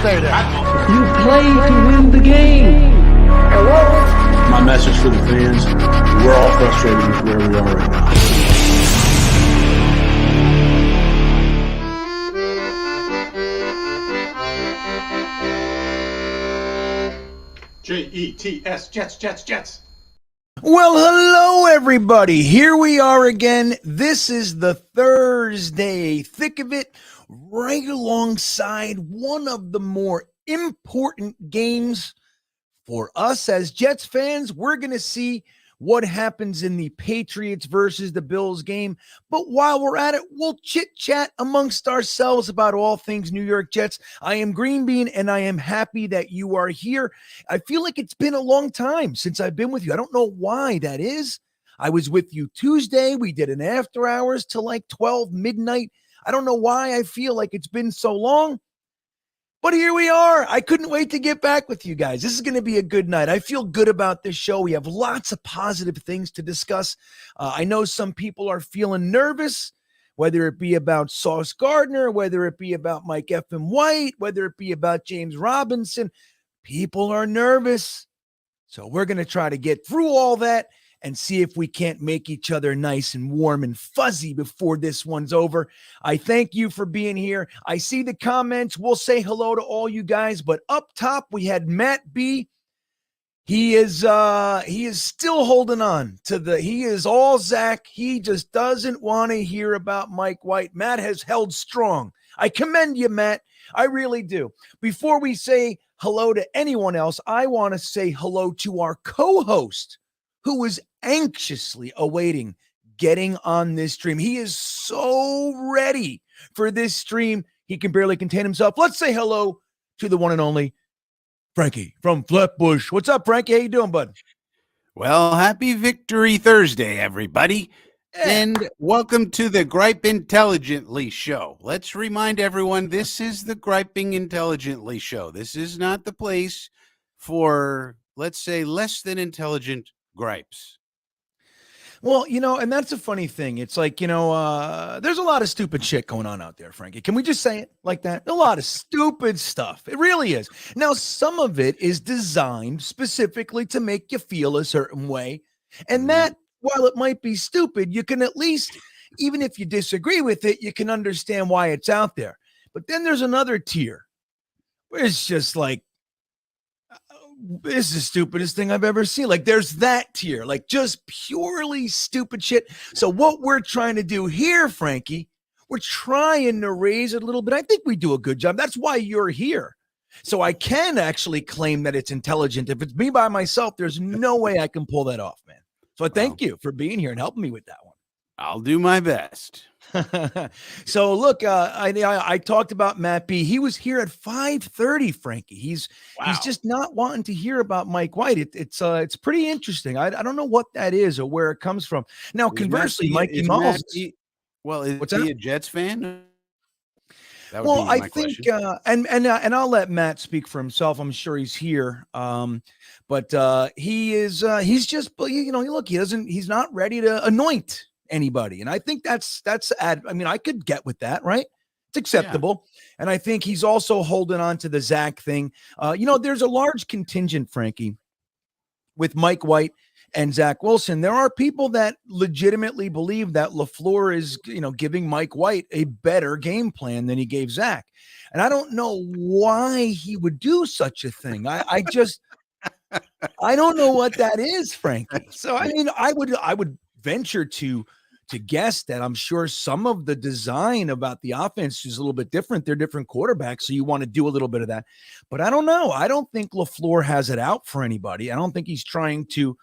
stay there. You play to win the game. My message for the fans, we're all frustrated with where we are right now. Jets, Jets. Well, hello, everybody. Here we are again. This is the Thursday thick of it, right alongside one of the more important games for us as Jets fans. We're going to see what happens in the Patriots versus the Bills game. But while we're at it, we'll chit-chat amongst ourselves about all things New York Jets. I am GreenBean, and I am happy that you are here. I feel like it's been a long time since I've been with you. I don't know why that is. I was with you Tuesday. We did an after hours till like 12 midnight. I don't know why I feel like it's been so long. But here we are. I couldn't wait to get back with you guys. This is going to be a good night. I feel good about this show. We have lots of positive things to discuss. I know some people are feeling nervous, whether it be about Sauce Gardner, whether it be about Mike F.M. White, whether it be about James Robinson. People are nervous. So we're going to try to get through all that and see if we can't make each other nice and warm and fuzzy before this one's over. I thank you for being here. I see the comments. We'll say hello to all you guys. But up top, we had Matt B. He is still holding on to he is all Zach. He just doesn't want to hear about Mike White. Matt has held strong. I commend you, Matt. I really do. Before we say hello to anyone else, I want to say hello to our co-host, who is anxiously awaiting getting on this stream. He is so ready for this stream. He can barely contain himself. Let's say hello to the one and only Frankie from Flatbush. What's up, Frankie? How you doing, bud? Well, happy Victory Thursday, everybody. Yeah. And welcome to the Gripe Intelligently show. Let's remind everyone, this is the Griping Intelligently show. This is not the place for, let's say, less than intelligent gripes. Well, and that's a funny thing. It's like, there's a lot of stupid shit going on out there, Frankie. Can we just say it like that? A lot of stupid stuff. It really is. Now, some of it is designed specifically to make you feel a certain way. And that, while it might be stupid, you can at least, even if you disagree with it, you can understand why it's out there. But then there's another tier where it's just like, this is the stupidest thing I've ever seen. Like, there's that tier, like just purely stupid shit. So what we're trying to do here, Frankie, we're trying to raise it a little bit. I think we do a good job. That's why you're here. So I can actually claim that it's intelligent. If it's me by myself, there's no way I can pull that off, man. So I thank you for being here and helping me with that one. I'll do my best. So look, I talked about Matt B. He was here at 5:30, Frankie. He's just not wanting to hear about Mike White. It's pretty interesting. I don't know what that is or where it comes from. Now, conversely, Mikey Miles. Is he a Jets fan? Well, I think, and I'll let Matt speak for himself. I'm sure he's here. But he's just, look, he's not ready to anoint anybody. And I think I could get with that, right? It's acceptable. Yeah. And I think he's also holding on to the Zach thing. There's a large contingent, Frankie, with Mike White and Zach Wilson. There are people that legitimately believe that LaFleur is, giving Mike White a better game plan than he gave Zach. And I don't know why he would do such a thing. I don't know what that is, Frankie. So, I would venture to guess that I'm sure some of the design about the offense is a little bit different. They're different quarterbacks, so you want to do a little bit of that. But I don't know. I don't think LaFleur has it out for anybody. I don't think he's trying to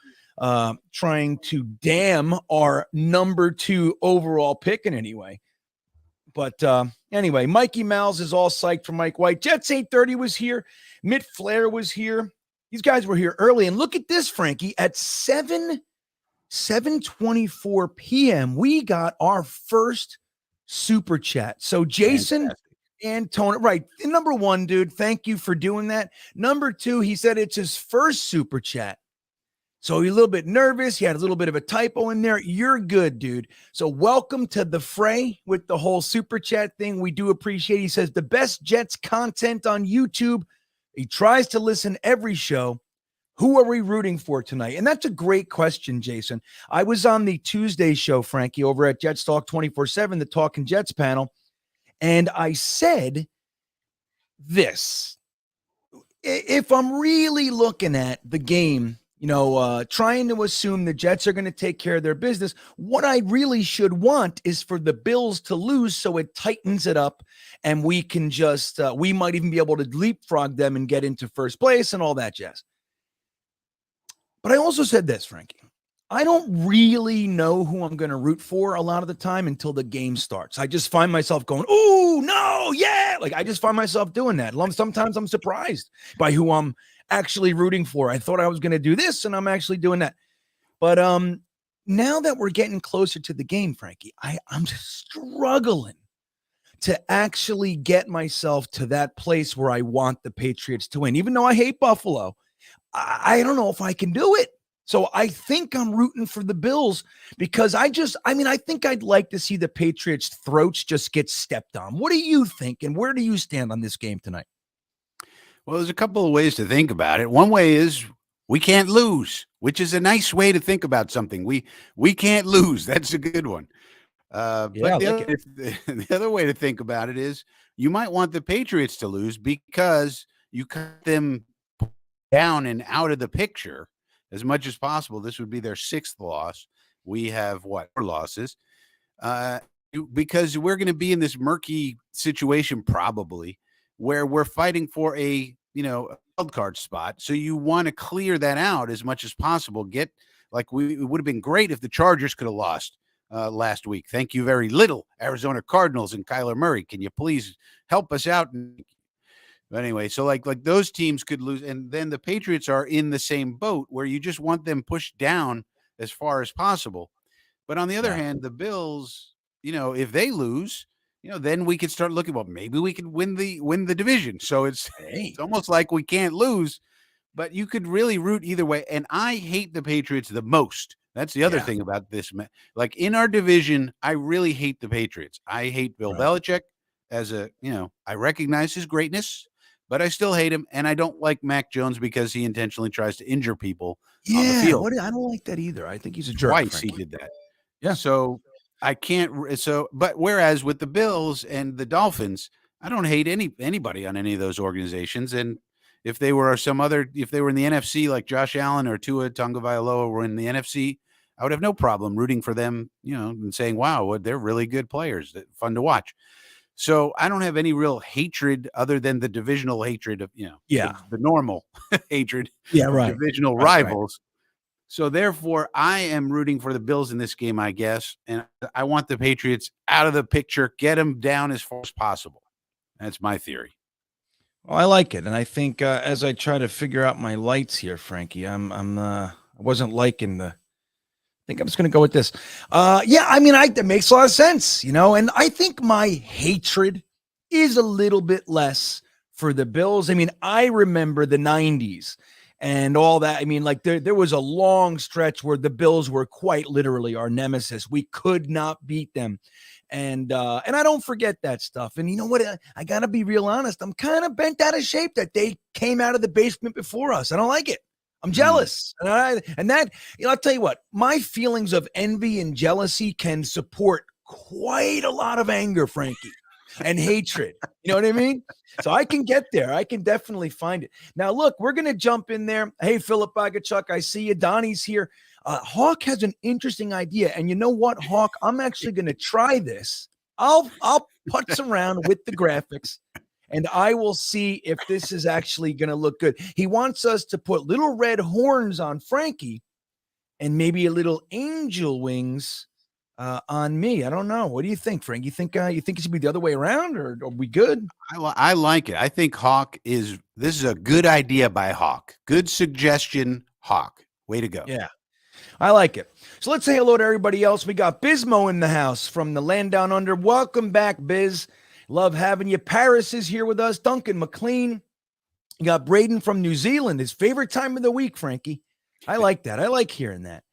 damn our number 2 overall pick in any way. But anyway, Mikey Miles is all psyched for Mike White. Jets 830 was here. Mitt Flair was here. These guys were here early. And look at this, Frankie. At 7:24 p.m., we got our first super chat. So Jason and Tony, right. Number 1, dude, thank you for doing that. Number 2, he said it's his first super chat. So you're a little bit nervous. You had a little bit of a typo in there. You're good, dude. So welcome to the fray with the whole super chat thing. We do appreciate it. He says the best Jets content on YouTube. He tries to listen every show. Who are we rooting for tonight? And that's a great question, Jason. I was on the Tuesday show, Frankie, over at Jets Talk 24/7, the Talking Jets panel, and I said this. If I'm really looking at the game, trying to assume the Jets are going to take care of their business, what I really should want is for the Bills to lose so it tightens it up and we can just, we might even be able to leapfrog them and get into first place and all that jazz. But I also said this, Frankie. I don't really know who I'm going to root for a lot of the time until the game starts. I just find myself going, "Ooh, no, yeah." Like I just find myself doing that. Sometimes I'm surprised by who I'm actually rooting for. I thought I was going to do this and I'm actually doing that. But now that we're getting closer to the game, Frankie, I'm just struggling to actually get myself to that place where I want the Patriots to win. Even though I hate Buffalo, I don't know if I can do it. So I think I'm rooting for the Bills because I think I'd like to see the Patriots' throats just get stepped on. What do you think? And where do you stand on this game tonight? Well, there's a couple of ways to think about it. One way is we can't lose, which is a nice way to think about something. We can't lose. That's a good one. But the other way to think about it is you might want the Patriots to lose because you cut them down and out of the picture as much as possible. This would be their 6th loss. We have 4 losses because we're going to be in this murky situation probably where we're fighting for a wild card spot. So you want to clear that out as much as possible. It would have been great if the Chargers could have lost last week. Thank you very little, Arizona Cardinals and Kyler Murray. Can you please help us out? But anyway, so like those teams could lose, and then the Patriots are in the same boat where you just want them pushed down as far as possible. But on the other hand, the Bills, if they lose, then we could start looking. Well, maybe we could win the division. So it's almost like we can't lose, but you could really root either way. And I hate the Patriots the most. That's the other thing about this. Like in our division, I really hate the Patriots. I hate Bill Belichick I recognize his greatness, but I still hate him, and I don't like Mac Jones because he intentionally tries to injure people on the field. I don't like that either. I think he's a jerk. Twice he did that. Yeah. So I can't. But whereas with the Bills and the Dolphins, I don't hate anybody on any of those organizations. And if they were in the NFC like Josh Allen or Tua Tagovailoa were in the NFC, I would have no problem rooting for them, and saying, "Wow, they're really good players. Fun to watch." So I don't have any real hatred other than the divisional hatred of, the normal hatred of divisional rivals. Right. So therefore, I am rooting for the Bills in this game, I guess. And I want the Patriots out of the picture, get them down as far as possible. That's my theory. Well, I like it. And I think as I try to figure out my lights here, Frankie, I wasn't liking I think I'm just going to go with this. It makes a lot of sense, and I think my hatred is a little bit less for the Bills. I mean, I remember the 90s and all that. I mean, like there was a long stretch where the Bills were quite literally our nemesis. We could not beat them. And I don't forget that stuff. And you know what? I got to be real honest. I'm kind of bent out of shape that they came out of the basement before us. I don't like it. I'm jealous. And I'll tell you what, my feelings of envy and jealousy can support quite a lot of anger, Frankie, and hatred. You know what I mean? So I can get there. I can definitely find it. Now, look, we're going to jump in there. Hey, Philip Bagachuk, I see you. Donnie's here. Hawk has an interesting idea. And you know what, Hawk? I'm actually going to try this. I'll putz around with the graphics. And I will see if this is actually going to look good. He wants us to put little red horns on Frankie and maybe a little angel wings on me. I don't know. What do you think, Frank? You think it should be the other way around, or are we good? I like it. I think this is a good idea by Hawk. Good suggestion, Hawk. Way to go. Yeah, I like it. So let's say hello to everybody else. We got Bismo in the house from the land down under. Welcome back, Biz. Love having you. Paris is here with us. Duncan McLean. You got Braden from New Zealand. His favorite time of the week, Frankie. I like that. I like hearing that.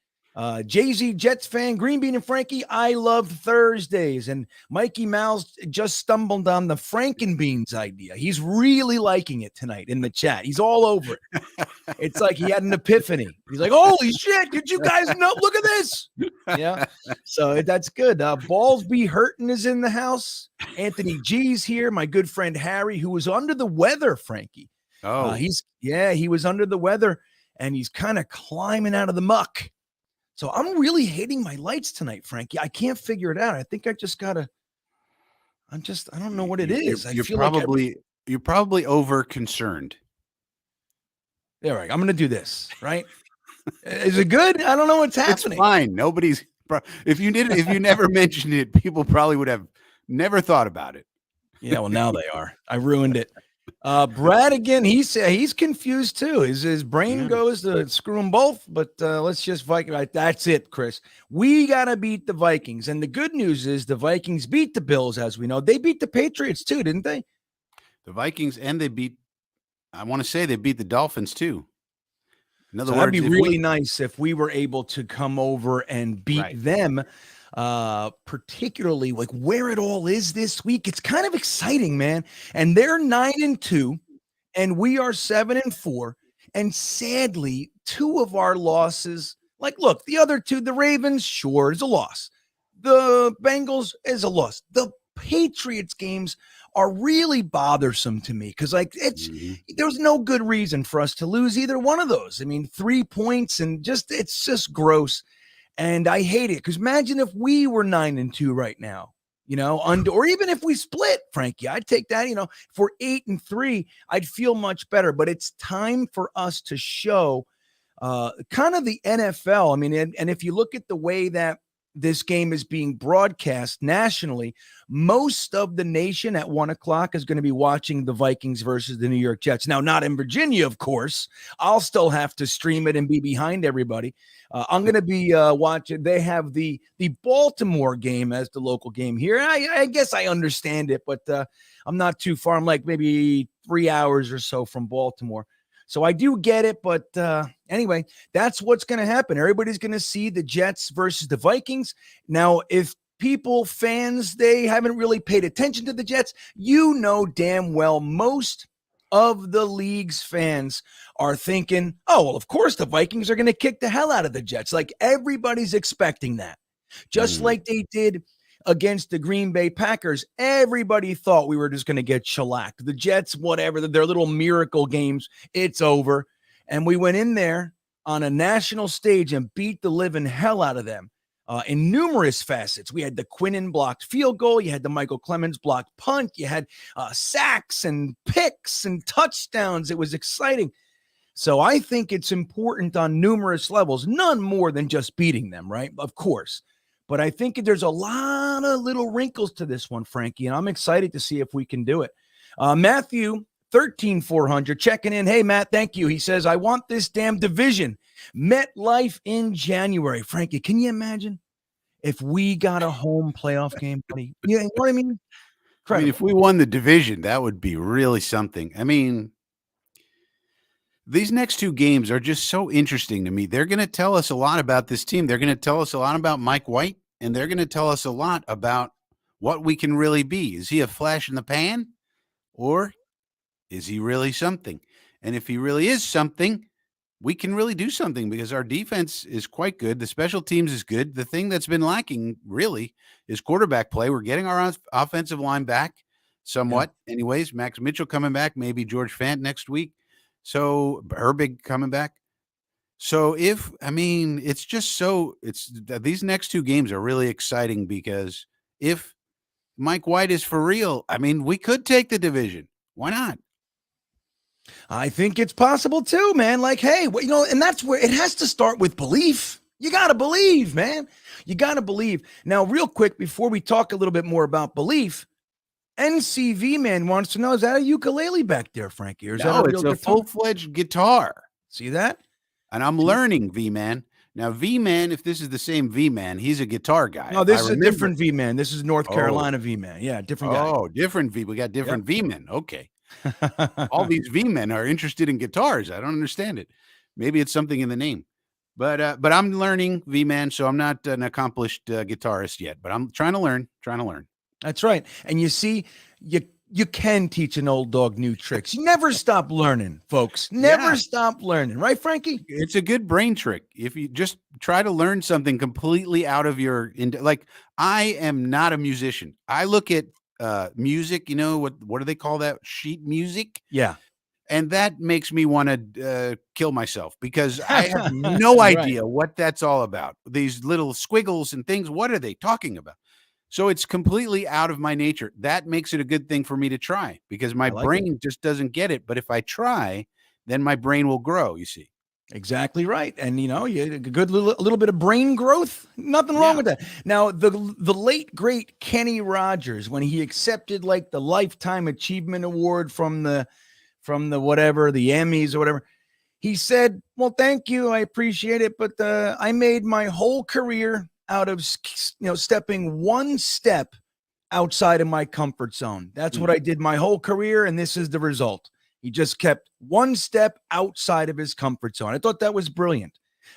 Jay-Z, Jets fan, Greenbean and Frankie, I love Thursdays. And Mikey Mouse just stumbled on the Frankenbeans idea. He's really liking it tonight in the chat. He's all over it. It's like he had an epiphany. He's like, holy shit, did you guys know? Look at this. Yeah. So that's good. Balls Be Hurtin' is in the house. Anthony G's here. My good friend Harry, who was under the weather, Frankie. Oh, he was under the weather and he's kind of climbing out of the muck. So I'm really hating my lights tonight, Frankie. I can't figure it out. I think I don't know what it is. You're probably over concerned. All right, I'm going to do this, right? Is it good? I don't know what's happening. It's fine. Nobody's if you never mentioned it, people probably would have never thought about it. Yeah, well, now they are. I ruined it. Brad again, he's confused too. His brain goes to screw them both, but let's just Viking. Right, that's it, Chris. We gotta beat the Vikings, and the good news is the Vikings beat the Bills, as we know. They beat the Patriots too, didn't they? The Vikings, and they beat. I want to say they beat the Dolphins too. In other words, words, that'd be really nice if we were able to come over and beat them. Particularly like where it all is this week. It's kind of exciting, man. And they're 9-2, and we are 7-4. And sadly, two of our losses, like, look, the other two, the Ravens, sure, is a loss. The Bengals is a loss. The Patriots games are really bothersome to me because, like, there's no good reason for us to lose either one of those. I mean, 3 points and it's just gross. And I hate it because imagine if we were 9-2 right now, or even if we split, Frankie, I'd take that. If we're 8-3, I'd feel much better. But it's time for us to show kind of the NFL. I mean, and if you look at the way that this game is being broadcast nationally, most of the nation at 1:00 is going to be watching the Vikings versus the New York Jets. Now, not in Virginia, of course. I'll still have to stream it and be behind everybody. I'm going to be watching. They have the Baltimore game as the local game here. I guess I understand it, but I'm not too far. I'm like maybe 3 hours or so from Baltimore. So I do get it, but anyway, that's what's going to happen. Everybody's going to see the Jets versus the Vikings. Now, if fans, they haven't really paid attention to the Jets, damn well most of the league's fans are thinking, oh, well, of course the Vikings are going to kick the hell out of the Jets. Like everybody's expecting that. Just like they did against the Green Bay Packers, everybody thought we were just going to get shellacked. The Jets, whatever, their little miracle games, it's over. And we went in there on a national stage and beat the living hell out of them in numerous facets. We had the Quinnen blocked field goal. You had the Michael Clemens blocked punt. You had sacks and picks and touchdowns. It was exciting. So I think it's important on numerous levels, none more than just beating them, right? Of course. But I think there's a lot of little wrinkles to this one, Frankie, and I'm excited to see if we can do it. Matthew, 13400, checking in. Hey, Matt, thank you. He says, I want this damn division. MetLife in January. Frankie, can you imagine if we got a home playoff game, buddy? You know what I mean? I mean, if we won the division, that would be really something. I mean, these next two games are just so interesting to me. They're going to tell us a lot about this team. They're going to tell us a lot about Mike White, and they're going to tell us a lot about what we can really be. Is he a flash in the pan, or is he really something? And if he really is something, we can really do something because our defense is quite good. The special teams is good. The thing that's been lacking really is quarterback play. We're getting our offensive line back somewhat. Yeah. Anyways, Max Mitchell coming back, maybe George Fant next week. So Herbig coming back. So it's just these next two games are really exciting because if Mike White is for real, I mean, we could take the division. Why not? I think it's possible too, man. Like, hey, and that's where it has to start with belief. You got to believe, man. You got to believe. Now, real quick, before we talk a little bit more about belief, NCV man wants to know, is that a ukulele back there, Frankie? Or is that a real guitar? Full-fledged guitar. See that? And I'm learning, V-Man. Now, V-Man, if this is the same V-Man, he's a guitar guy. No, this is a different V-Man. This is North Carolina V-Man. Yeah, different guy. Oh, different V. We got different V-Men. Okay. All these V-Men are interested in guitars. I don't understand it. Maybe it's something in the name. But I'm learning, V-Man, so I'm not an accomplished guitarist yet, but I'm trying to learn. That's right. And you see, you can teach an old dog new tricks. You never stop learning, folks. Never Yeah. stop learning, right, Frankie? It's a good brain trick. If you just try to learn something completely out of your like, I am not a musician. I look at music, what do they call that? Sheet music. Yeah. And that makes me want to kill myself because I have no Right. idea what that's all about. These little squiggles and things, what are they talking about? So it's completely out of my nature. That makes it a good thing for me to try because my like brain just doesn't get it. But if I try, then my brain will grow, you see. Exactly right. And you a good little bit of brain growth. Nothing wrong with that. Now, the late great Kenny Rogers, when he accepted like the Lifetime Achievement Award from the whatever, the Emmys or whatever, he said, well, thank you. I appreciate it. But I made my whole career out of, stepping one step outside of my comfort zone. That's what I did my whole career. And this is the result. He just kept one step outside of his comfort zone. I thought that was brilliant.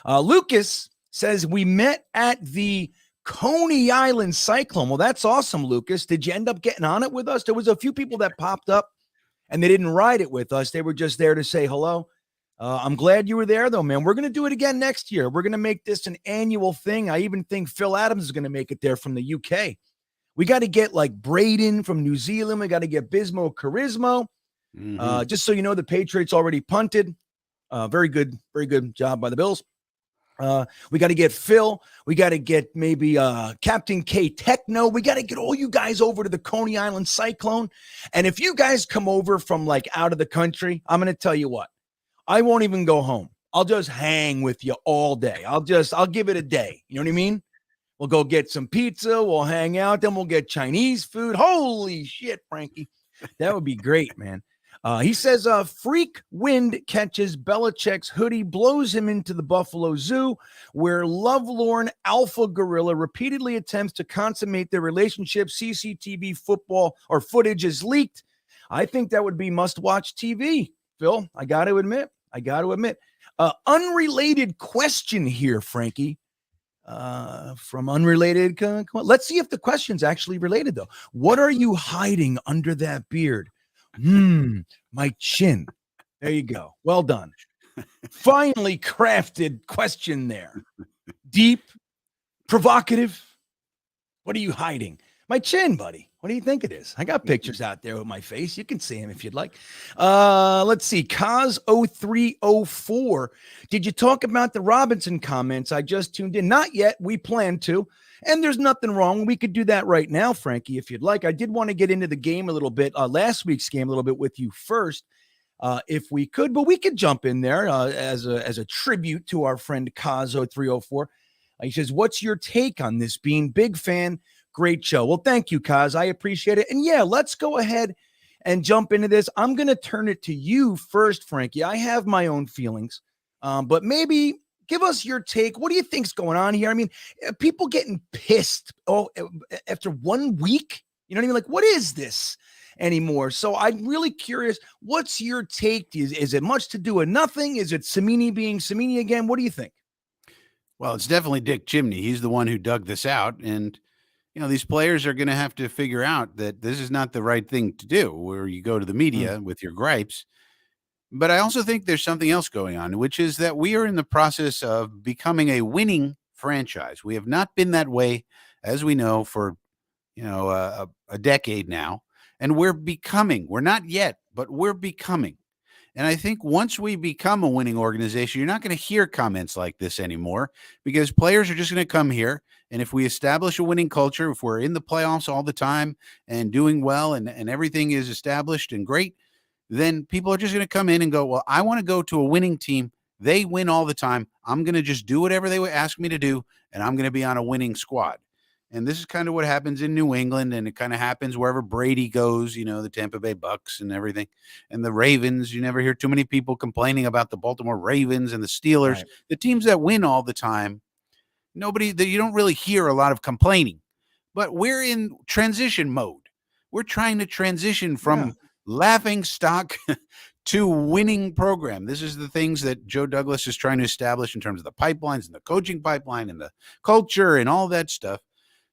Lucas says we met at the Coney Island Cyclone. Well, that's awesome, Lucas. Did you end up getting on it with us? There was a few people that popped up and they didn't ride it with us. They were just there to say hello. I'm glad you were there, though, man. We're going to do it again next year. We're going to make this an annual thing. I even think Phil Adams is going to make it there from the UK. We got to get like Braden from New Zealand. We got to get Bismo Charismo. Just so you know, the Patriots already punted. Very good job by the Bills. We got to get Phil. We got to get maybe Captain K Techno. We got to get all you guys over to the Coney Island Cyclone. And if you guys come over from like out of the country, I'm going to tell you what. I won't even go home. I'll just hang with you all day. I'll give it a day. You know what I mean? We'll go get some pizza. We'll hang out. Then we'll get Chinese food. Holy shit, Frankie. That would be great, man. He says, freak wind catches Belichick's hoodie, blows him into the Buffalo Zoo, where lovelorn alpha gorilla repeatedly attempts to consummate their relationship. CCTV football or footage is leaked. I think that would be must-watch TV, Phil. I got to admit. Unrelated question here, Frankie. From unrelated. Let's see if the question's actually related, though. What are you hiding under that beard? My chin. There you go. Well done. Finely crafted question there. Deep, provocative. What are you hiding? My chin, buddy. What do you think it is? I got pictures out there with my face. You can see them if you'd like. Let's see. Cos0304. Did you talk about the Robinson comments? I just tuned in. Not yet. We plan to. And there's nothing wrong. We could do that right now, Frankie, if you'd like. I did want to get into the game a little bit, last week's game a little bit with you first, if we could. But we could jump in there as a tribute to our friend Kazo304. He says, what's your take on this, Bean? Big fan. Great show. Well, thank you, Kaz. I appreciate it. And yeah, let's go ahead and jump into this. I'm going to turn it to you first, Frankie. I have my own feelings, but maybe give us your take. What do you think's going on here? I mean, people getting pissed after 1 week. You know what I mean? Like, what is this anymore? So I'm really curious. What's your take? Is it much to do with nothing? Is it Cimini being Cimini again? What do you think? Well, it's definitely Dick Chimney. He's the one who dug this out. And, these players are going to have to figure out that this is not the right thing to do, where you go to the media with your gripes. But I also think there's something else going on, which is that we are in the process of becoming a winning franchise. We have not been that way, as we know, for, a decade now. And we're not yet, but we're becoming. And I think once we become a winning organization, you're not going to hear comments like this anymore because players are just going to come here. And if we establish a winning culture, if we're in the playoffs all the time and doing well and everything is established and great, then people are just going to come in and go, well, I want to go to a winning team. They win all the time. I'm going to just do whatever they would ask me to do, and I'm going to be on a winning squad. And this is kind of what happens in New England, and it kind of happens wherever Brady goes, the Tampa Bay Bucks and everything. And the Ravens, you never hear too many people complaining about the Baltimore Ravens and the Steelers. Right. The teams that win all the time, you don't really hear a lot of complaining. But we're in transition mode. We're trying to transition from laughing stock to winning program. This is the things that Joe Douglas is trying to establish in terms of the pipelines and the coaching pipeline and the culture and all that stuff.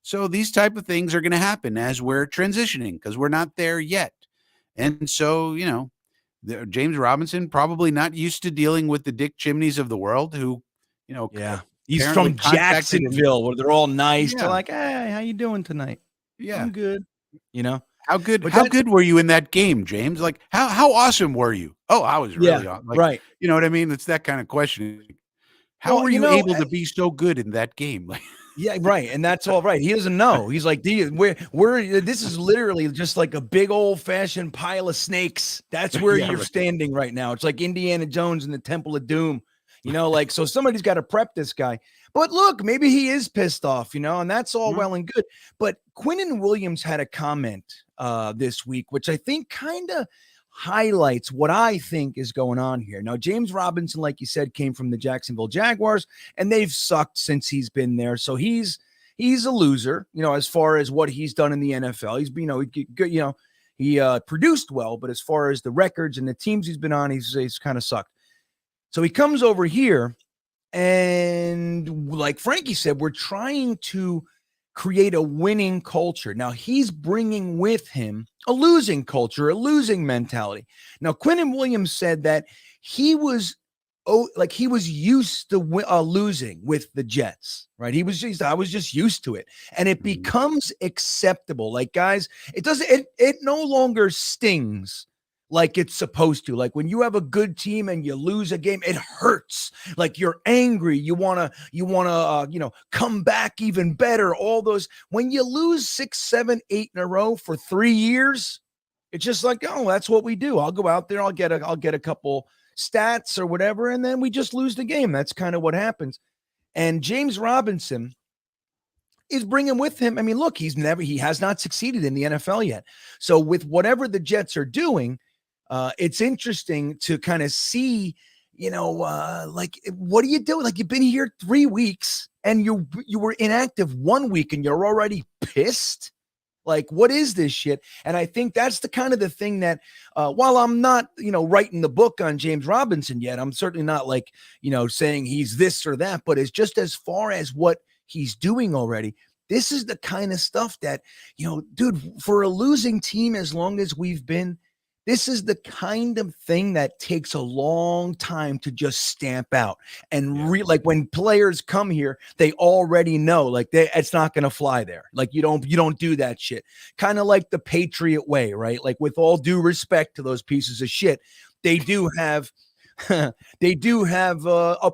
So these type of things are going to happen as we're transitioning because we're not there yet. And so, James Robinson probably not used to dealing with the Dick Chimneys of the world who, Yeah. He's apparently from contacted him. Jacksonville where they're all nice. Yeah. They're like, hey, how you doing tonight? Yeah. I'm good. How good But how that's- good were you in that game, James? Like how awesome were you? Oh, I was really awesome. Like, right. You know what I mean? It's that kind of question. How Well, were you able to be so good in that game? Like, Yeah, right. And that's all right. He doesn't know. He's like, we're this is literally just like a big old fashioned pile of snakes. That's where Yeah, you're right. standing right now. It's like Indiana Jones in the Temple of Doom, like, so somebody's got to prep this guy. But look, maybe he is pissed off, and that's all well and good. But Quinnen Williams had a comment this week, which I think kind of highlights what I think is going on here. Now, James Robinson, like you said, came from the Jacksonville Jaguars, and they've sucked since he's been there. So he's a loser, as far as what he's done in the NFL. He's good, he produced well, but as far as the records and the teams he's been on, he's kind of sucked. So he comes over here, and like Frankie said, we're trying to create a winning culture. Now he's bringing with him a losing culture, a losing mentality. Now Quinnen Williams said that he was used to losing with the Jets, right? I was just used to it, and it becomes acceptable. Like, guys, it no longer stings like it's supposed to. Like when you have a good team and you lose a game, it hurts. Like you're angry. You want to come back even better. All those, when you lose 6, 7, 8 in a row for 3 years, it's just like, oh, that's what we do. I'll go out there. I'll get a couple stats or whatever. And then we just lose the game. That's kind of what happens. And James Robinson is bringing with him. I mean, look, he has not succeeded in the NFL yet. So with whatever the Jets are doing, it's interesting to kind of see, like, what are you doing? Like, you've been here 3 weeks and you were inactive 1 week and you're already pissed. Like, what is this shit? And I think that's the kind of the thing that, while I'm not, writing the book on James Robinson yet, I'm certainly not like, saying he's this or that, but it's just as far as what he's doing already. This is the kind of stuff that, dude, for a losing team, as long as we've been, this is the kind of thing that takes a long time to just stamp out. And like when players come here, they already know, like, it's not going to fly there. Like you don't do that shit. Kind of like the Patriot way, right? Like, with all due respect to those pieces of shit, they do have a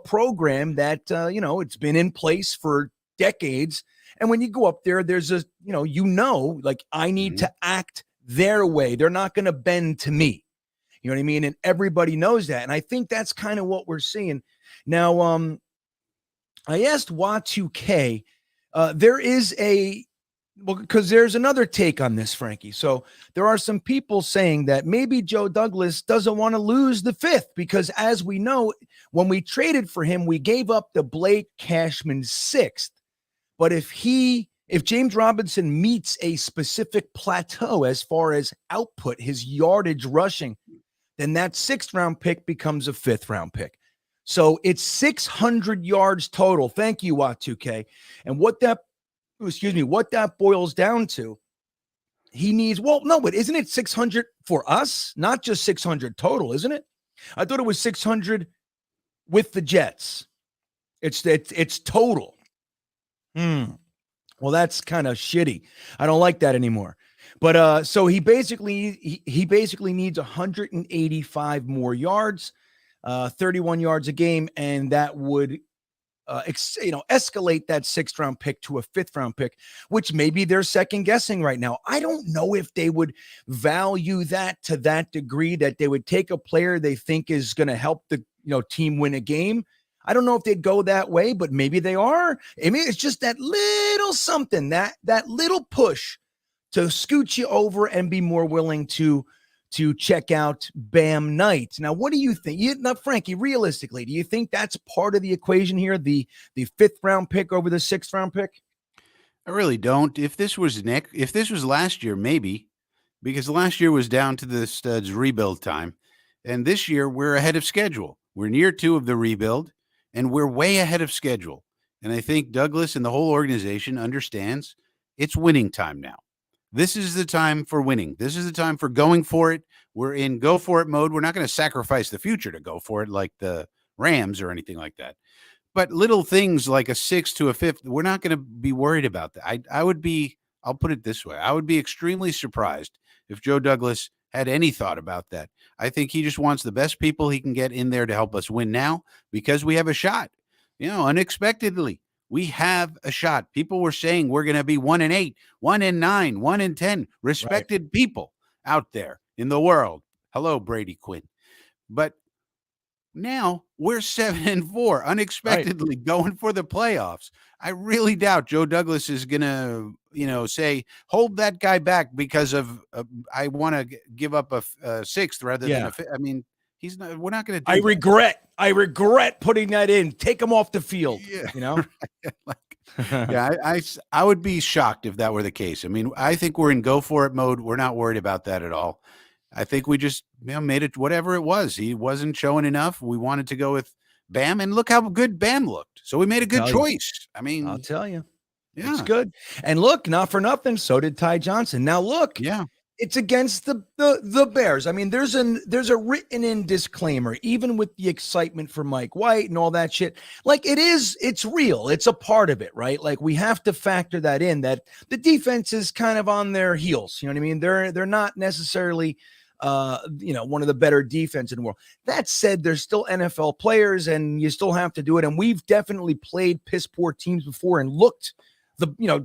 program that, it's been in place for decades. And when you go up there, there's like, I need to act their way. They're not going to bend to me. You know what I mean? And everybody knows that. And I think that's kind of what we're seeing. Now, I asked Y2K, because there's another take on this, Frankie. So there are some people saying that maybe Joe Douglas doesn't want to lose the 5th, because as we know, when we traded for him, we gave up the Blake Cashman 6th. But if James Robinson meets a specific plateau as far as output, his yardage rushing, then that 6th round pick becomes a 5th round pick. So it's 600 yards total. Thank you, Y2K. And what that boils down to, he needs, but isn't it 600 for us? Not just 600 total, isn't it? I thought it was 600 with the Jets. It's total. Well, that's kind of shitty. I don't like that anymore. But so he basically needs 185 more yards, 31 yards a game, and that would escalate that 6th round pick to a 5th round pick, which maybe they're second guessing right now. I don't know if they would value that to that degree, that they would take a player they think is going to help the team win a game. I don't know if they'd go that way, but maybe they are. I mean, it's just that little something, that little push to scoot you over and be more willing to check out Bam Knight. Now, what do you think? Now, Frankie, realistically, do you think that's part of the equation here, the 5th round pick over the 6th round pick? I really don't. If this was last year, maybe, because last year was down to the studs rebuild time. And this year, we're ahead of schedule. We're in year 2 of the rebuild, and we're way ahead of schedule. And I think Douglas and the whole organization understands it's winning time now. This is the time for winning. This is the time for going for it. We're in go for it mode. We're not going to sacrifice the future to go for it like the Rams or anything like that. But little things like a 6th to a 5th, we're not going to be worried about that. I would be, I'll put it this way, I would be extremely surprised if Joe Douglas had any thought about that. I think he just wants the best people he can get in there to help us win now because we have a shot. Unexpectedly, we have a shot. People were saying we're going to be 1-8, 1-9, 1-10, respected people out there in the world. Hello, Brady Quinn. But now we're 7-4, unexpectedly going for the playoffs. I really doubt Joe Douglas is going to, say, hold that guy back because of I want to give up a 6th rather than a 5th. I mean, he's not. We're not going to do that. I regret putting that in. Take him off the field. Yeah. I would be shocked if that were the case. I mean, I think we're in go for it mode. We're not worried about that at all. I think we just made it whatever it was. He wasn't showing enough. We wanted to go with Bam, and look how good Bam looked. So we made a good choice. I mean, I'll tell you. Yeah. It's good. And look, not for nothing, so did Ty Johnson. Now look, it's against the Bears. I mean, there's a written in disclaimer, even with the excitement for Mike White and all that shit. Like it's real. It's a part of it, right? Like we have to factor that in, that the defense is kind of on their heels. You know what I mean? They're not necessarily one of the better defense in the world. That said, there's still NFL players and you still have to do it. And we've definitely played piss poor teams before and looked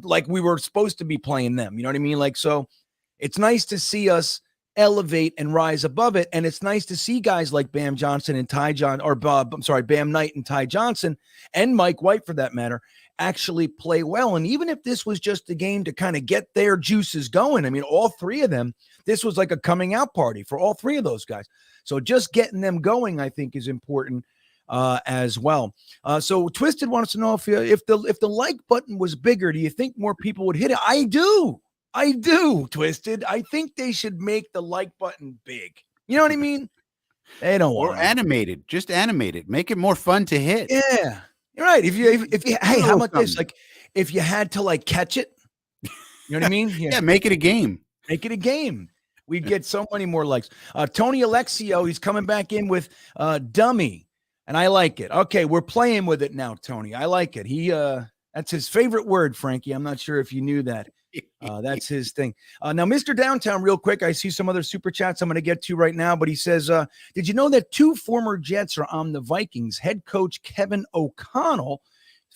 like we were supposed to be playing them. You know what I mean? Like, so it's nice to see us elevate and rise above it. And it's nice to see guys like Bam Johnson and Bam Knight and Ty Johnson and Mike White, for that matter, actually play well. And even if this was just a game to kind of get their juices going, I mean, all three of them, this was like a coming out party for all three of those guys. So just getting them going, I think, is important as well. So Twisted wants to know if the like button was bigger, do you think more people would hit it? I do, Twisted. I think they should make the like button big. You know what I mean? They don't want or animated. Just animate it. Make it more fun to hit. Yeah. You're right. If you hey, how about this? Like if you had to like catch it, you know what I mean? Yeah, make it a game. Make it a game. We'd get so many more likes. Tony Alexio, he's coming back in with dummy, and I like it. Okay, we're playing with it now, Tony. I like it. That's his favorite word, Frankie. I'm not sure if you knew that. That's his thing. Now, Mr. Downtown, real quick, I see some other super chats I'm going to get to right now, but he says, did you know that 2 former Jets are on the Vikings? Head coach Kevin O'Connell,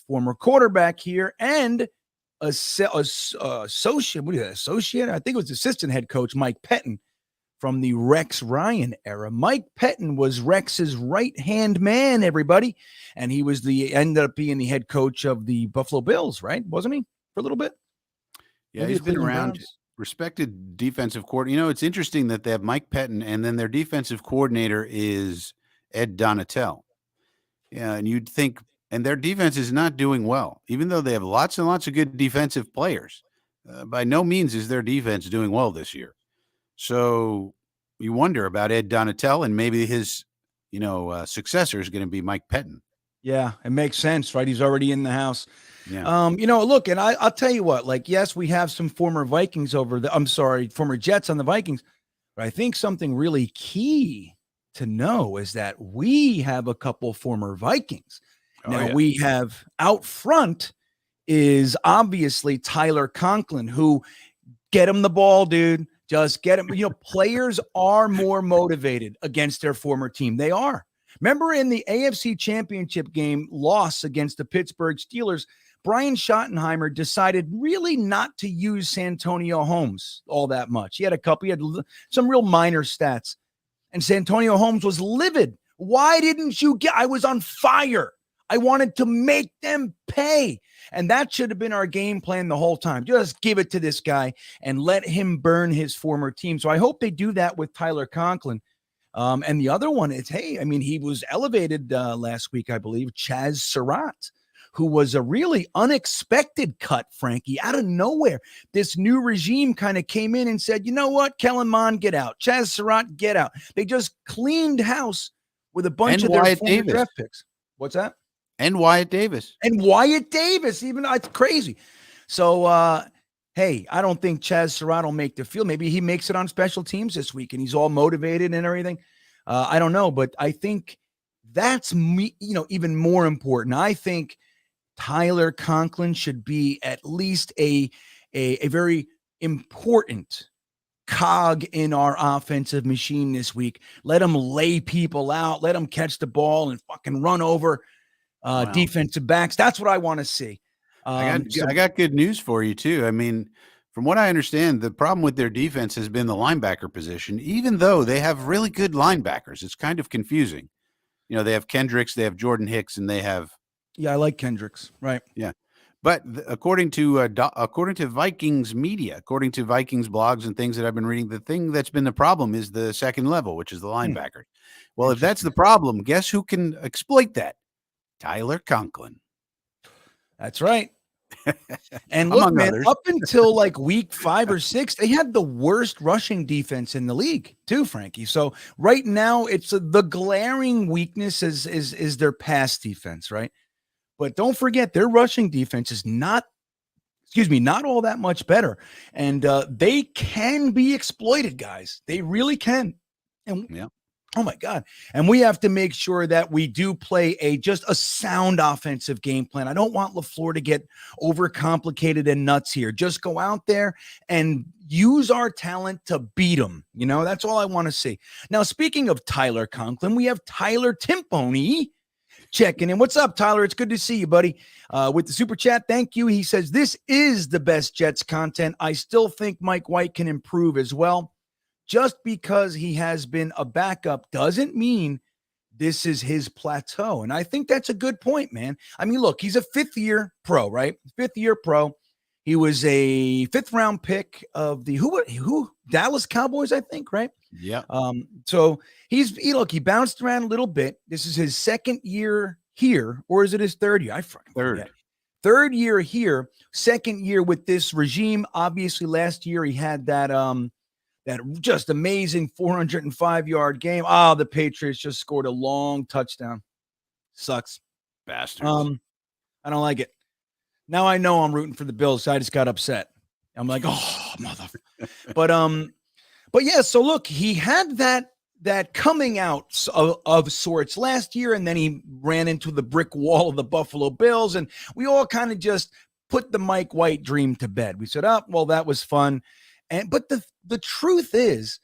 former quarterback here, and associate, I think it was assistant head coach Mike Pettin from the Rex Ryan era. Mike Pettin was Rex's right-hand man, everybody, and he was ended up being the head coach of the Buffalo Bills, right? Wasn't he, for a little bit? Yeah, he's been around. Respected defensive coordinator. It's interesting that they have Mike Pettin, and then their defensive coordinator is Ed Donatel. Yeah, and you'd think, and their defense is not doing well, even though they have lots and lots of good defensive players. By no means is their defense doing well this year. So you wonder about Ed Donatel, and maybe his, successor is going to be Mike Pettin. Yeah, it makes sense, right? He's already in the house. Yeah. Look, and I'll tell you what, like, yes, we have some former Vikings former Jets on the Vikings, but I think something really key to know is that we have a couple former Vikings. We have out front is obviously Tyler Conklin, who get him the ball, dude. Just get him. Players are more motivated against their former team. They are. Remember in the AFC Championship game loss against the Pittsburgh Steelers, Brian Schottenheimer decided really not to use Santonio Holmes all that much. He had some real minor stats, and Santonio Holmes was livid. Why didn't you I was on fire. I wanted to make them pay. And that should have been our game plan the whole time. Just give it to this guy and let him burn his former team. So I hope they do that with Tyler Conklin. And the other one is, he was elevated last week, I believe, Chaz Surratt, who was a really unexpected cut, Frankie, out of nowhere. This new regime kind of came in and said, you know what, Kellen Mond, get out. Chaz Surratt, get out. They just cleaned house with a bunch And of their Wyatt former Davis. draft picks. What's that? And Wyatt Davis. And Wyatt Davis, even it's crazy. So, hey, I don't think Chaz Surratt will make the field. Maybe he makes it on special teams this week and he's all motivated and everything. I don't know, but I think that's even more important. I think Tyler Conklin should be at least a very important cog in our offensive machine this week. Let him lay people out. Let him catch the ball and fucking run over defensive backs. That's what I want to see. I got good news for you too. I mean, from what I understand, the problem with their defense has been the linebacker position, even though they have really good linebackers. It's kind of confusing. You know, they have Kendricks, they have Jordan Hicks, and they have. Yeah, I like Kendricks. Right. Yeah. But according to Vikings media, according to Vikings blogs and things that I've been reading, the thing that's been the problem is the second level, which is the linebacker. Well, if that's the problem, guess who can exploit that? Tyler Conklin. That's right. And look, man, others. up until like week 5 or 6, they had the worst rushing defense in the league too, Frankie. So right now it's the glaring weakness is their pass defense, right? But don't forget their rushing defense is not all that much better. And they can be exploited, guys. They really can. And yeah. Oh my God. And we have to make sure that we do play just a sound offensive game plan. I don't want LaFleur to get overcomplicated and nuts here. Just go out there and use our talent to beat them. You know, that's all I want to see. Now, speaking of Tyler Conklin, we have Tyler Timponi checking in. What's up, Tyler? It's good to see you, buddy. With the super chat, thank you. He says, this is the best Jets content. I still think Mike White can improve as well. Just because he has been a backup doesn't mean this is his plateau. And I think that's a good point, man. I mean, look, he's a 5th-year pro, right? 5th-year pro. He was a 5th-round pick of the who Dallas Cowboys, I think, right? Yeah. So he bounced around a little bit. This is his 2nd year here, or is it his 3rd year? I forget. 3rd year here, 2nd year with this regime. Obviously, last year he had that just amazing 405-yard game. The Patriots just scored a long touchdown. Sucks. Bastards. I don't like it. Now I know I'm rooting for the Bills, so I just got upset. I'm like, oh, mother. But yeah, so look, he had that coming out of sorts last year, and then he ran into the brick wall of the Buffalo Bills, and we all kind of just put the Mike White dream to bed. We said, well, that was fun. But the truth is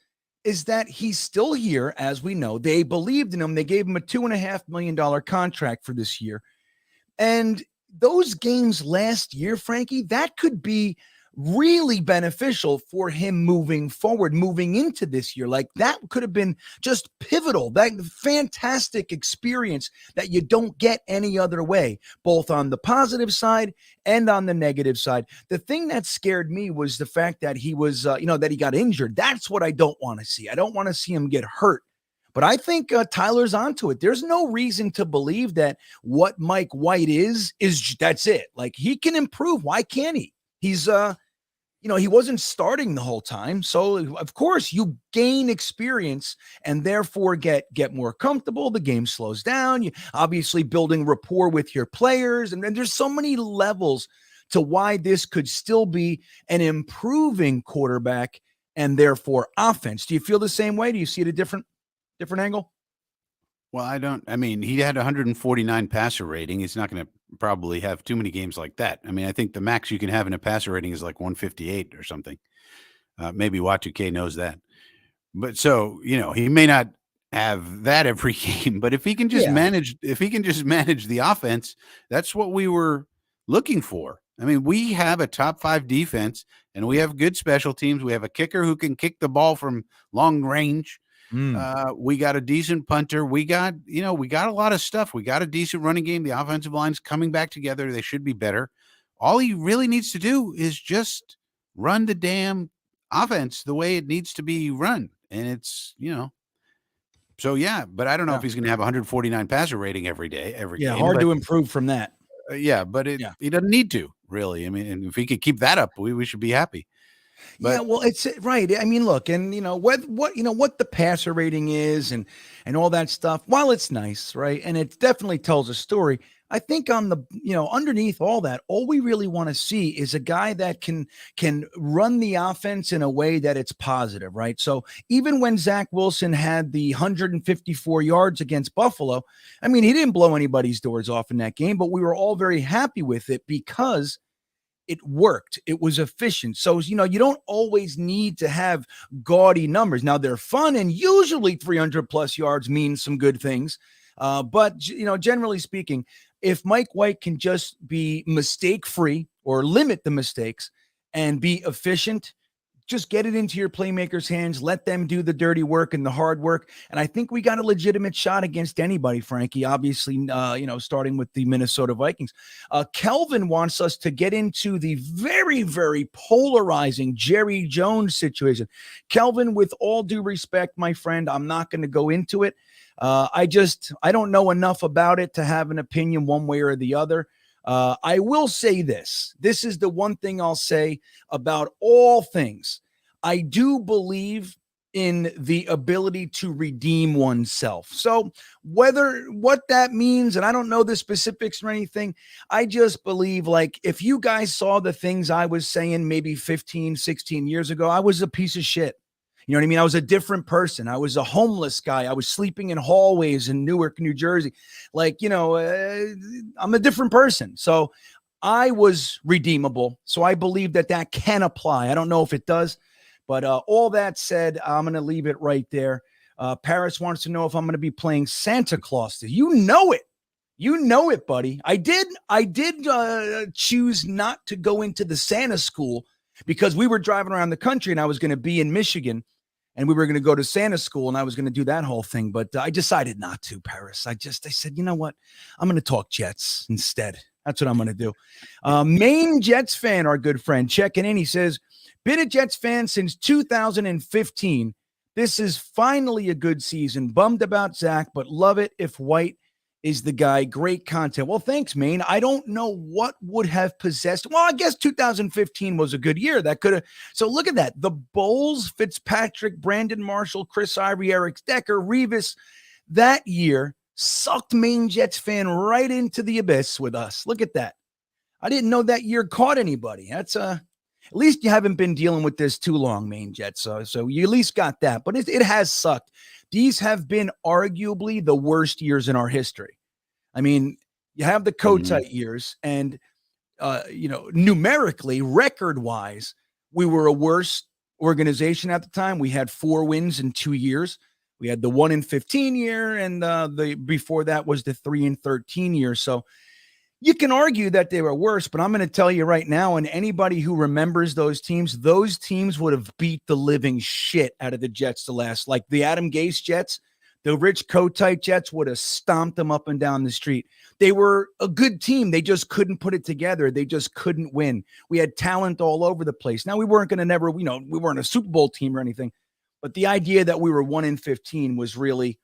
that he's still here, as we know. They believed in him. They gave him a $2.5 million contract for this year. And those games last year, Frankie, that could be really beneficial for him moving forward, moving into this year. Like that could have been just pivotal, that fantastic experience that you don't get any other way, both on the positive side and on the negative side. The thing that scared me was the fact that he was, that he got injured. That's what I don't want to see. I don't want to see him get hurt. But I think Tyler's onto it. There's no reason to believe that what Mike White is that's it. Like he can improve. Why can't he? He's, he wasn't starting the whole time. So, of course, you gain experience and therefore get more comfortable. The game slows down. You obviously building rapport with your players. And then there's so many levels to why this could still be an improving quarterback and therefore offense. Do you feel the same way? Do you see it a different angle? Well, I don't. I mean, he had 149 passer rating. He's not going to probably have too many games like that. I mean, I think the max you can have in a passer rating is like 158 or something. Maybe Y2K knows that. But so, he may not have that every game, but if he can just manage the offense, that's what we were looking for. I mean, we have a top 5 defense and we have good special teams. We have a kicker who can kick the ball from long range. We got a decent punter. We got a lot of stuff. We got a decent running game. The offensive line's coming back together. They should be better. All he really needs to do is just run the damn offense the way it needs to be run. And it's, so yeah, but I don't know if he's going to have 149 passer rating every day, game. Hard to improve from that. Yeah, but he doesn't need to really. I mean, and if he could keep that up, we should be happy. Yeah, But well, it's right. I mean, look, and what the passer rating is, and all that stuff. While it's nice, right, and it definitely tells a story. I think on the underneath all that, all we really want to see is a guy that can run the offense in a way that it's positive, right? So even when Zach Wilson had the 154 yards against Buffalo, I mean, he didn't blow anybody's doors off in that game, but we were all very happy with it because it worked. It was efficient. So, you don't always need to have gaudy numbers. Now, they're fun, and usually 300 plus yards means some good things. But, generally speaking, if Mike White can just be mistake free or limit the mistakes and be efficient, just get it into your playmakers' hands. Let them do the dirty work and the hard work. And I think we got a legitimate shot against anybody, Frankie, obviously, starting with the Minnesota Vikings. Kelvin wants us to get into the very, very polarizing Jerry Jones situation. Kelvin, with all due respect, my friend, I'm not going to go into it. I don't know enough about it to have an opinion one way or the other. I will say this. This is the one thing I'll say about all things. I do believe in the ability to redeem oneself. So what that means, and I don't know the specifics or anything, I just believe, like, if you guys saw the things I was saying maybe 15, 16 years ago, I was a piece of shit. You know what I mean? I was a different person. I was a homeless guy. I was sleeping in hallways in Newark, New Jersey. I'm a different person. So I was redeemable. So I believe that can apply. I don't know if it does, but all that said, I'm going to leave it right there. Paris wants to know if I'm going to be playing Santa Claus. You know it, buddy. I did choose not to go into the Santa school because we were driving around the country and I was going to be in Michigan. And we were going to go to Santa school and I was going to do that whole thing. But I decided not to, Paris. I said, you know what? I'm going to talk Jets instead. That's what I'm going to do. Main Jets fan, our good friend, checking in. He says, been a Jets fan since 2015. This is finally a good season. Bummed about Zach, but love it if White is the guy. Great content. Well, thanks, Maine. I don't know what would have possessed. Well, I guess 2015 was a good year. That could have. So look at that. The Bowles, Fitzpatrick, Brandon Marshall, Chris Ivory, Eric Decker, Revis. That year sucked Maine Jets fan right into the abyss with us. Look at that. I didn't know that year caught anybody. That's at least you haven't been dealing with this too long, Maine Jets. So you at least got that. But it has sucked. These have been arguably the worst years in our history. I mean, you have the Kotite years, and numerically, record-wise, we were a worse organization at the time. We had 4 wins in 2 years. We had the 1-15 year, and the before that was the 3-13 year. So you can argue that they were worse, but I'm going to tell you right now, and anybody who remembers those teams would have beat the living shit out of the Jets like the Adam Gase Jets. The Rich Kotite Jets would have stomped them up and down the street. They were a good team. They just couldn't put it together. They just couldn't win. We had talent all over the place. Now, we weren't going to we weren't a Super Bowl team or anything, but the idea that we were 1-15 was really,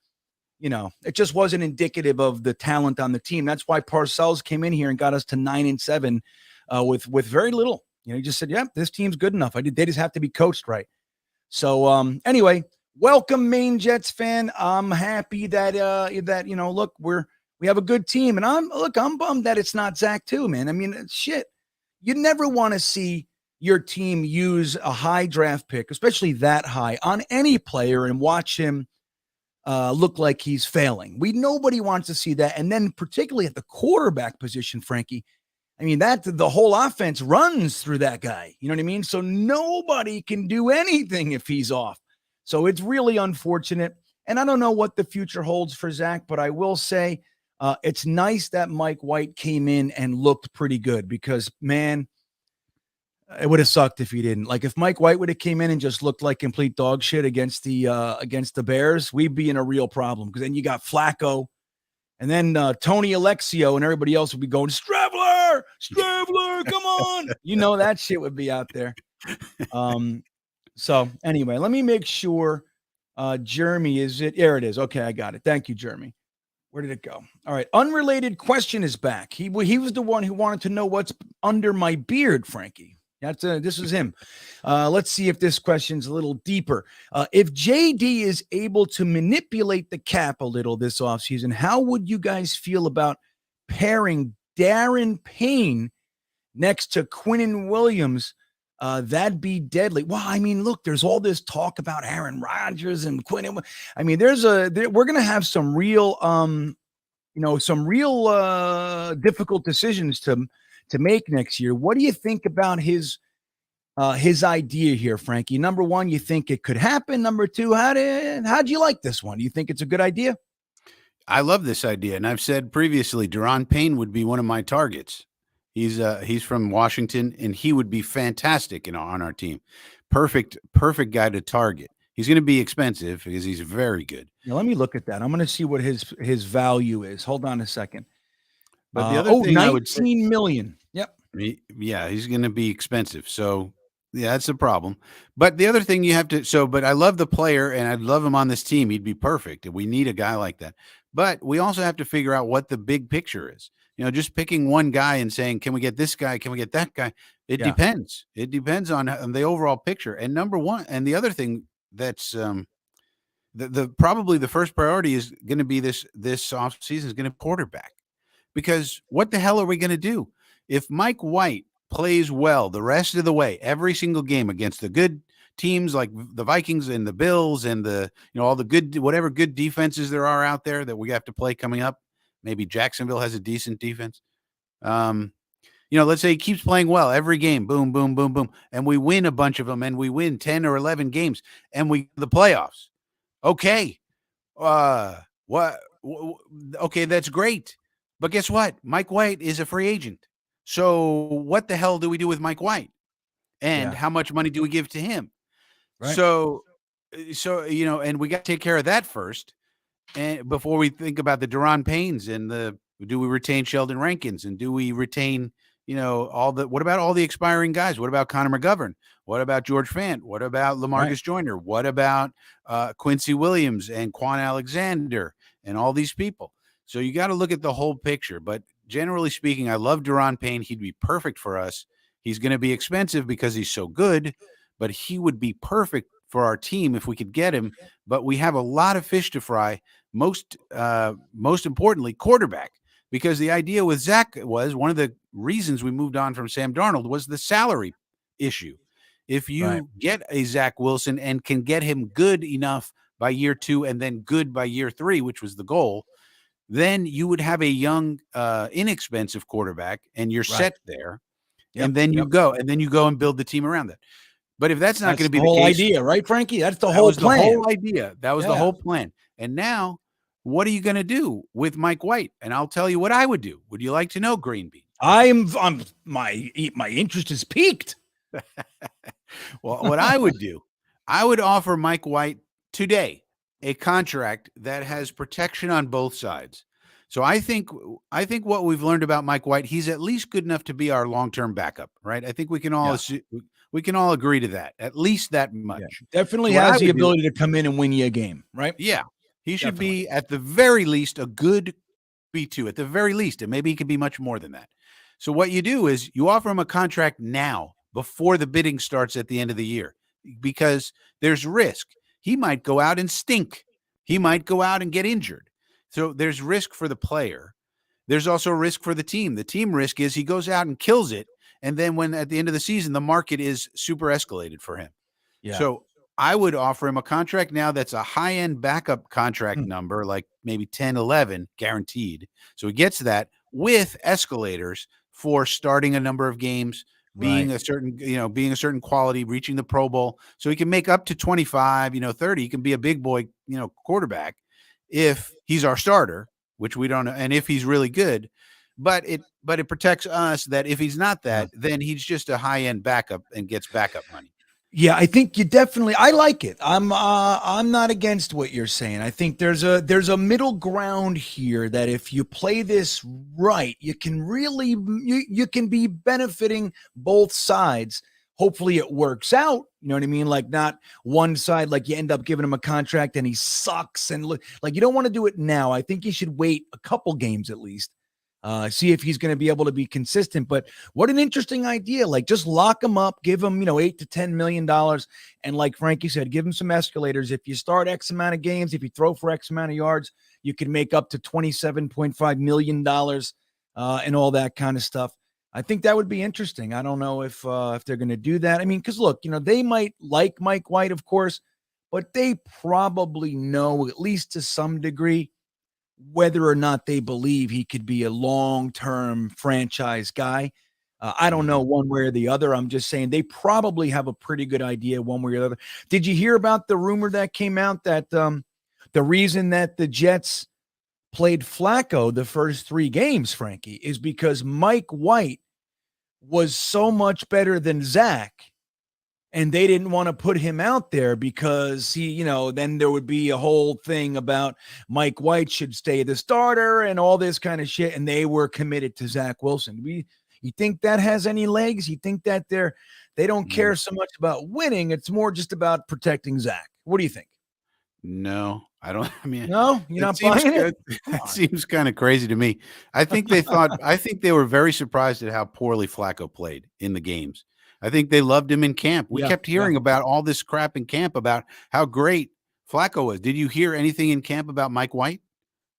it just wasn't indicative of the talent on the team. That's why Parcells came in here and got us to 9-7 with very little. He just said, yeah, this team's good enough. They just have to be coached right. So anyway, welcome, Maine Jets fan. I'm happy that look, we have a good team, and I'm bummed that it's not Zach too, man. I mean, shit, you never want to see your team use a high draft pick, especially that high, on any player and watch him look like he's failing. Nobody wants to see that, and then particularly at the quarterback position, Frankie. I mean, the whole offense runs through that guy. You know what I mean? So nobody can do anything if he's off. So it's really unfortunate. And I don't know what the future holds for Zach, but I will say it's nice that Mike White came in and looked pretty good because, man, it would have sucked if he didn't. Like, if Mike White would have came in and just looked like complete dog shit against the Bears, we'd be in a real problem because then you got Flacco and then Tony Alexio and everybody else would be going, Stravler, come on. That shit would be out there. So anyway, let me make sure Jeremy is it. There it is. Okay, I got it. Thank you, Jeremy. Where did it go? All right. Unrelated question is back. He was the one who wanted to know what's under my beard, Frankie. This is him. Let's see if this question's a little deeper. If JD is able to manipulate the cap a little this offseason, how would you guys feel about pairing Darren Payne next to Quinnen Williams? That'd be deadly. Well, I mean, look, there's all this talk about Aaron Rodgers and Quinnen. I mean, we're going to have some real, difficult decisions to make next year. What do you think about his idea here, Frankie? Number one, you think it could happen? Number two, how'd you like this one? Do you think it's a good idea? I love this idea, and I've said previously, Daron Payne would be one of my targets. He's from Washington, and he would be fantastic on our team. Perfect guy to target. He's going to be expensive because he's very good. Now, let me look at that. I'm going to see what his value is. Hold on a second. But the other thing I would say, 19 million. Yep. Yeah, he's going to be expensive. So yeah, that's a problem. But the other thing you have to, but I love the player and I'd love him on this team. He'd be perfect. We need a guy like that. But we also have to figure out what the big picture is. Just picking one guy and saying, can we get this guy? Can we get that guy? It depends. It depends on the overall picture. And number one, and the other thing that's probably the first priority is going to be this offseason is going to quarterback. Because what the hell are we going to do? If Mike White plays well the rest of the way, every single game against the good teams like the Vikings and the Bills and all the good, whatever good defenses there are out there that we have to play coming up, maybe Jacksonville has a decent defense. Let's say he keeps playing well every game, boom, boom, boom, boom, and we win a bunch of them and we win 10 or 11 games and the playoffs. Okay. Okay, that's great. But guess what? Mike White is a free agent. So what the hell do we do with Mike White? And how much money do we give to him? Right. So, and we got to take care of that first. And before we think about the Daron Paynes and do we retain Sheldon Rankins and do we retain, what about all the expiring guys? What about Connor McGovern? What about George Fant? What about LaMarcus Joyner? What about Quincy Williams and Quan Alexander and all these people? So you got to look at the whole picture. But generally speaking, I love Daron Payne. He'd be perfect for us. He's going to be expensive because he's so good, but he would be perfect for our team if we could get him. But we have a lot of fish to fry. Most importantly, quarterback, because the idea with Zach was one of the reasons we moved on from Sam Darnold was the salary issue. If you get a Zach Wilson and can get him good enough by year 2 and then good by year 3, which was the goal, then you would have a young, inexpensive quarterback and you're set there. Yep, and then you go and build the team around that. But if that's not going to be the whole case, idea, right, Frankie? That's the whole plan. The whole idea. That was the whole plan. And now, what are you going to do with Mike White? And I'll tell you what I would do. Would you like to know, GreenBean? My interest is piqued. Well, what I would do, I would offer Mike White today a contract that has protection on both sides. So I think what we've learned about Mike White, he's at least good enough to be our long-term backup, right? I think we can all agree to that, at least that much. Yeah, definitely has the ability to come in and win you a game, right? Yeah. He should be at the very least a good B2 at the very least, and maybe he could be much more than that. So what you do is you offer him a contract now before the bidding starts at the end of the year, because there's risk. He might go out and stink. He might go out and get injured. So there's risk for the player. There's also risk for the team. The team risk is he goes out and kills it. And then when at the end of the season, the market is super escalated for him. Yeah. So I would offer him a contract now that's a high-end backup contract number, like maybe 10, 11 guaranteed. So he gets that with escalators for starting a number of games, being a certain quality, reaching the Pro Bowl. So he can make up to 25, 30. He can be a big boy, quarterback if he's our starter, which we don't know. And if he's really good, but it protects us that if he's not that, then he's just a high-end backup and gets backup money. Yeah, I think I like it. I'm not against what you're saying. I think there's a middle ground here that if you play this right, you can really you can be benefiting both sides hopefully it works out. You know what I mean? Like not one side, like you end up giving him a contract and he sucks. And like you don't want to do it now. I think you should wait a couple games at least. See if he's going to be able to be consistent. But what an interesting idea. Like just lock him up, give him, $8 to $10 million. And like Frankie said, give him some escalators. If you start X amount of games, if you throw for X amount of yards, you can make up to $27.5 million and all that kind of stuff. I think that would be interesting. I don't know if they're going to do that. I mean, because look, they might like Mike White, of course, but they probably know, at least to some degree, whether or not they believe he could be a long-term franchise guy. I don't know one way or the other. I'm just saying they probably have a pretty good idea one way or the other. Did you hear about the rumor that came out that the reason that the Jets played Flacco the first 3 games, Frankie, is because Mike White was so much better than Zach, and they didn't want to put him out there because he, then there would be a whole thing about Mike White should stay the starter and all this kind of shit, and they were committed to Zach Wilson. You think that has any legs? You think that they don't care so much about winning? It's more just about protecting Zach. What do you think? No, I don't. I mean, no, you're not buying it. It seems kind of crazy to me. I think they were very surprised at how poorly Flacco played in the games. I think they loved him in camp. We kept hearing about all this crap in camp about how great Flacco was. Did you hear anything in camp about Mike White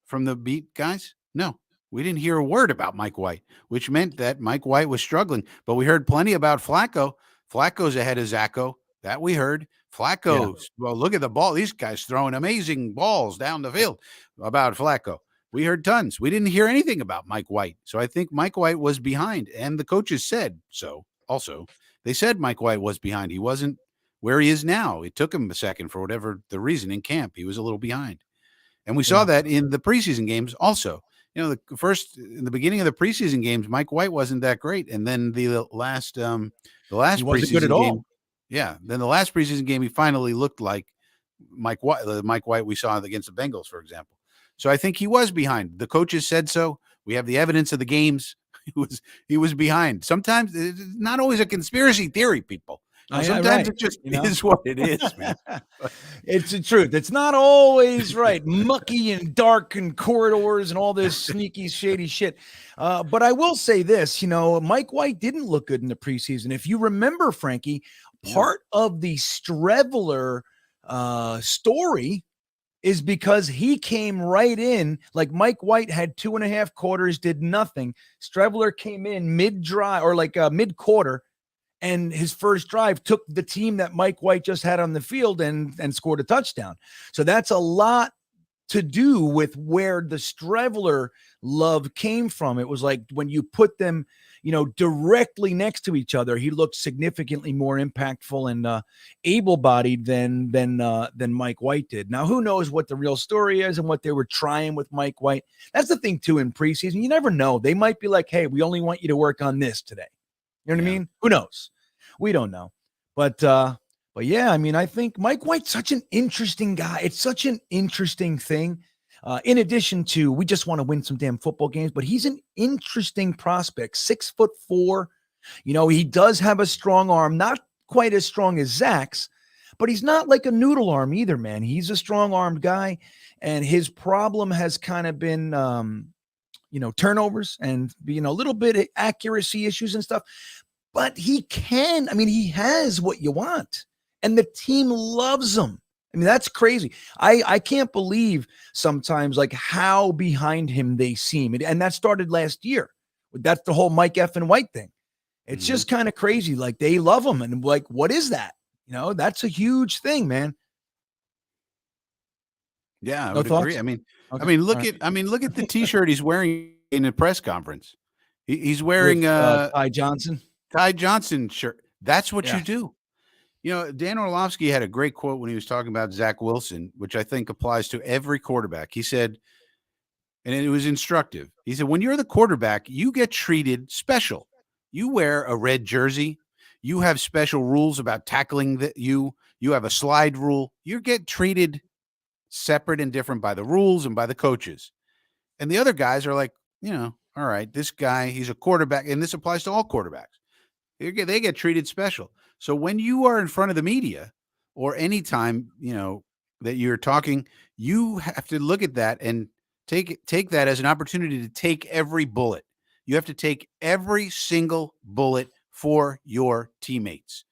from the beat guys? No, we didn't hear a word about Mike White, which meant that Mike White was struggling. But we heard plenty about Flacco. Flacco's ahead of Zacho. That we heard. Flacco, well, look at the ball. These guys throwing amazing balls down the field about Flacco. We heard tons. We didn't hear anything about Mike White. So I think Mike White was behind. And the coaches said so also. They said Mike White was behind. He wasn't where he is now. It took him a second for whatever the reason in camp. He was a little behind. And we saw that in the preseason games also. In the beginning of the preseason games, Mike White wasn't that great. And then the last he wasn't preseason good at game, all. yeah. Then the last preseason game, he finally looked like Mike White, the Mike White we saw against the Bengals, for example. So I think he was behind. The coaches said so. We have the evidence of the games. He was behind. Sometimes it's not always a conspiracy theory, people. Sometimes it just is what it is, man. It's the truth. It's not always right. Mucky and dark and corridors and all this sneaky, shady shit. But I will say this, Mike White didn't look good in the preseason. If you remember, Frankie, part of the Streveler story is because he came right in, like Mike White had 2.5 quarters, did nothing. Streveler came in mid-drive or mid-quarter, and his first drive took the team that Mike White just had on the field and scored a touchdown. So that's a lot to do with where the Streveler love came from. It was like when you put them, directly next to each other, he looked significantly more impactful and able-bodied than Mike White did. Now, who knows what the real story is and what they were trying with Mike White? That's the thing too. In preseason, you never know. They might be like, "Hey, we only want you to work on this today." You know what I mean? Who knows? We don't know. But yeah, I mean, I think Mike White's such an interesting guy. It's such an interesting thing. In addition to, we just want to win some damn football games, but he's an interesting prospect, 6'4". He does have a strong arm, not quite as strong as Zach's, but he's not like a noodle arm either, man. He's a strong armed guy, and his problem has kind of been, turnovers and a little bit of accuracy issues and stuff. But he has what you want, and the team loves him. I mean, that's crazy. I can't believe sometimes like how behind him they seem. And that started last year. That's the whole Mike F. and White thing. It's just kind of crazy. Like they love him. And like, what is that? That's a huge thing, man. Yeah, I would agree. I mean, look at the T-shirt he's wearing in a press conference. He's wearing Ty Johnson shirt. That's what you do. Dan Orlovsky had a great quote when he was talking about Zach Wilson, which I think applies to every quarterback. He said, and it was instructive. He said, when you're the quarterback, you get treated special. You wear a red jersey. You have special rules about tackling you have a slide rule. You get treated separate and different by the rules and by the coaches. And the other guys are like, all right, this guy, he's a quarterback. And this applies to all quarterbacks. They get treated special. So when you are in front of the media or anytime, that you're talking, you have to look at that and take that as an opportunity to take every bullet. You have to take every single bullet for your teammates.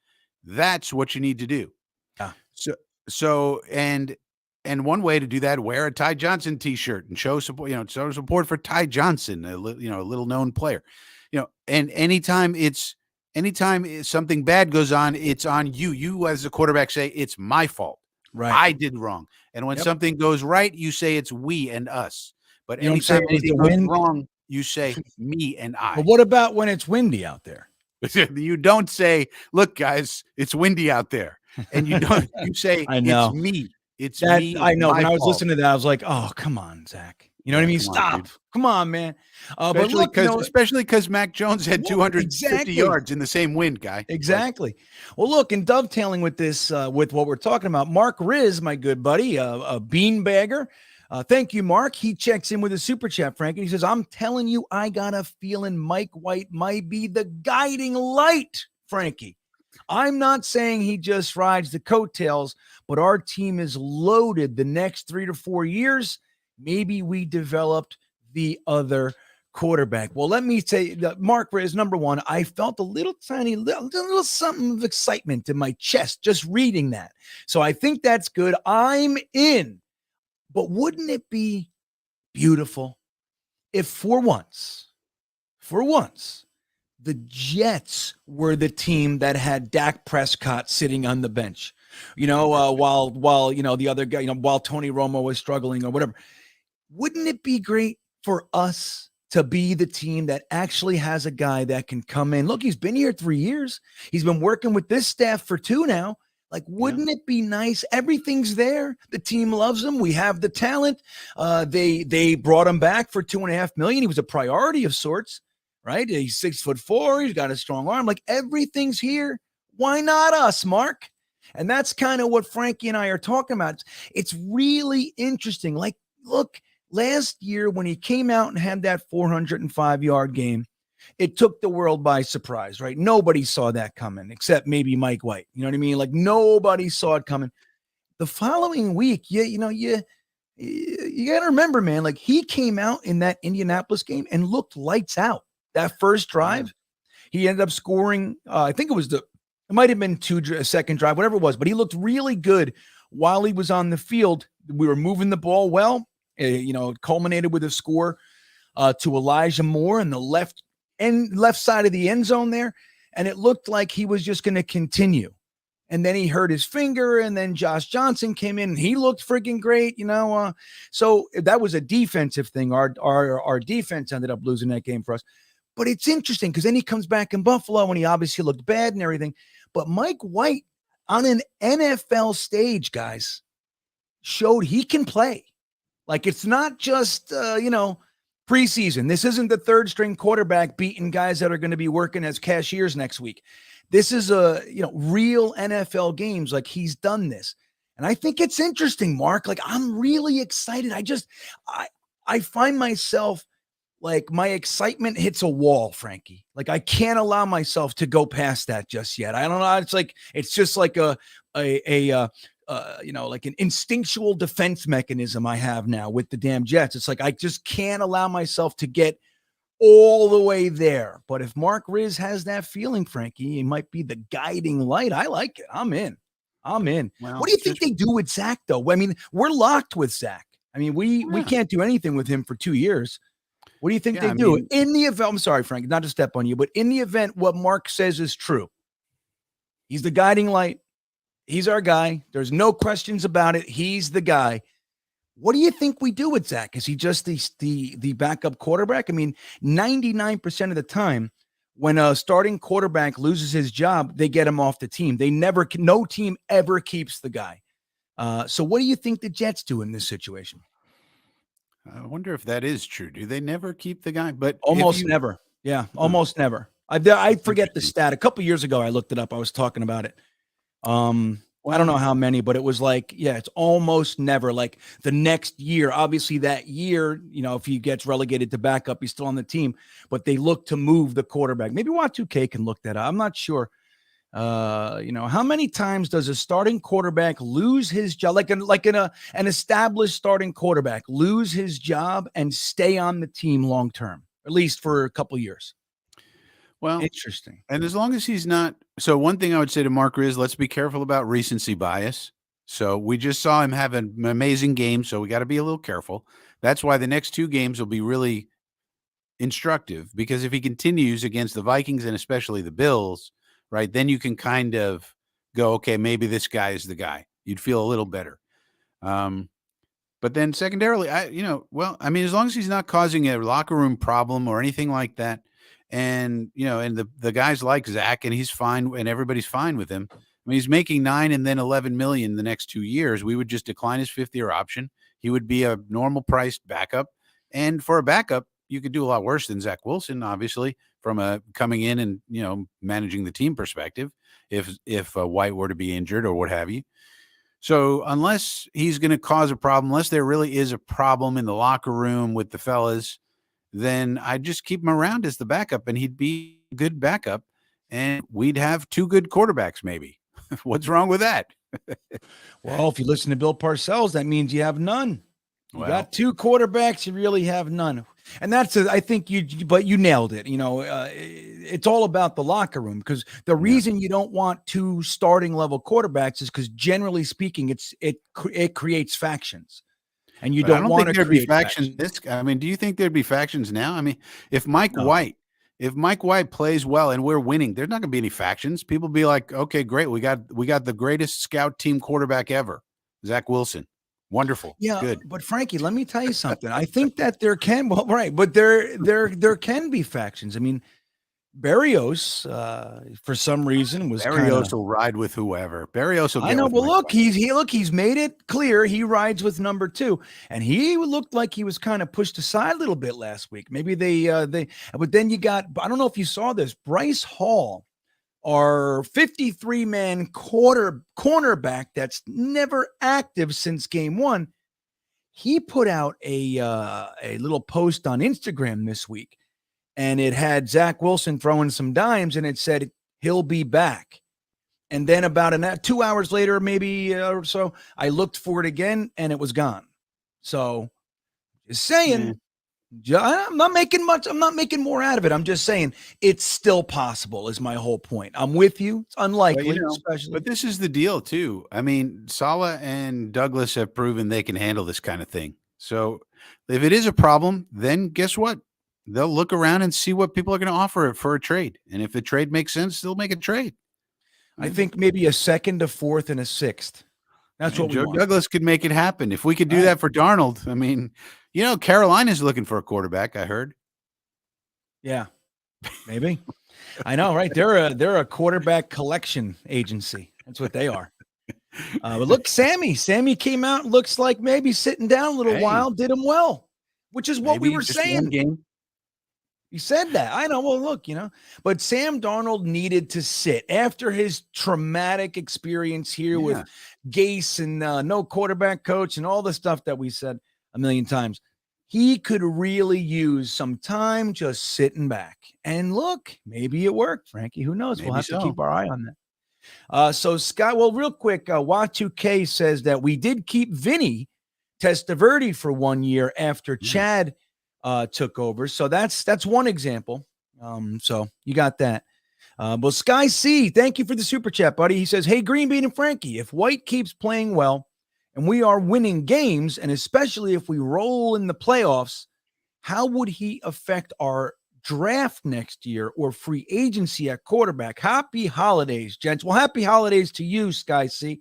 That's what you need to do. Yeah. So one way to do that, wear a Ty Johnson t-shirt and show support, show support for Ty Johnson, a little known player, and anytime something bad goes on, it's on you. You as a quarterback say it's my fault. Right. I did wrong. And when something goes right, you say it's we and us. But You don't say anytime it was the anything goes wind. wrong, you say me and I. But what about when it's windy out there? You don't say, look, guys, it's windy out there. And you say, I know. it's me. It's That me. I know. my When I was fault. listening to that, I was like, "Oh, come on, Zach." You know what I mean? Come on, Stop. dude. Come on, man. But Especially look, because Mac Jones had Well, 250 exactly. yards in the same wind, guy. exactly. Well, look, and dovetailing with this, with what we're talking about, Mark Riz, my good buddy, a beanbagger. Thank you, Mark. He checks in with a super chat, Frank, and he says, "I'm telling you, I got a feeling Mike White might be the guiding light, Frankie. I'm not saying he just rides the coattails, but our team is loaded the next 3 to 4 years. Maybe we developed the other quarterback." Well, let me say that Mark Riz, number one, I felt a little something of excitement in my chest just reading that. So I think that's good. I'm in. But wouldn't it be beautiful if for once, the Jets were the team that had Dak Prescott sitting on the bench, while the other guy, while Tony Romo was struggling or whatever? Wouldn't it be great for us to be the team that actually has a guy that can come in? Look, he's been here 3 years. He's been working with this staff for 2 now. Like, wouldn't it be nice? Everything's there. The team loves him. We have the talent. They brought him back for $2.5 million. He was a priority of sorts, right? He's 6'4". He's got a strong arm. Like, everything's here. Why not us, Mark? And that's kind of what Frankie and I are talking about. It's really interesting. Like, look, last year when he came out and had that 405-yard game, it took the world by surprise, right? Nobody saw that coming except maybe Mike White. You know what I mean? Like, nobody saw it coming. The following week, you got to remember, man, like, he came out in that Indianapolis game and looked lights out. That first drive, he ended up scoring. I think it might have been a second drive, whatever it was, but he looked really good while he was on the field. We were moving the ball well. It culminated with a score to Elijah Moore in the left side of the end zone there. And it looked like he was just going to continue. And then he hurt his finger, and then Josh Johnson came in and he looked freaking great, so that was a defensive thing. Our defense ended up losing that game for us. But it's interesting because then he comes back in Buffalo and he obviously looked bad and everything. But Mike White on an NFL stage, guys, showed he can play. Like, it's not just, preseason. This isn't the third string quarterback beating guys that are going to be working as cashiers next week. This is real NFL games. Like, he's done this. And I think it's interesting, Mark. Like, I'm really excited. I find myself, like, my excitement hits a wall, Frankie. Like, I can't allow myself to go past that just yet. I don't know. It's just like like an instinctual defense mechanism I have now with the damn Jets. It's like, I just can't allow myself to get all the way there. But if Mark Riz has that feeling, Frankie, he might be the guiding light. I like it. I'm in. Well, what do you think they do with Zach, though? I mean, we're locked with Zach. I mean, we can't do anything with him for 2 years. What do you think they do? In the event, I'm sorry, Frank, not to step on you, but in the event what Mark says is true, he's the guiding light. He's our guy. There's no questions about it. He's the guy. What do you think we do with Zach? Is he just the backup quarterback? I mean, 99% of the time when a starting quarterback loses his job, they get him off the team. No team ever keeps the guy. So what do you think the Jets do in this situation? I wonder if that is true. Do they never keep the guy? But almost never. Yeah, almost never. I forget the stat. A couple years ago, I looked it up. I was talking about it. I don't know how many, but it was like, yeah, it's almost never like the next year. Obviously, that year, if he gets relegated to backup, he's still on the team, but they look to move the quarterback. Maybe Y2K can look that up. I'm not sure. How many times does a starting quarterback lose his job, an established starting quarterback lose his job and stay on the team long term, at least for a couple years? Well, Interesting. and as long as he's not, so one thing I would say to Mark is let's be careful about recency bias. So we just saw him have an amazing game, so we got to be a little careful. That's why the next 2 games will be really instructive, because if he continues against the Vikings and especially the Bills, right, then you can kind of go, okay, maybe this guy is the guy. You'd feel a little better. But then secondarily, as long as he's not causing a locker room problem or anything like that, and the guys like Zach, and he's fine, and everybody's fine with him. I mean, he's making $9 and then $11 million the next 2 years. We would just decline his 5th-year option. He would be a normal priced backup, and for a backup, you could do a lot worse than Zach Wilson, obviously, from a coming in and managing the team perspective. If White were to be injured or what have you. So unless he's going to cause a problem, unless there really is a problem in the locker room with the fellas, then I'd just keep him around as the backup, and he'd be a good backup, and we'd have 2 good quarterbacks maybe. What's wrong with that? Well, if you listen to Bill Parcells, that means you have none. You Well, got 2 quarterbacks, you really have none. And I think you nailed it. It's all about the locker room, because the reason you don't want 2 starting level quarterbacks is because generally speaking, it creates factions. And you don't want to create factions. Do you think there'd be factions now? I mean, if Mike White plays well and we're winning, there's not going to be any factions. People be like, okay, great. We got the greatest scout team quarterback ever, Zach Wilson. Wonderful. Yeah, good. But Frankie, let me tell you something. I think that there can be factions. I mean, Berrios, for some reason, was Berrios will ride with whoever. Berrios will. I know, but look, he's made it clear he rides with number 2, and he looked like he was kind of pushed aside a little bit last week. Maybe but then you got, I don't know if you saw this, Bryce Hall, our 53-man cornerback that's never active since game 1. He put out a little post on Instagram this week, and it had Zach Wilson throwing some dimes, and it said he'll be back. And then about 2 hours later, maybe or so, I looked for it again, and it was gone. So, just saying. I'm not making more out of it. I'm just saying it's still possible is my whole point. I'm with you. It's unlikely, especially. But this is the deal too. I mean, Saleh and Douglas have proven they can handle this kind of thing. So if it is a problem, then guess what? They'll look around and see what people are going to offer for a trade. And if the trade makes sense, they'll make a trade. I think maybe a 2nd, a 4th, and a 6th. That's what Joe Douglas could make it happen. If we could do that for Darnold, I mean, Carolina's looking for a quarterback, I heard. Yeah, maybe. I know, right? They're a quarterback collection agency. That's what they are. But look, Sammy came out and looks like maybe sitting down a little while, did him well, which is what we were saying. Game. He said that. I know. Well, look, but Sam Darnold needed to sit after his traumatic experience here with Gase and no quarterback coach and all the stuff that we said a million times. He could really use some time just sitting back. And look, maybe it worked, Frankie. Who knows? We'll have to keep our eye on that. So, Scott, well, real quick, Y2K says that we did keep Vinny Testaverde for 1 year after Chad took over. So that's one example. So you got that. Well, Sky C, thank you for the super chat, buddy. He says, hey, Greenbean and Frankie, if White keeps playing well and we are winning games, and especially if we roll in the playoffs, how would he affect our draft next year or free agency at quarterback? Happy holidays, gents. Well, happy holidays to you, Sky C.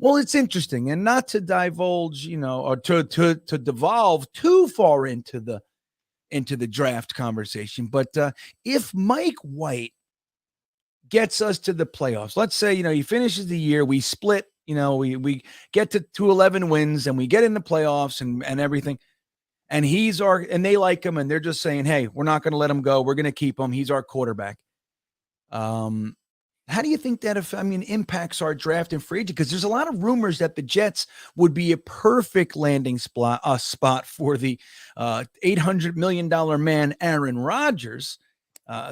Well, it's interesting, and not to divulge, or to devolve too far into the draft conversation, but if Mike White gets us to the playoffs, let's say, he finishes the year, we split, we get to 11 wins, and we get in the playoffs and everything, and and they like him, and they're just saying, hey, we're not going to let him go. We're going to keep him. He's our quarterback. How do you think that impacts our draft and free agent? Because there's a lot of rumors that the Jets would be a perfect landing spot for the $800 million man Aaron Rodgers.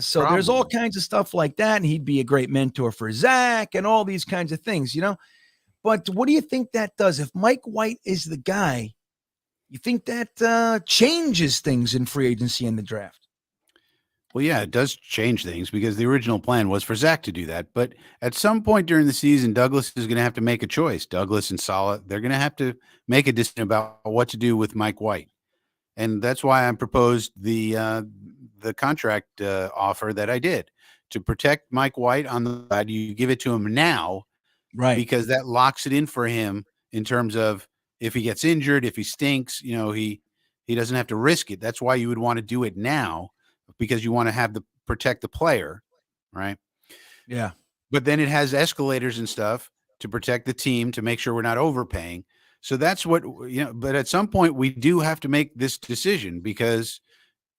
So there's all Probably. kinds of stuff like that, and he'd be a great mentor for Zach and all these kinds of things, you know. But what do you think that does? If Mike White is the guy, you think that changes things in free agency and the draft? Well, yeah, it does change things because the original plan was for Zach to do that. But at some point during the season, Douglas is going to have to make a choice. Douglas and Saleh, they're going to have to make a decision about what to do with Mike White. And that's why I proposed the contract offer that I did to protect Mike White on the side. You give it to him now, Right. because that locks it in for him in terms of if he gets injured, if he stinks, he doesn't have to risk it. That's why you would want to do it now, because you want to have protect the player, right? Yeah. But then it has escalators and stuff to protect the team, to make sure we're not overpaying. So that's what, but at some point we do have to make this decision, because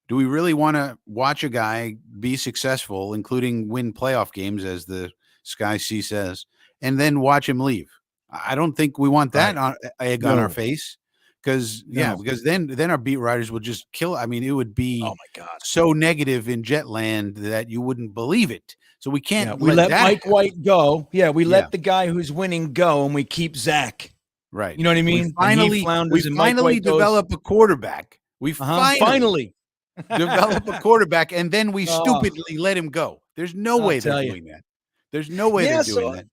do we really want to watch a guy be successful, including win playoff games, as the Sky C says, and then watch him leave? I don't think we want that egg on our face, because because then our beat writers will just kill. I mean, it would be Oh my God. so negative in Jetland that you wouldn't believe it. So we can't. Yeah, we let Mike White go. Yeah, we let Yeah. the guy who's winning go, and we keep Zach. Right. You know what I mean? We finally develop a quarterback. We finally develop a quarterback, and then we stupidly let him go. There's no way they're doing that. There's no way they're doing that.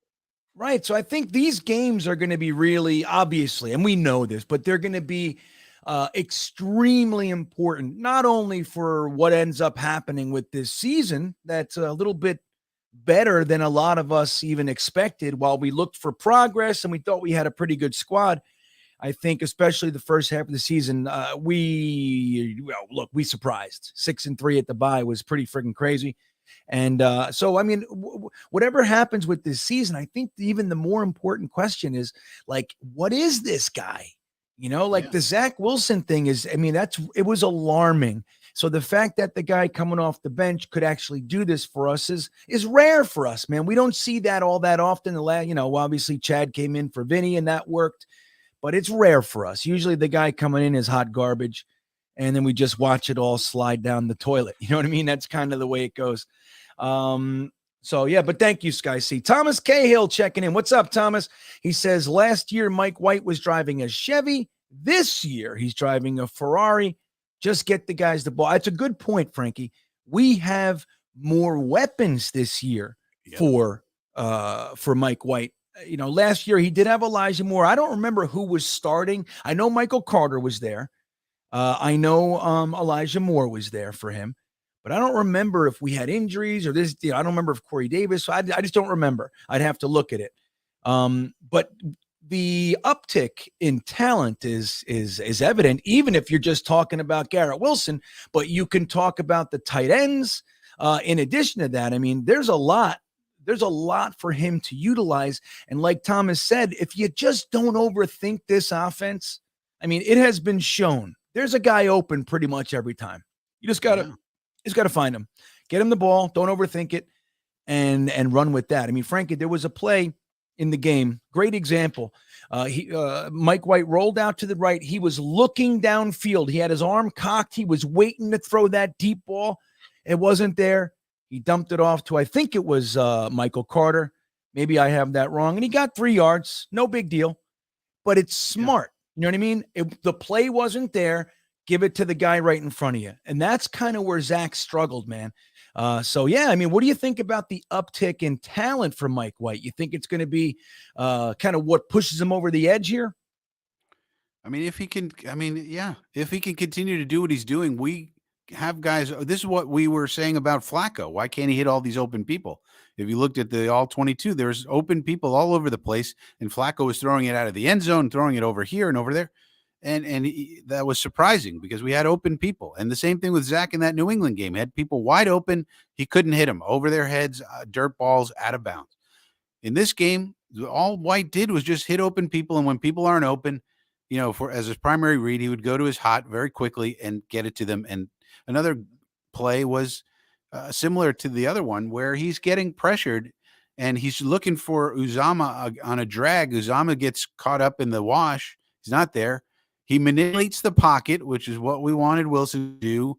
Right. So I think these games are going to be really, obviously, and we know this, but they're going to be extremely important, not only for what ends up happening with this season, that's a little bit better than a lot of us even expected, while we looked for progress and we thought we had a pretty good squad. I think especially the first half of the season, we surprised. 6-3 at the bye was pretty freaking crazy. And so, I mean, whatever happens with this season, I think even the more important question is, like, what is this guy? The Zach Wilson thing is, I mean, it was alarming. So the fact that the guy coming off the bench could actually do this for us is rare for us, man. We don't see that all that often. Obviously Chad came in for Vinny and that worked, but it's rare for us. Usually the guy coming in is hot garbage, and then we just watch it all slide down the toilet. You know what I mean? That's kind of the way it goes. So yeah, but thank you, Sky C. Thomas Cahill checking in. What's up, Thomas? He says last year Mike White was driving a Chevy. This year he's driving a Ferrari. Just get the guys the ball. That's a good point, Frankie. We have more weapons this year for Mike White. Last year he did have Elijah Moore. I don't remember who was starting. I know Michael Carter was there. I know Elijah Moore was there for him, but I don't remember if we had injuries or this. I don't remember if Corey Davis. So I just don't remember. I'd have to look at it. But the uptick in talent is evident, even if you're just talking about Garrett Wilson. But you can talk about the tight ends. In addition to that, I mean, there's a lot for him to utilize. And like Thomas said, if you just don't overthink this offense, I mean, it has been shown there's a guy open pretty much every time. You just gotta find him, get him the ball, don't overthink it, and run with that. I mean, Frankie, there was a play in the game, great example. Mike White rolled out to the right. He was looking downfield. He had his arm cocked. He was waiting to throw that deep ball. It wasn't there. He dumped it off to, I think it was Michael Carter. Maybe I have that wrong. And he got 3 yards. No big deal. But it's smart. You know what I mean? The play wasn't there. Give it to the guy right in front of you. And that's kind of where Zach struggled, man. So, yeah, I mean, what do you think about the uptick in talent for Mike White? You think it's going to be kind of what pushes him over the edge here? I mean, if he can continue to do what he's doing, we have guys. This is what we were saying about Flacco. Why can't he hit all these open people? If you looked at the all 22, there's open people all over the place, and Flacco was throwing it out of the end zone, throwing it over here and over there. And that was surprising because we had open people. And the same thing with Zach in that New England game. He had people wide open. He couldn't hit them over their heads, dirt balls out of bounds. In this game, all White did was just hit open people. And when people aren't open, as his primary read, he would go to his hot very quickly and get it to them. And another play was similar to the other one where he's getting pressured and he's looking for Uzama on a drag. Uzama gets caught up in the wash. He's not there. He manipulates the pocket, which is what we wanted Wilson to do.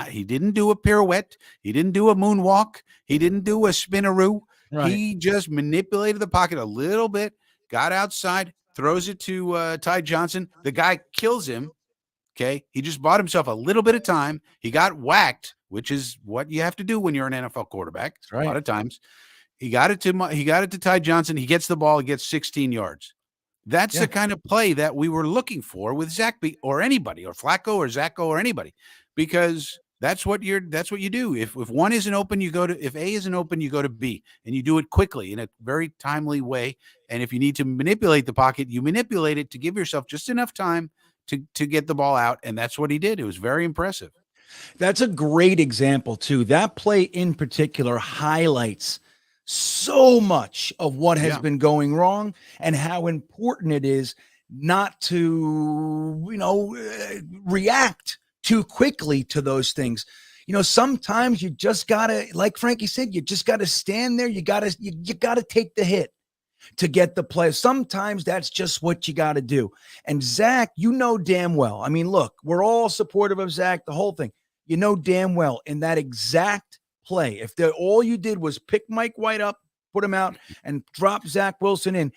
He didn't do a pirouette. He didn't do a moonwalk. He didn't do a spinaroo. Right. He just manipulated the pocket a little bit, got outside, throws it to Ty Johnson. The guy kills him. Okay. He just bought himself a little bit of time. He got whacked, which is what you have to do when you're an NFL quarterback. Right. A lot of times. He got it to Ty Johnson. He gets the ball. He gets 16 yards. That's the kind of play that we were looking for with Zach or anybody, or Flacco or Zacho or anybody, because that's what you do. If one isn't open, if A isn't open, you go to B, and you do it quickly in a very timely way. And if you need to manipulate the pocket, you manipulate it to give yourself just enough time to get the ball out. And that's what he did. It was very impressive. That's a great example too. That play in particular highlights so much of what has been going wrong and how important it is not to, react too quickly to those things. Sometimes you just gotta, like Frankie said, you just gotta stand there. You gotta take the hit to get the play. Sometimes that's just what you gotta do. And Zach, damn well. I mean, look, we're all supportive of Zach, the whole thing. Damn well in that exact play, if all you did was pick Mike White up, put him out, and drop Zach Wilson in,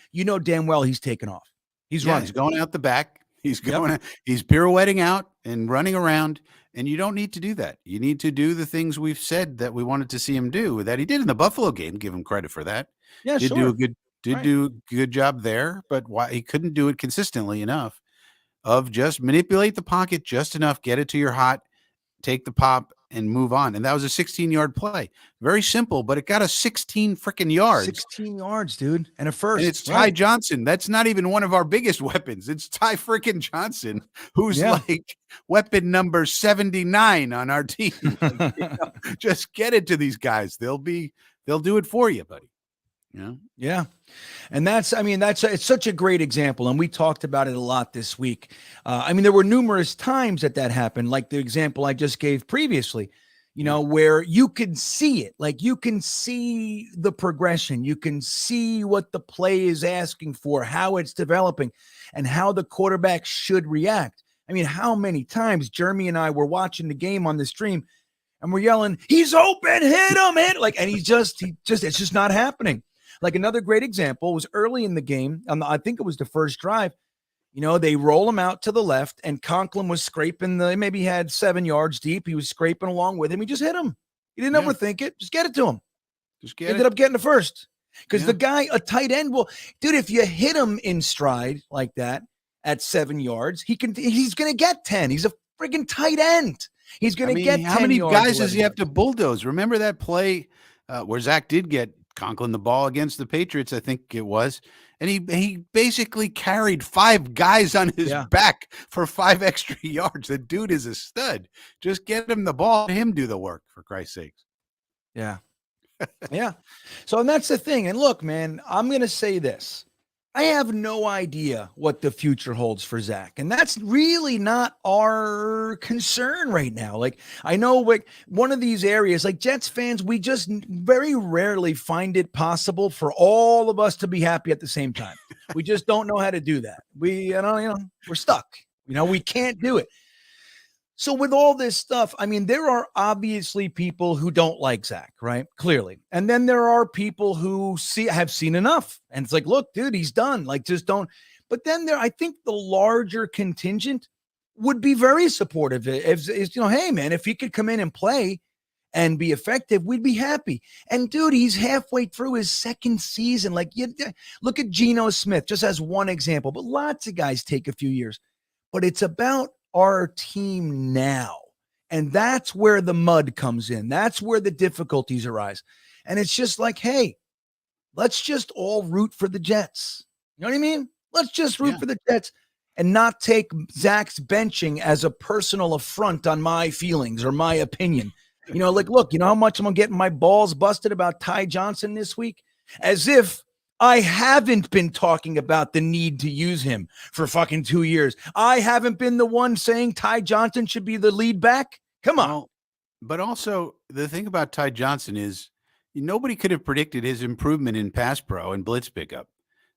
damn well he's taking off. He's running. He's going out the back. He's going. He's pirouetting out and running around. And you don't need to do that. You need to do the things we've said that we wanted to see him do. That he did in the Buffalo game. Give him credit for that. Yeah, did sure. do a good job there, but why he couldn't do it consistently enough of just manipulate the pocket just enough, get it to your hot, take the pop, and move on. And that was a 16-yard play. Very simple, but it got us 16 freaking yards. 16 yards, dude. And a first. And it's Ty Johnson. That's not even one of our biggest weapons. It's Ty freaking Johnson, who's like weapon number 79 on our team. Just get it to these guys. They'll do it for you, buddy. Yeah. And it's such a great example. And we talked about it a lot this week. There were numerous times that happened, like the example I just gave previously, where you could see it, like you can see the progression. You can see what the play is asking for, how it's developing, and how the quarterback should react. How many times Jeremy and I were watching the game on the stream and we're yelling, he's open, hit him, and it's just not happening. Like another great example was early in the game. I think it was the first drive. They roll him out to the left, and Conklin was scraping maybe he had 7 yards deep. He was scraping along with him. He just hit him. He didn't overthink it. Just get it to him. Ended up getting the first. Because the guy, a tight end, dude, if you hit him in stride like that at 7 yards, he's going to get 10. He's a friggin' tight end. He's going to get 10 How many yards, guys does he have to bulldoze? Remember that play where Zach did get Conklin the ball against the Patriots, I think it was, and he basically carried 5 guys on his back for 5 extra yards. The dude is a stud. Just get him the ball, him do the work, for Christ's sakes. Yeah. Yeah. So, and that's the thing. And look, man, I'm going to say this. I have no idea what the future holds for Zach. And that's really not our concern right now. Like, I know one of these areas, like Jets fans, we just very rarely find it possible for all of us to be happy at the same time. We just don't know how to do that. We're stuck. We can't do it. So with all this stuff, there are obviously people who don't like Zach, right? Clearly. And then there are people who have seen enough. And it's like, look, dude, he's done. Like, just don't. But then I think the larger contingent would be very supportive. If hey, man, if he could come in and play and be effective, we'd be happy. And dude, he's halfway through his second season. Like, look at Geno Smith, just as one example, but lots of guys take a few years. But it's about our team now. And that's where the mud comes in. That's where the difficulties arise. And it's just like, hey, let's just all root for the Jets. You know what I mean? Let's just root for the Jets and not take Zach's benching as a personal affront on my feelings or my opinion. Look, how much I'm getting my balls busted about Ty Johnson this week? As if I haven't been talking about the need to use him for fucking 2 years. I haven't been the one saying Ty Johnson should be the lead back. Come on. But also the thing about Ty Johnson is, nobody could have predicted his improvement in pass pro and blitz pickup.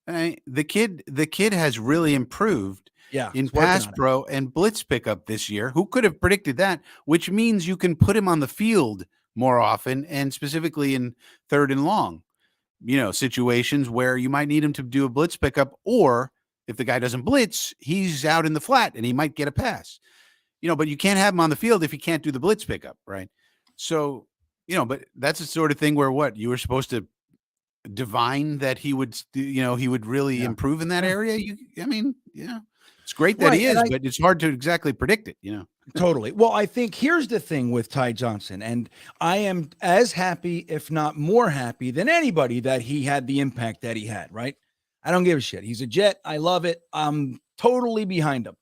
The kid has really improved Yeah, in he's working pass on it. pro and blitz pickup this year. Who could have predicted that? Which means you can put him on the field more often, and specifically in 3rd and long, situations where you might need him to do a blitz pickup, or if the guy doesn't blitz, he's out in the flat and he might get a pass. But you can't have him on the field if he can't do the blitz pickup, right? So, but that's the sort of thing where you were supposed to divine that he would, he would really improve in that area. It's great that he is, but it's hard to exactly predict it, Totally. Well, I think here's the thing with Ty Johnson, and I am as happy, if not more happy than anybody, that he had the impact that he had, right? I don't give a shit. He's a Jet. I love it. I'm totally behind him.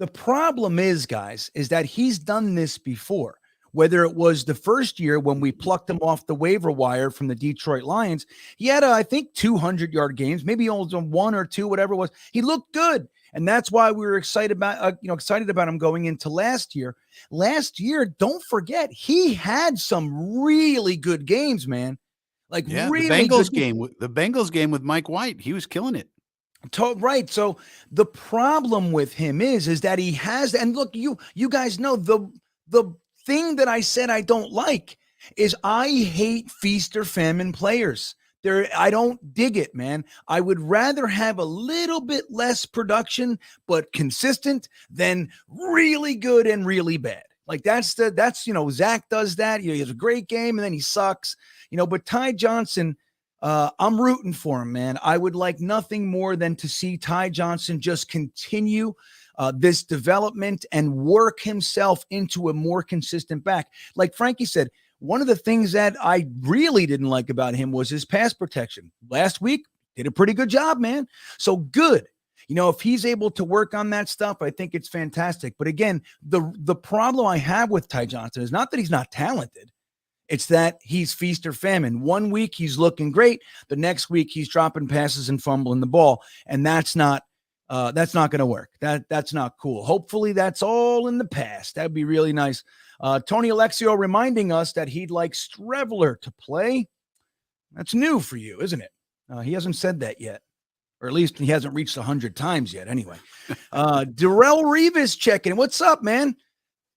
The problem is, guys, is that he's done this before. Whether it was the first year when we plucked him off the waiver wire from the Detroit Lions, he had, I think, 200-yard games, maybe only 1 or 2, whatever it was. He looked good, and that's why we were excited about him going into last year. Last year, don't forget, he had some really good games, man. Really the Bengals good. the Bengals game with Mike White, he was killing it. Right. So the problem with him is that he has, and look, you guys know the thing that I said I don't like is I hate feast or famine players. I don't dig it, man. I would rather have a little bit less production, but consistent than really good and really bad. That's Zach does that. He has a great game and then he sucks, but Ty Johnson, I'm rooting for him, man. I would like nothing more than to see Ty Johnson just continue this development and work himself into a more consistent back. Like Frankie said, one of the things that I really didn't like about him was his pass protection. Last week, did a pretty good job, man. So good. If he's able to work on that stuff, I think it's fantastic. But again, the problem I have with Ty Johnson is not that he's not talented. It's that he's feast or famine. 1 week, he's looking great. The next week, he's dropping passes and fumbling the ball. And that's not going to work. That's not cool. Hopefully that's all in the past. That'd be really nice. Tony Alexio reminding us that he'd like Streveler to play. That's new for you, isn't it? He hasn't said that yet, or at least he hasn't reached 100 times yet. Anyway, Darrell Revis checking. What's up, man?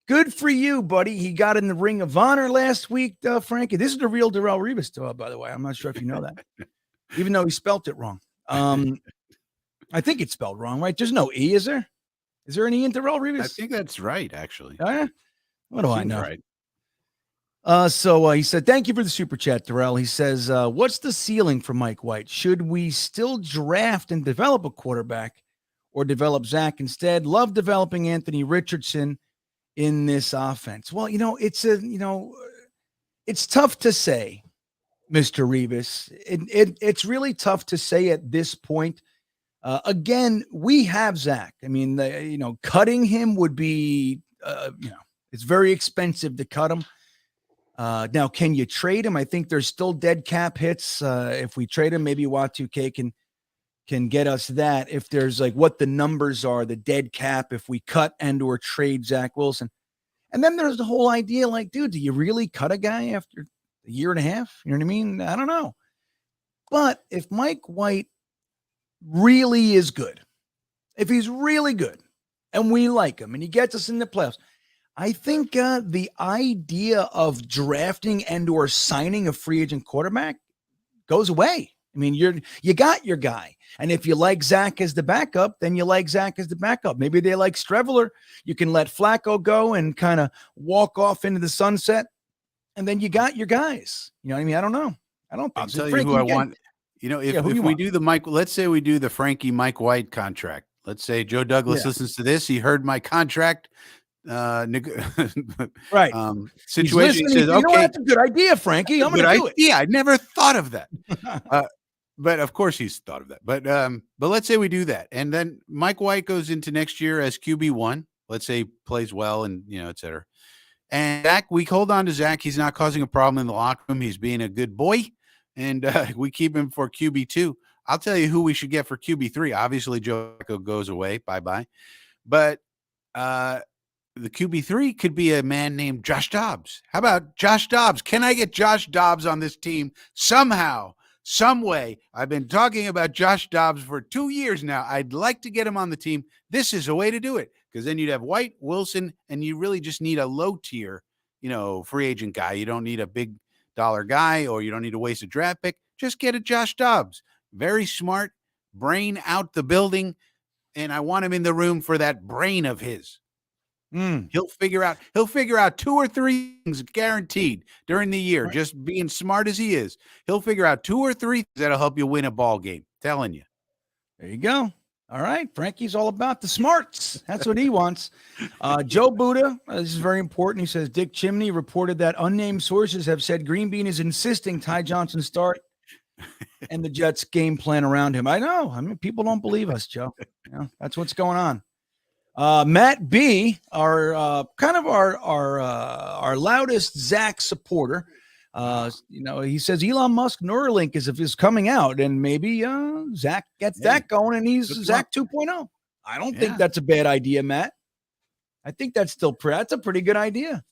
Good for you, buddy. He got in the Ring of Honor last week, Frankie. This is the real Darrell Revis, by the way. I'm not sure if you know that, even though he spelt it wrong. I think it's spelled wrong, right? There's no E, is there? Is there an E in Darrell Revis? I think that's right, actually. Oh, yeah? What do I know? Right. So he said, thank you for the super chat, Darrell. He says, what's the ceiling for Mike White? Should we still draft and develop a quarterback or develop Zach instead? Love developing Anthony Richardson in this offense. Well, it's tough to say, Mr. Revis. It's really tough to say at this point. Again, we have Zach. I mean, cutting him would be, it's very expensive to cut him. Now, can you trade him? I think there's still dead cap hits. If we trade him, maybe Watu can get us that. If there's what the numbers are, the dead cap, if we cut and or trade Zach Wilson. And then there's the whole idea, dude, do you really cut a guy after a year and a half? You know what I mean? I don't know. But if Mike White really is good, if he's really good and we like him and he gets us in the playoffs, I think the idea of drafting and or signing a free agent quarterback goes away. I mean, you got your guy. And if you like Zach as the backup, then you like Zach as the backup. Maybe they like Streveler. You can let Flacco go and kind of walk off into the sunset. And then you got your guys. You know what I mean? I don't know. I don't think I'll so. tell Frankie, you who I want. If we do the Mike, let's say we do the Frankie Mike White contract. Let's say Joe Douglas listens to this. He heard my contract. Right. Situation. He says, okay, okay, that's a good idea, Frankie. I'm going to do it. Yeah, I never thought of that. But of course he's thought of that. But let's say we do that. And then Mike White goes into next year as QB1. Let's say he plays well and, et cetera. And Zach, we hold on to Zach. He's not causing a problem in the locker room. He's being a good boy. And we keep him for QB2. I'll tell you who we should get for QB3. Obviously, Joe Flacco goes away. Bye-bye. But the QB3 could be a man named Josh Dobbs. How about Josh Dobbs? Can I get Josh Dobbs on this team somehow, some way? I've been talking about Josh Dobbs for 2 years now. I'd like to get him on the team. This is a way to do it, because then you'd have White, Wilson, and you really just need a low tier, free agent guy. You don't need a big dollar guy, or you don't need to waste a draft pick. Just get a Josh Dobbs. Very smart, brain out the building, and I want him in the room for that brain of his. He'll figure out 2 or 3 things guaranteed during the year. Right. Just being smart as he is, he'll figure out 2 or 3 things that'll help you win a ball game. Telling you. There you go. All right. Frankie's all about the smarts. That's what he wants. Joe Buddha, this is very important. He says Dick Chimney reported that unnamed sources have said Greenbean is insisting Ty Johnson start and the Jets game plan around him. I know. I mean, people don't believe us, Joe. That's what's going on. Matt B, our loudest Zach supporter, he says Elon Musk Neuralink is coming out, and maybe Zach gets that going, and he's Zach 2.0. I don't think that's a bad idea, Matt. I think that's that's a pretty good idea.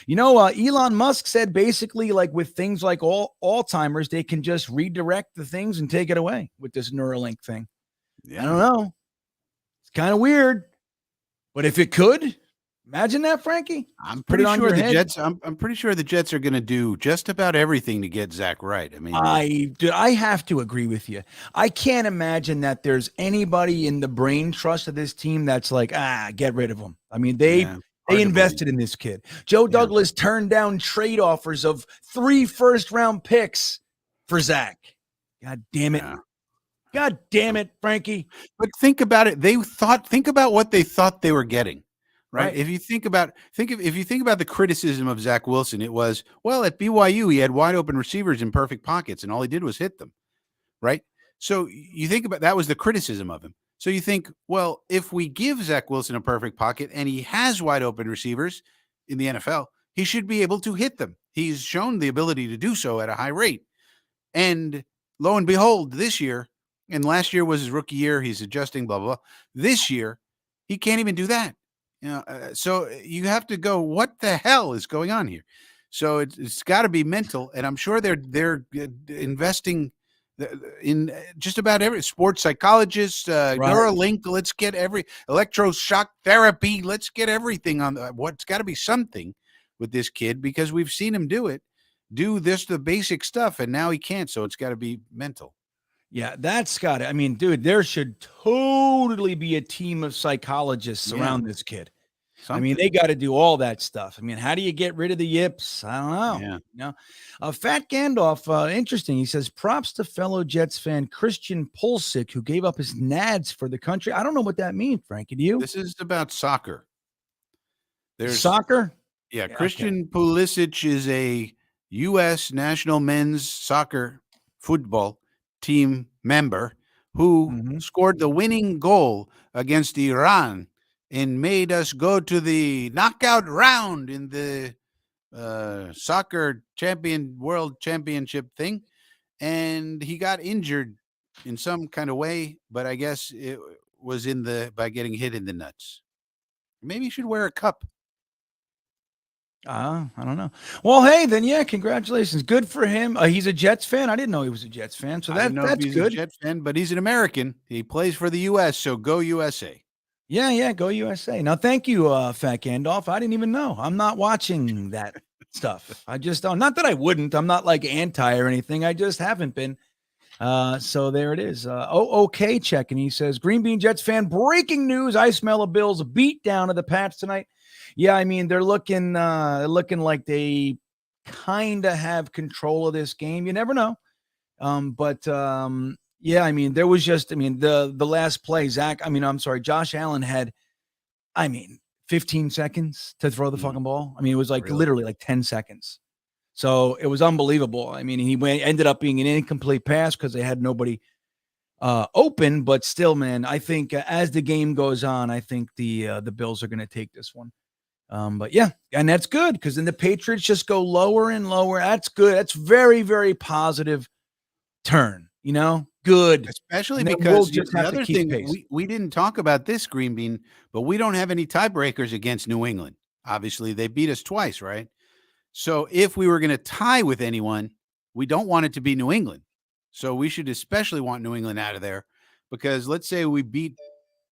Elon Musk said basically, like with things like Alzheimer's, they can just redirect the things and take it away with this Neuralink thing. Yeah. I don't know. It's kind of weird. But if it could, imagine that, Frankie. I'm pretty sure the Jets. I'm pretty sure the Jets are going to do just about everything to get Zach right. I mean, I have to agree with you. I can't imagine that there's anybody in the brain trust of this team that's like, get rid of him. I mean, they invested in this kid. Joe Douglas turned down trade offers of 3 first-round picks for Zach. God damn it. Yeah. God damn it, Frankie. But think about it. Think about what they thought they were getting, right? If you think about the criticism of Zach Wilson, it was, well, at BYU, he had wide open receivers in perfect pockets, and all he did was hit them, right? So you think about that was the criticism of him. So you think, well, if we give Zach Wilson a perfect pocket and he has wide open receivers in the NFL, he should be able to hit them. He's shown the ability to do so at a high rate. And lo and behold, this year, and last year was his rookie year. He's adjusting, blah, blah, blah. This year, he can't even do that. So you have to go, what the hell is going on here? So it's got to be mental. And I'm sure they're investing in just about every sports psychologist, Neuralink. Let's get every electroshock therapy. Let's get everything on what's got to be something with this kid, because we've seen him do the basic stuff, and now he can't. So it's got to be mental. Yeah, that's got it. I mean, dude, there should totally be a team of psychologists around this kid. Something. I mean, they got to do all that stuff. I mean, how do you get rid of the yips? I don't know. Yeah. Fat Gandalf, interesting. He says, props to fellow Jets fan Christian Pulisic, who gave up his nads for the country. I don't know what that means, Frankie. Do you? This is about soccer. There's soccer? Yeah, Christian Pulisic is a U.S. national men's soccer football team member who scored the winning goal against Iran and made us go to the knockout round in the soccer world championship thing. And he got injured in some kind of way, but I guess it was by getting hit in the nuts. Maybe he should wear a cup. I don't know. Well, hey, then, congratulations. Good for him. He's a Jets fan. I didn't know he was a Jets fan, so that's he's good. A Jets fan, but he's an American. He plays for the U.S., so go USA. Yeah, go USA. Now, thank you, Fat Gandalf. I didn't even know. I'm not watching that stuff. I just don't. Not that I wouldn't. I'm not like anti or anything. I just haven't been. So there it is. Okay, checking. He says, Greenbean Jets fan, breaking news. I smell a Bills beat down of the Pats tonight. Yeah, I mean, they're looking like they kind of have control of this game. You never know. Yeah, I mean, there was the last play, Josh Allen had, 15 seconds to throw the fucking ball. I mean, it was literally like 10 seconds. So it was unbelievable. I mean, he ended up being an incomplete pass because they had nobody open, but still, man, I think as the game goes on, I think the Bills are going to take this one. But yeah, and that's good because then the Patriots just go lower and lower. That's good. That's very, very positive turn. Good. Especially And then we'll because just the have to other keep thing, pace. we didn't talk about this, Green Bean, but we don't have any tiebreakers against New England. Obviously, they beat us twice, right? So if we were going to tie with anyone, we don't want it to be New England. So we should especially want New England out of there, because let's say we beat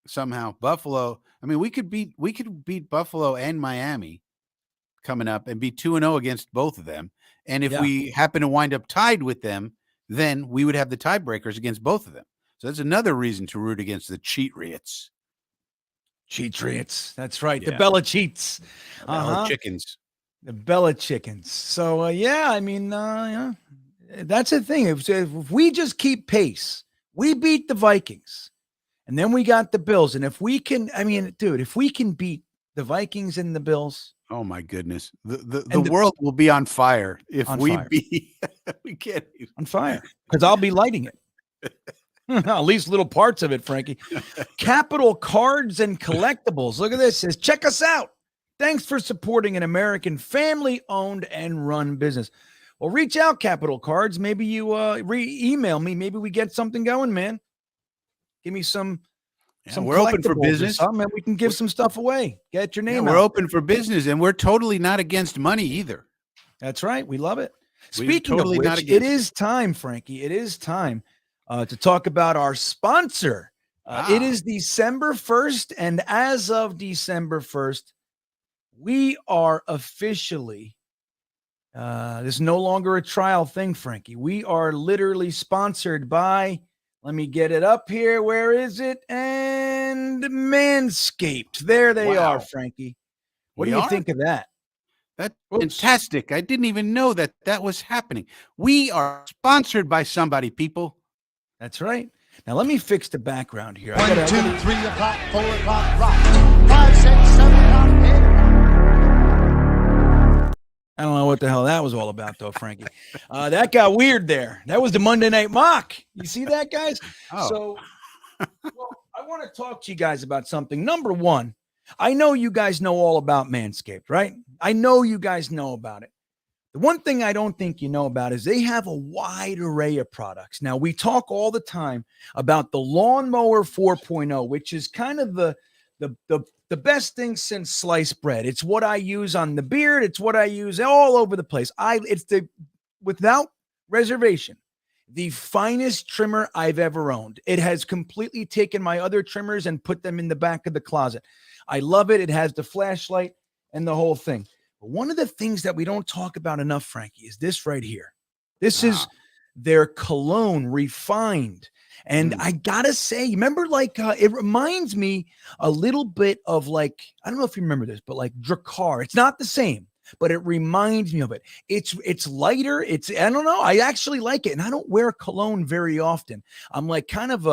somehow Buffalo. I mean, we could beat Buffalo and Miami coming up and be 2-0 against both of them. And if Yeah. we happen to wind up tied with them, then we would have the tiebreakers against both of them. So that's another reason to root against the Cheatriots. Cheatriots. That's right. The Yeah. Bella Cheats. Bella Chickens. The Bella Chickens. So, yeah, I mean, yeah, that's the thing. If we just keep pace, we beat the Vikings, and then we got the Bills. And if we can, I mean, dude, if we can beat the Vikings and the Bills, Oh my goodness. The And the- world will be on fire if On we fire. be we can't even. on fire, because I'll be lighting it. At least little parts of it, Frankie. Capital Cards and Collectibles. Look at this. It says, check us out. Thanks for supporting an American family-owned and run business. Well, reach out, Capital Cards. Maybe you email me. Maybe we get something going, man. Give me some We're open for collectibles or business. something, and we can give some stuff away. Get your Yeah, name we're out. open for business, and we're totally not against money either. That's right. We love it. We're Speaking totally of not which, against it is time, Frankie. It is time to talk about our sponsor. It is December 1st, and as of December 1st, we are officially, this is no longer a trial thing, Frankie. We are literally sponsored by, let me get it up here. Where is it? And Manscaped. There they Wow. are, Frankie. What We do you are? think of that? That's Oops. fantastic. I didn't even know that was happening. We are sponsored by somebody, people. That's right. Now, let me fix the background here. 1, 2, I gotta- 3 o'clock, 4 o'clock, rock. 5, 6, 7 o'clock, 8. I don't know what the hell that was all about, though, Frankie. That got weird there. That was the Monday Night Mock. You see that, guys? Oh. So, well, I want to talk to you guys about something. Number one, I know you guys know all about Manscaped, right? I know you guys know about it. The one thing I don't think you know about is they have a wide array of products. Now, we talk all the time about the Lawnmower 4.0, which is kind of the best thing since sliced bread. It's what I use on the beard. It's what I use all over the place. It's without reservation, the finest trimmer I've ever owned. It has completely taken my other trimmers and put them in the back of the closet. I love it. It has the flashlight and the whole thing. But one of the things that we don't talk about enough, Frankie, is this right here. This is their cologne refined. And I gotta say, remember, like it reminds me a little bit of, like, I don't know if you remember this, but like Drakkar. It's not the same, but it reminds me of it. It's lighter. I don't know. I actually like it, and I don't wear cologne very often. I'm like kind of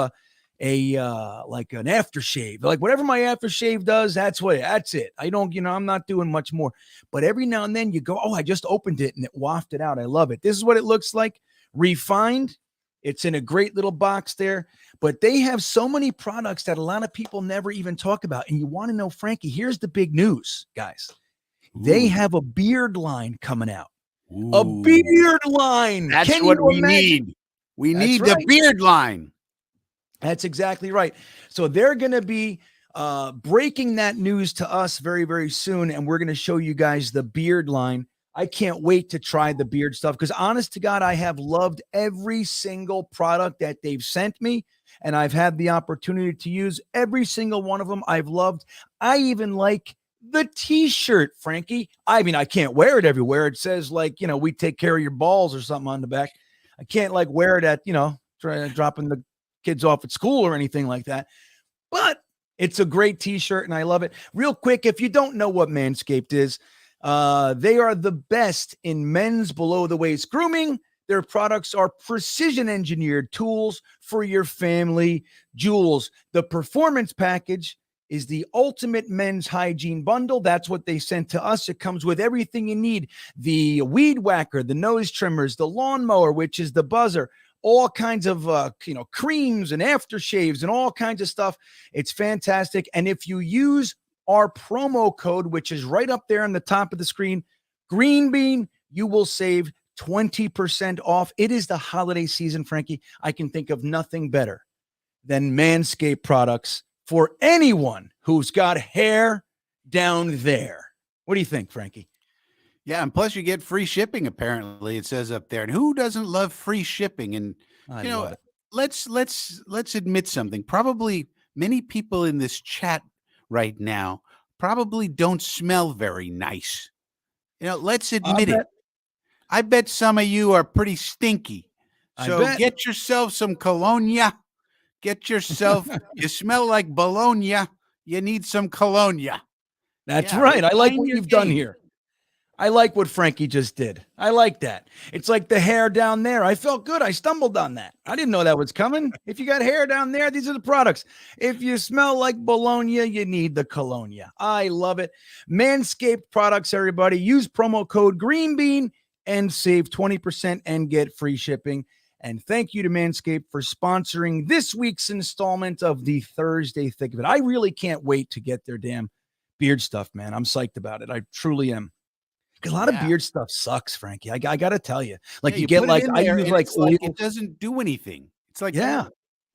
like an aftershave, like whatever my aftershave does, that's it. I don't, I'm not doing much more, but every now and then you go, oh, I just opened it and it wafted out. I love it. This is what it looks like, refined. It's in a great little box there, but they have so many products that a lot of people never even talk about. And you want to know, Frankie, here's the big news, guys. They have a beard line coming out. A beard line. That's Can what you we imagine? need. We That's need right. the beard line. That's exactly right. So they're going to be breaking that news to us very, very soon. And we're going to show you guys the beard line. I can't wait to try the beard stuff because, honest to God, I have loved every single product that they've sent me. And I've had the opportunity to use every single one of them. I've loved. I even like the t-shirt, Frankie. I mean, I can't wear it everywhere. It says, like, we take care of your balls or something on the back. I can't like wear it at, dropping the kids off at school or anything like that. But it's a great t-shirt and I love it. Real quick, if you don't know what Manscaped is, they are the best in men's below the waist grooming. Their products are precision engineered tools for your family jewels. The performance package is the ultimate men's hygiene bundle. That's what they sent to us. It comes with everything you need. The weed whacker, the nose trimmers, the lawnmower, which is the buzzer, all kinds of, creams and aftershaves and all kinds of stuff. It's fantastic. And if you use our promo code, which is right up there on the top of the screen, GreenBean, you will save 20% off. It is the holiday season, Frankie. I can think of nothing better than Manscaped products for anyone who's got hair down there. What do you think, Frankie? Yeah, and plus you get free shipping. Apparently, it says up there. And who doesn't love free shipping? And I you know, love it. let's admit something. Probably many people in this chat right now probably don't smell very nice. You know, let's admit it. I bet some of you are pretty stinky. I So bet. get yourself some cologne. Get yourself, you smell like bologna. You need some cologne. That's Yeah, right. I like refine what your you've done game. here. I like what Frankie just did. I like that. It's like the hair down there. I felt good. I stumbled on that. I didn't know that was coming. If you got hair down there, these are the products. If you smell like bologna, you need the cologne. I love it. Manscaped products, everybody. Use promo code GreenBean and save 20% and get free shipping. And thank you to Manscaped for sponsoring this week's installment of the Thursday Thick of It. I really can't wait to get their damn beard stuff, man. I'm psyched about it. I truly am. Because a lot of beard stuff sucks, Frankie. I got to tell you. Like Yeah, you get put it like, in I there use and like it's oil. like it doesn't do anything. It's like, Yeah.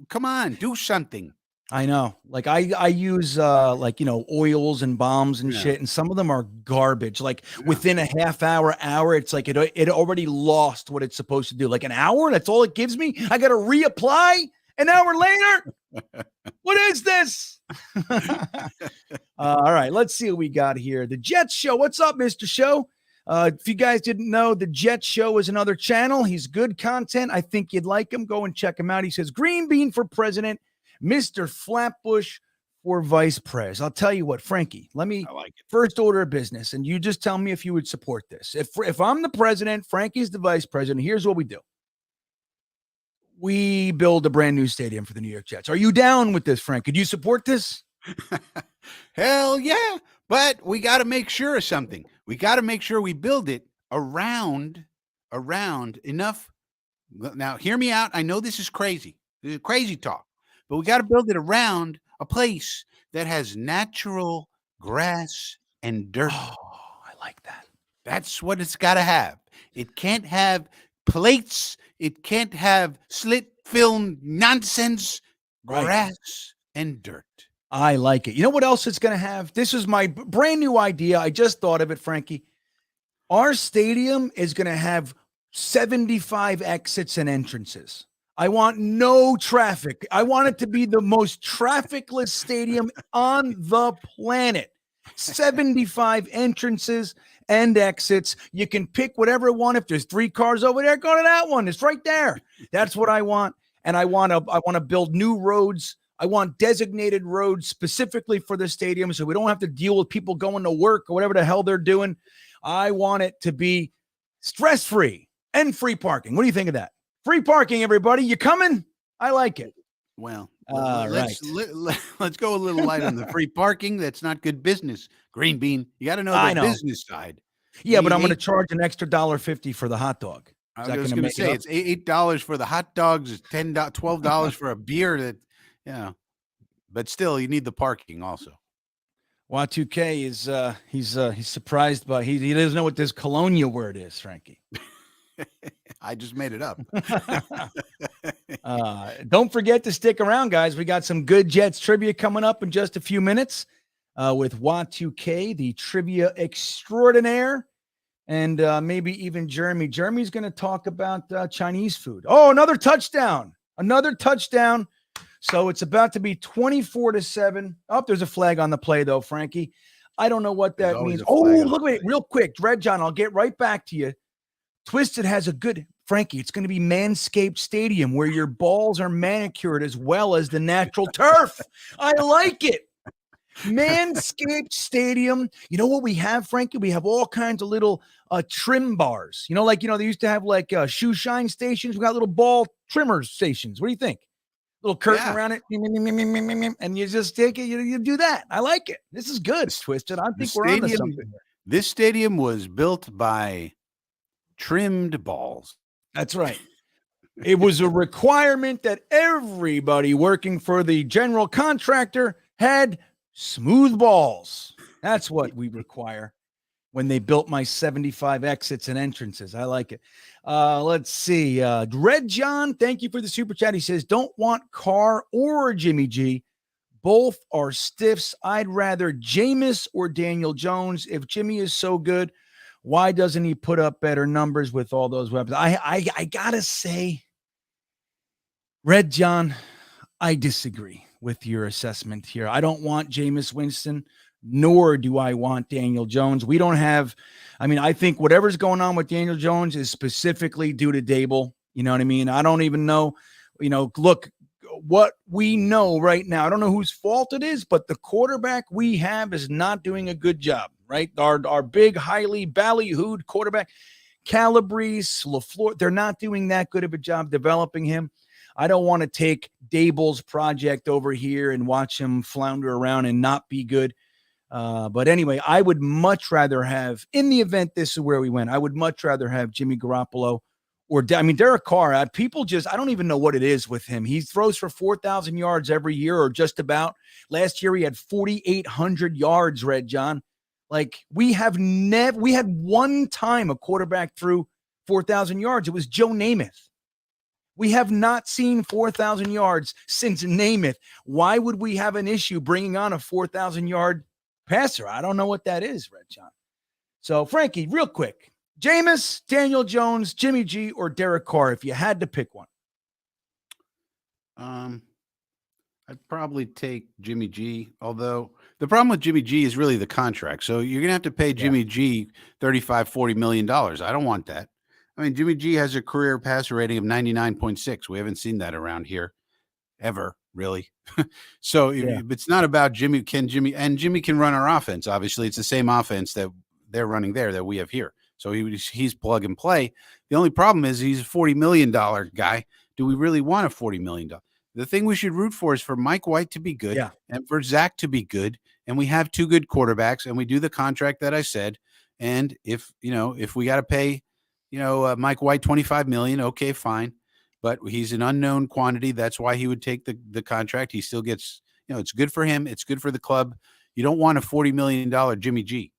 come on, do something. I know. Like I use like, oils and balms and Yeah. shit. And some of them are garbage. Like within a half hour, it's like it already lost what it's supposed to do. Like an hour, that's all it gives me. I got to reapply an hour later. What is this? All right, let's see what we got here. The Jets Show. What's up, Mr. Show? If you guys didn't know, the Jets Show is another channel. He's good content. I think you'd like him. Go and check him out. He says, Green Bean for president, Mr. Flatbush for vice pres. I'll tell you what, Frankie, let me first order of business, and you just tell me if you would support this. If I'm the president, Frankie's the vice president, here's what we do. We build a brand new stadium for the New York Jets. Are you down with this, Frank? Could you support this? Hell yeah. But we got to make sure of something. We got to make sure we build it around enough. Now, hear me out. I know this is crazy. This is crazy talk. But we got to build it around a place that has natural grass and dirt. Oh, I like that. That's what it's got to have. It can't have plates. It can't have slit film nonsense. Right. Grass and dirt. I like it. You know what else it's going to have? This is my brand new idea. I just thought of it, Frankie. Our stadium is going to have 75 exits and entrances. I want no traffic. I want it to be the most trafficless stadium on the planet. 75 entrances and exits. You can pick whatever one. If there's 3 cars over there, go to that one. It's right there. That's what I want. And I want to build new roads. I want designated roads specifically for the stadium so we don't have to deal with people going to work or whatever the hell they're doing. I want it to be stress-free and free parking. What do you think of that? Free parking, everybody. You coming? I like it. Well, let's go a little light on the free parking. That's not good business. Green Bean, you got to know the business side. Yeah, but I'm going to charge an extra $1.50 for the hot dog. I was going to say it's $8 for the hot dogs, it's $12 for a beer. That but still, you need the parking also. Y2K is he's surprised by he doesn't know what this colonia word is, Frankie. I just made it up. Don't forget to stick around, guys. We got some good Jets trivia coming up in just a few minutes with Y2K, the trivia extraordinaire, and maybe even Jeremy. Jeremy's going to talk about Chinese food. Oh, another touchdown. So it's about to be 24-7. Oh, there's a flag on the play, though, Frankie. I don't know what that means. Oh, look at it real quick. Red John, I'll get right back to you. Twisted has a good, Frankie, it's going to be Manscaped Stadium where your balls are manicured as well as the natural turf. I like it. Manscaped Stadium. You know what we have, Frankie? We have all kinds of little trim bars. They used to have like shoe shine stations. We got little ball trimmer stations. What do you think? Little curtain around it, and you just take it. You do that. I like it. This is good, Twisted. I think we're on to something. This stadium was built by trimmed balls. That's right. It was a requirement that everybody working for the general contractor had smooth balls. That's what we require. when they built my 75 exits and entrances. I like it. Let's see. Red John, thank you for the super chat. He says, don't want Carr or Jimmy G. Both are stiffs. I'd rather Jameis or Daniel Jones. If Jimmy is so good, why doesn't he put up better numbers with all those weapons? I gotta say, Red John, I disagree with your assessment here. I don't want Jameis Winston, nor do I want Daniel Jones. We don't have, I think whatever's going on with Daniel Jones is specifically due to Dable. You know what I mean? I don't even know, look, what we know right now, I don't know whose fault it is, but the quarterback we have is not doing a good job, right? Our big, highly ballyhooed quarterback, Calabrese, LaFleur, they're not doing that good of a job developing him. I don't want to take Dable's project over here and watch him flounder around and not be good. But anyway, I would much rather have, in the event this is where we went, I would much rather have Jimmy Garoppolo or, Derek Carr. I don't even know what it is with him. He throws for 4,000 yards every year or just about. Last year, he had 4,800 yards, Red John. Like, we had one time a quarterback threw 4,000 yards. It was Joe Namath. We have not seen 4,000 yards since Namath. Why would we have an issue bringing on a 4,000-yard passer? I don't know what that is, Red John. So, Frankie, real quick, Jameis, Daniel Jones, Jimmy G, or Derek Carr, if you had to pick one. I'd probably take Jimmy G, although the problem with Jimmy G is really the contract. So you're going to have to pay Jimmy G $35-40 million. I don't want that. Jimmy G has a career passer rating of 99.6. We haven't seen that around here ever, really. So it's not about Jimmy. Jimmy can run our offense. Obviously, it's the same offense that they're running there that we have here. So he's plug and play. The only problem is he's a $40 million guy. Do we really want a $40 million? The thing we should root for is for Mike White to be good and for Zach to be good. And we have two good quarterbacks and we do the contract that I said. And if we got to pay, Mike White $25 million, okay, fine. But he's an unknown quantity. That's why he would take the contract. He still gets, it's good for him. It's good for the club. You don't want a $40 million Jimmy G.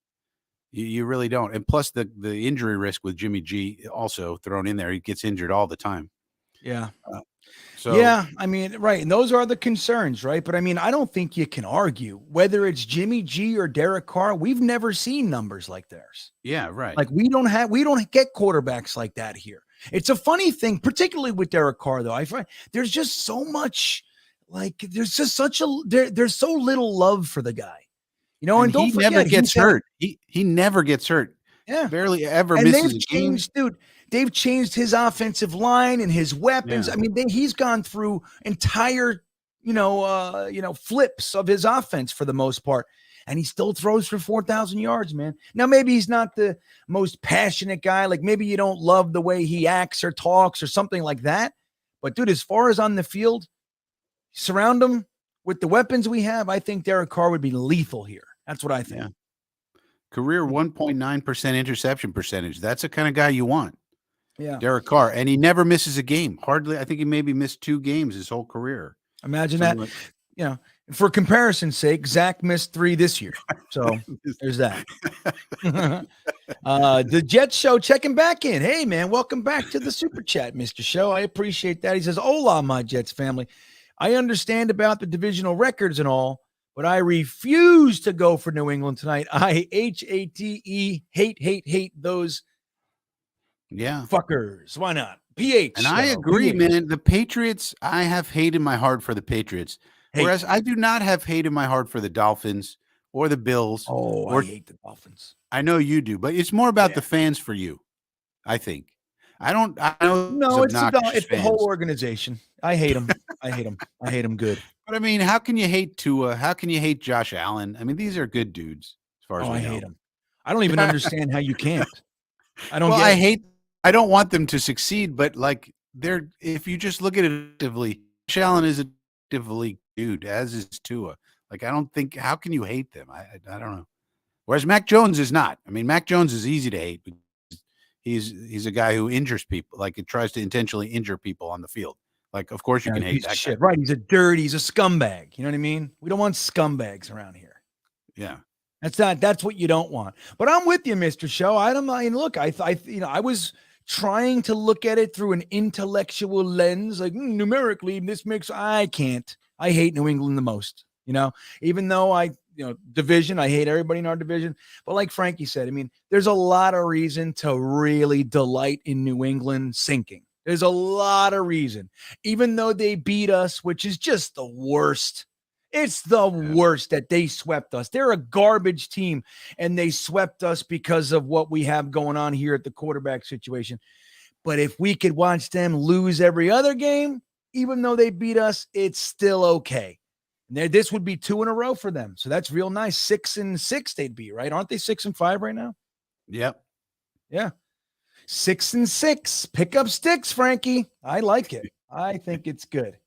You really don't. And plus the injury risk with Jimmy G also thrown in there. He gets injured all the time. Yeah. Right. And those are the concerns, right? But I don't think you can argue whether it's Jimmy G or Derek Carr. We've never seen numbers like theirs. Yeah, right. Like we don't get quarterbacks like that here. It's a funny thing, particularly with Derek Carr, though. I find there's just so much, there's so little love for the guy. And don't forget, never gets hurt. He never gets hurt. Yeah. Barely ever misses a game. Dude, they've changed his offensive line and his weapons. Yeah. He's gone through entire, flips of his offense for the most part. And he still throws for 4,000 yards, man. Now, maybe he's not the most passionate guy. Like maybe you don't love the way he acts or talks or something like that. But dude, as far as on the field, surround him with the weapons we have. I think Derek Carr would be lethal here. That's what I think. Yeah. Career 1.9% interception percentage. That's the kind of guy you want. Yeah. Derek Carr. And he never misses a game. Hardly. I think he maybe missed 2 games his whole career. Imagine that. For comparison's sake, Zach missed 3 this year. So there's that. The Jet Show checking back in. Hey, man, welcome back to the Super Chat, Mr. Show. I appreciate that. He says, hola, my Jets family. I understand about the divisional records and all, but I refuse to go for New England tonight. I hate those fuckers. Why not? PH. And I agree, man. The Patriots, I have hate in my heart for the Patriots. Whereas I do not have hate in my heart for the Dolphins or the Bills. I hate the Dolphins. I know you do, but it's more about the fans for you, I think. I know it's the whole organization. I hate them. I hate them good. But how can you hate Tua? How can you hate Josh Allen? These are good dudes as far as I hate them. I don't even understand how you can't. I don't I don't want them to succeed, but if you just look at it actively, Josh Allen is actively dude, as is Tua. How can you hate them? I don't know. Whereas Mac Jones is not. Mac Jones is easy to hate because he's a guy who injures people, it tries to intentionally injure people on the field. Of course you can hate that shit. Right. He's a scumbag. You know what I mean? We don't want scumbags around here. Yeah. That's what you don't want. But I'm with you, Mr. Show. I don't mind. Look, I was trying to look at it through an intellectual lens, like numerically, this makes. I can't. I hate New England the most. Even though division, I hate everybody in our division. But like Frankie said, I mean, there's a lot of reason to really delight in New England sinking. There's a lot of reason, even though they beat us, which is just the worst. It's the worst that they swept us. They're a garbage team, and they swept us because of what we have going on here at the quarterback situation. But if we could watch them lose every other game, even though they beat us, it's still okay. This would be 2 in a row for them. So that's real nice. 6-6 they'd be, right? Aren't they 6-5 right now? Yep. Yeah. 6-6. Pick up sticks, Frankie. I like it. I think it's good.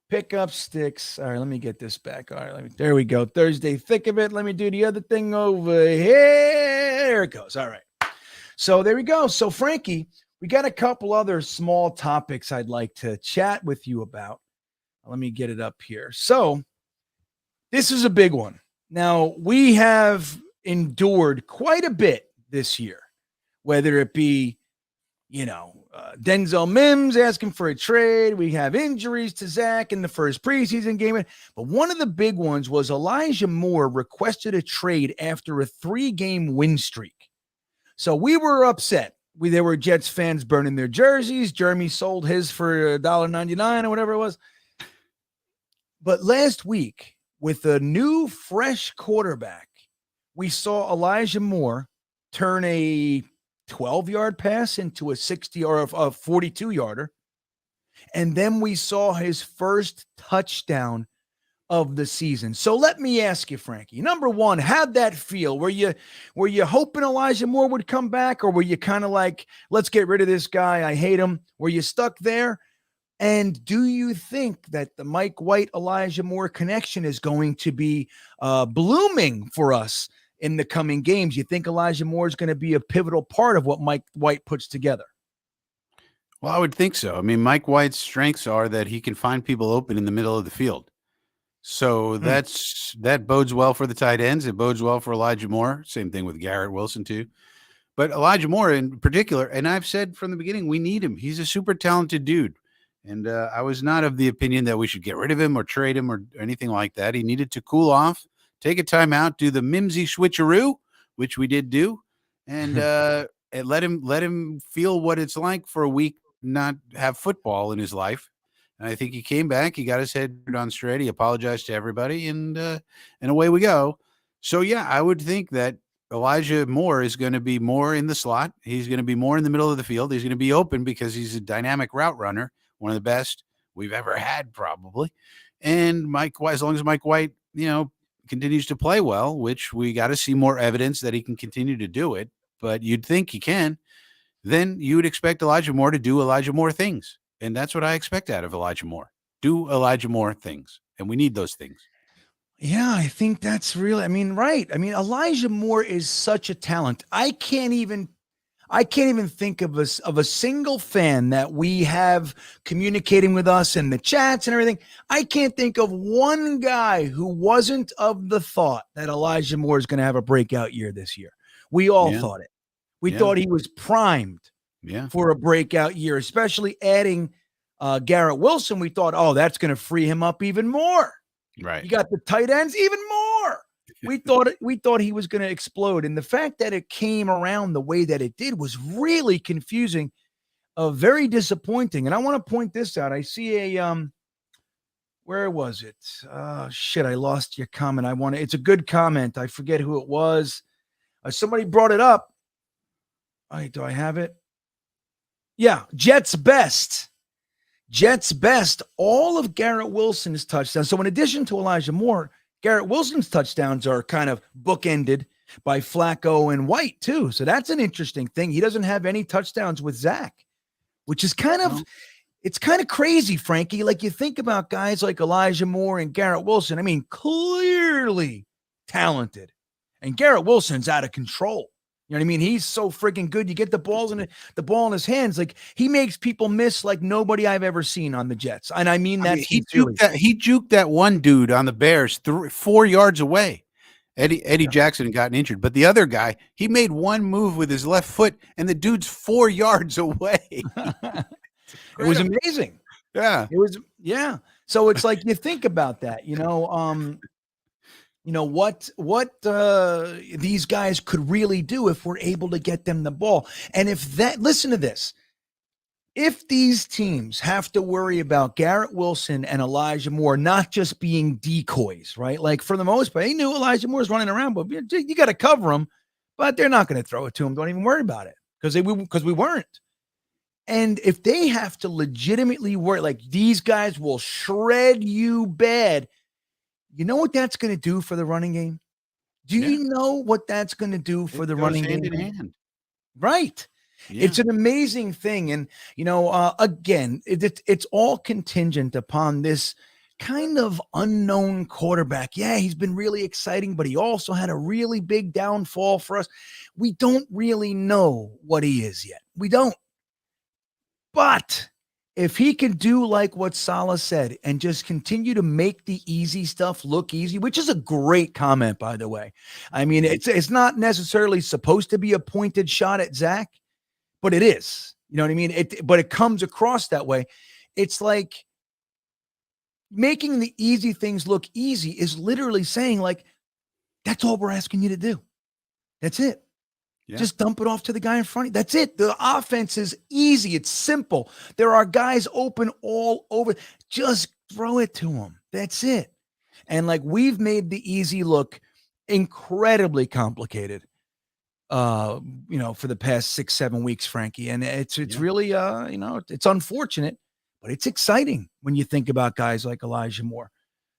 Pick up sticks. All right, let me get this back. All right, there we go. Thursday, thick of it. Let me do the other thing over here. There it goes. All right. So there we go. So Frankie, we got a couple other small topics I'd like to chat with you about. Let me get it up here. So this is a big one. Now, we have endured quite a bit this year, whether it be, Denzel Mims asking for a trade. We have injuries to Zach in the first preseason game. But one of the big ones was Elijah Moore requested a trade after a 3-game win streak. So we were upset. There were Jets fans burning their jerseys. Jeremy sold his for $1.99 or whatever it was. But last week, with a new, fresh quarterback, we saw Elijah Moore turn a 12-yard pass into a 60 or a 42-yarder. And then we saw his first touchdown of the season. So let me ask you, Frankie, number one, how'd that feel? Were you hoping Elijah Moore would come back, or were you kind of like, let's get rid of this guy, I hate him? Were you stuck there? And do you think that the Mike White, Elijah Moore connection is going to be blooming for us in the coming games? You think Elijah Moore is going to be a pivotal part of what Mike White puts together? Well, I would think so. I mean, Mike White's strengths are that he can find people open in the middle of the field. So that bodes well for the tight ends. It bodes well for Elijah Moore. Same thing with Garrett Wilson too. But Elijah Moore in particular, and I've said from the beginning, we need him. He's a super talented dude. And I was not of the opinion that we should get rid of him or trade him or anything like that. He needed to cool off, take a timeout, do the Mimsy switcheroo, which we did do, and let him feel what it's like for a week not have football in his life. And I think he came back, he got his head on straight, he apologized to everybody, and away we go. So yeah, I would think that Elijah Moore is going to be more in the slot. He's going to be more in the middle of the field. He's going to be open because he's a dynamic route runner. One of the best we've ever had, probably. And Mike White, as long as Mike White, continues to play well, which we got to see more evidence that he can continue to do it, but you'd think he can, then you would expect Elijah Moore to do Elijah Moore things. And that's what I expect out of Elijah Moore. Do Elijah Moore things. And we need those things. Yeah, I think that's really, right. Elijah Moore is such a talent. I can't even think of a single fan that we have communicating with us in the chats and everything. I can't think of one guy who wasn't of the thought that Elijah Moore is going to have a breakout year this year. We all thought it. We thought he was primed for a breakout year, especially adding Garrett Wilson. We thought, that's going to free him up even more. Right. You got the tight ends even more. We thought he was going to explode. And the fact that it came around the way that it did was really confusing, very disappointing. And I want to point this out. I see where was it? I lost your comment. It's a good comment. I forget who it was. Somebody brought it up. Do I have it? Yeah. Jets best, all of Garrett Wilson's touchdowns. So in addition to Elijah Moore, Garrett Wilson's touchdowns are kind of bookended by Flacco and White too. So that's an interesting thing. He doesn't have any touchdowns with Zach, which is it's kind of crazy, Frankie. Like you think about guys like Elijah Moore and Garrett Wilson. Clearly talented, and Garrett Wilson's out of control. You know what I mean? He's so freaking good. You get the ball in his hands. Like he makes people miss like nobody I've ever seen on the Jets. And I mean that he juked that one dude on the Bears 4 yards away. Eddie Jackson had gotten injured, but the other guy, he made one move with his left foot, and the dude's 4 yards away. It was amazing. Yeah. It was, yeah. So it's like you think about that, what these guys could really do if we're able to get them the ball. And listen to this. If these teams have to worry about Garrett Wilson and Elijah Moore not just being decoys, right? Like for the most part, they knew Elijah Moore's running around, but you got to cover him, but they're not going to throw it to him. Don't even worry about it because we weren't. And if they have to legitimately worry, like these guys will shred you bad, you know what that's going to do for the running game? Do you know what that's going to do for the running game? Hand in hand. Right. Yeah. It's an amazing thing. And, again, it's all contingent upon this kind of unknown quarterback. Yeah, he's been really exciting, but he also had a really big downfall for us. We don't really know what he is yet. We don't. But if he can do like what Saleh said and just continue to make the easy stuff look easy, which is a great comment, by the way. I mean, it's not necessarily supposed to be a pointed shot at Zach, but it is. You know what I mean? But it comes across that way. It's like making the easy things look easy is literally saying, like, that's all we're asking you to do. That's it. Yeah. Just dump it off to the guy in front of you. That's it. The offense is easy. It's simple. There are guys open all over. Just throw it to them. That's it. And like we've made the easy look incredibly complicated, for the past 6-7 weeks, Frankie. And it's really, it's unfortunate, but it's exciting when you think about guys like Elijah Moore.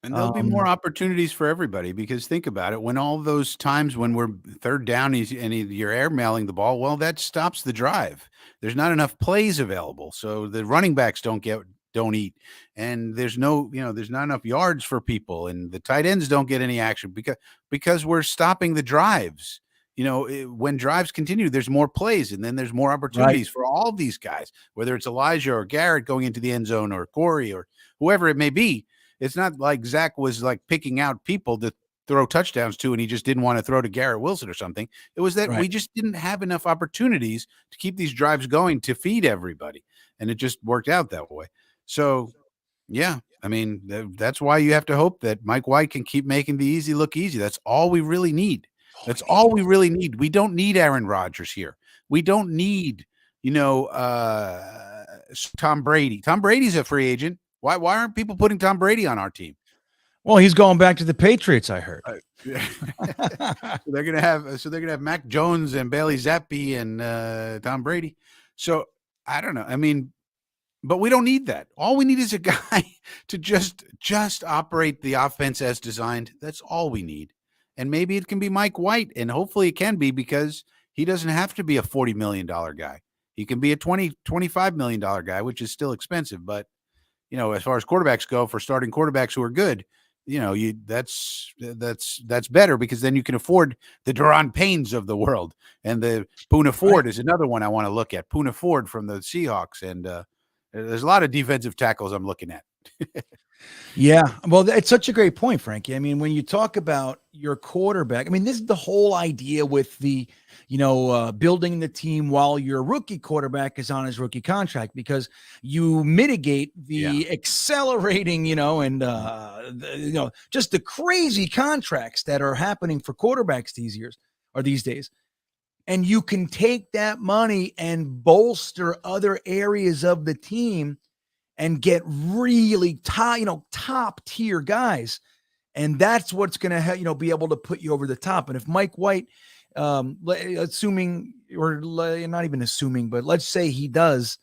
And there'll be more opportunities for everybody because think about it. When all those times when we're third down and you're airmailing the ball, well, that stops the drive. There's not enough plays available. So the running backs don't eat. And there's not enough yards for people. And the tight ends don't get any action because we're stopping the drives. When drives continue, there's more plays and then there's more opportunities for all of these guys, whether it's Elijah or Garrett going into the end zone or Corey or whoever it may be. It's not like Zach was like picking out people to throw touchdowns to and he just didn't want to throw to Garrett Wilson or something. It was that we just didn't have enough opportunities to keep these drives going to feed everybody. And it just worked out that way. So, yeah, I mean, that's why you have to hope that Mike White can keep making the easy look easy. That's all we really need. That's all we really need. We don't need Aaron Rodgers here. We don't need, Tom Brady. Tom Brady's a free agent. Why aren't people putting Tom Brady on our team? Well, he's going back to the Patriots, I heard. So they're gonna have Mac Jones and Bailey Zappi and Tom Brady. So I don't know. I mean, but we don't need that. All we need is a guy to just operate the offense as designed. That's all we need. And maybe it can be Mike White, and hopefully it can be because he doesn't have to be a $40 million guy. He can be a $25 million guy, which is still expensive, but as far as quarterbacks go, for starting quarterbacks who are good, that's better because then you can afford the Daron Paynes of the world. And the Poona Ford is another one I want to look at. Poona Ford from the Seahawks. And there's a lot of defensive tackles I'm looking at. Yeah. Well, it's such a great point, Frankie. I mean, when you talk about your quarterback, I mean, this is the whole idea with the, building the team while your rookie quarterback is on his rookie contract, because you mitigate the accelerating, just the crazy contracts that are happening for quarterbacks these days. And you can take that money and bolster other areas of the team and get really top tier guys. And that's what's going to, be able to put you over the top. And if Mike White, assuming, or not even assuming, but let's say he does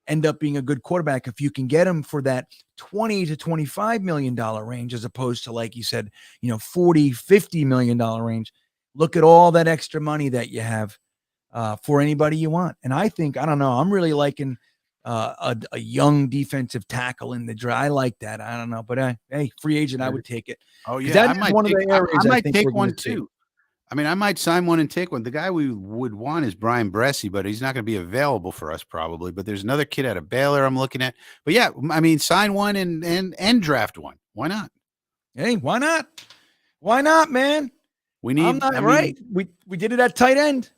end up being a good quarterback, if you can get him for that $20 to $25 million range, as opposed to, like you said, $40-50 million range, look at all that extra money that you have for anybody you want. And I think, I don't know, I'm really liking a young defensive tackle in the draft. I like that. I don't know, but hey, free agent, I would take it. Oh yeah, that is one of the areas I might take one too. I mean, I might sign one and take one. The guy we would want is Brian Bresci, but he's not going to be available for us probably. But there's another kid out of Baylor I'm looking at. But yeah, I mean, sign one and draft one. Why not? Hey, why not? Why not, man? We I'm need, not I right. mean, We did it at tight end.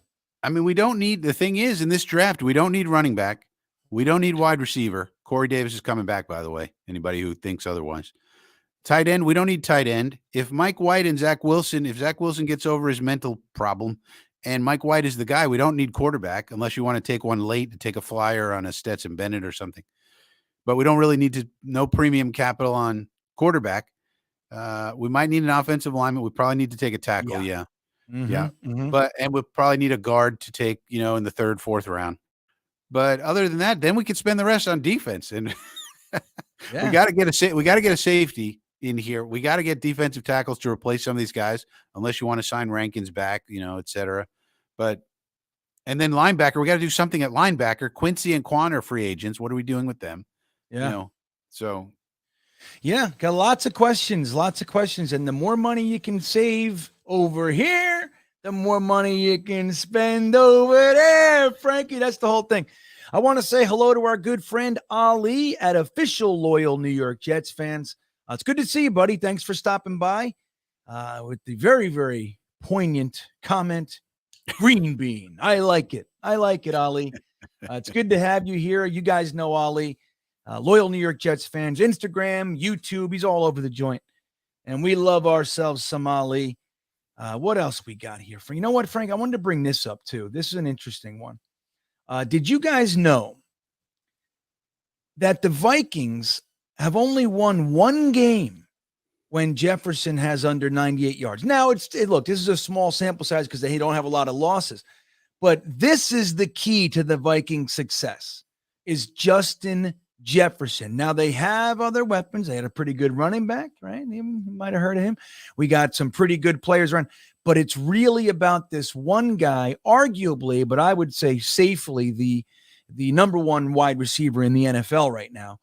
we don't need, the thing is, in this draft, we don't need running back. We don't need wide receiver. Corey Davis is coming back, by the way. Anybody who thinks otherwise. Tight end, we don't need tight end. If Mike White and Zach Wilson, if Zach Wilson gets over his mental problem and Mike White is the guy, we don't need quarterback unless you want to take one late to take a flyer on a Stetson Bennett or something. But we don't really need to, no premium capital on quarterback. We might need an offensive lineman. We probably need to take a tackle. Yeah. Yeah. And we'll probably need a guard to take, in the third, fourth round. But other than that, then we could spend the rest on defense. And we got to get a safety in here. We got to get defensive tackles to replace some of these guys, unless you want to sign Rankins back, et cetera. But, and then linebacker, we got to do something at linebacker. Quincy and Quan are free agents. What are we doing with them? Yeah. So. Yeah. Got lots of questions. And the more money you can save over here, the more money you can spend over there, Frankie. That's the whole thing. I want to say hello to our good friend Ali at Official Loyal New York Jets fans. It's good to see you, buddy. Thanks for stopping by with the very, very poignant comment. GreenBean. I like it, Ali. It's good to have you here. You guys know Ali. Loyal New York Jets fans, Instagram, YouTube. He's all over the joint. And we love ourselves some Ali. What else we got here? You know what, Frank? I wanted to bring this up too. This is an interesting one. Did you guys know that the Vikings have only won one game when Jefferson has under 98 yards? Now, look, this is a small sample size because they don't have a lot of losses. But this is the key to the Vikings' success, is Justin Jefferson. Now, they have other weapons. They had a pretty good running back, right? You might have heard of him. We got some pretty good players around. But it's really about this one guy, arguably, but I would say safely, the number one wide receiver in the NFL right now,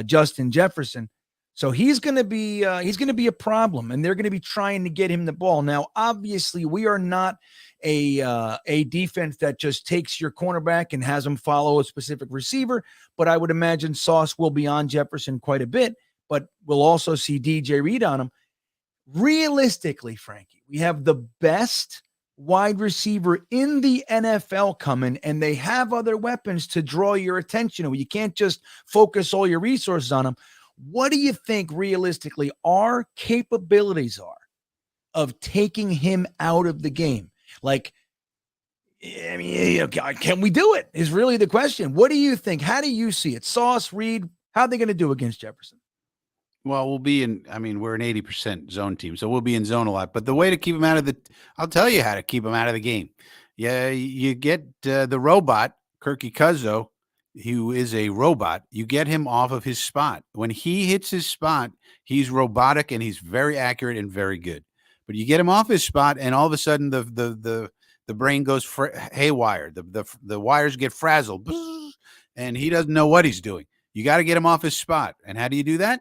Justin Jefferson. So he's going to be a problem, and they're going to be trying to get him the ball. Now, obviously, we are not a defense that just takes your cornerback and has him follow a specific receiver, but I would imagine Sauce will be on Jefferson quite a bit, but we'll also see DJ Reed on him. Realistically, Frankie, we have the best wide receiver in the NFL coming, and they have other weapons to draw your attention. You can't just focus all your resources on them. What do you think realistically our capabilities are of taking him out of the game? Like, I mean, can we do it is really the question. What do you think? How do you see it? Sauce, Reed, how are they going to do against Jefferson? Well, we'll be we're an 80% zone team, so we'll be in zone a lot. But the way to keep him out of I'll tell you how to keep him out of the game. Yeah, you get the robot, Kirky Cuzzo, who is a robot. You get him off of his spot. When he hits his spot, he's robotic and he's very accurate and very good. But you get him off his spot, and all of a sudden the brain goes haywire. The wires get frazzled, and he doesn't know what he's doing. You got to get him off his spot. And how do you do that?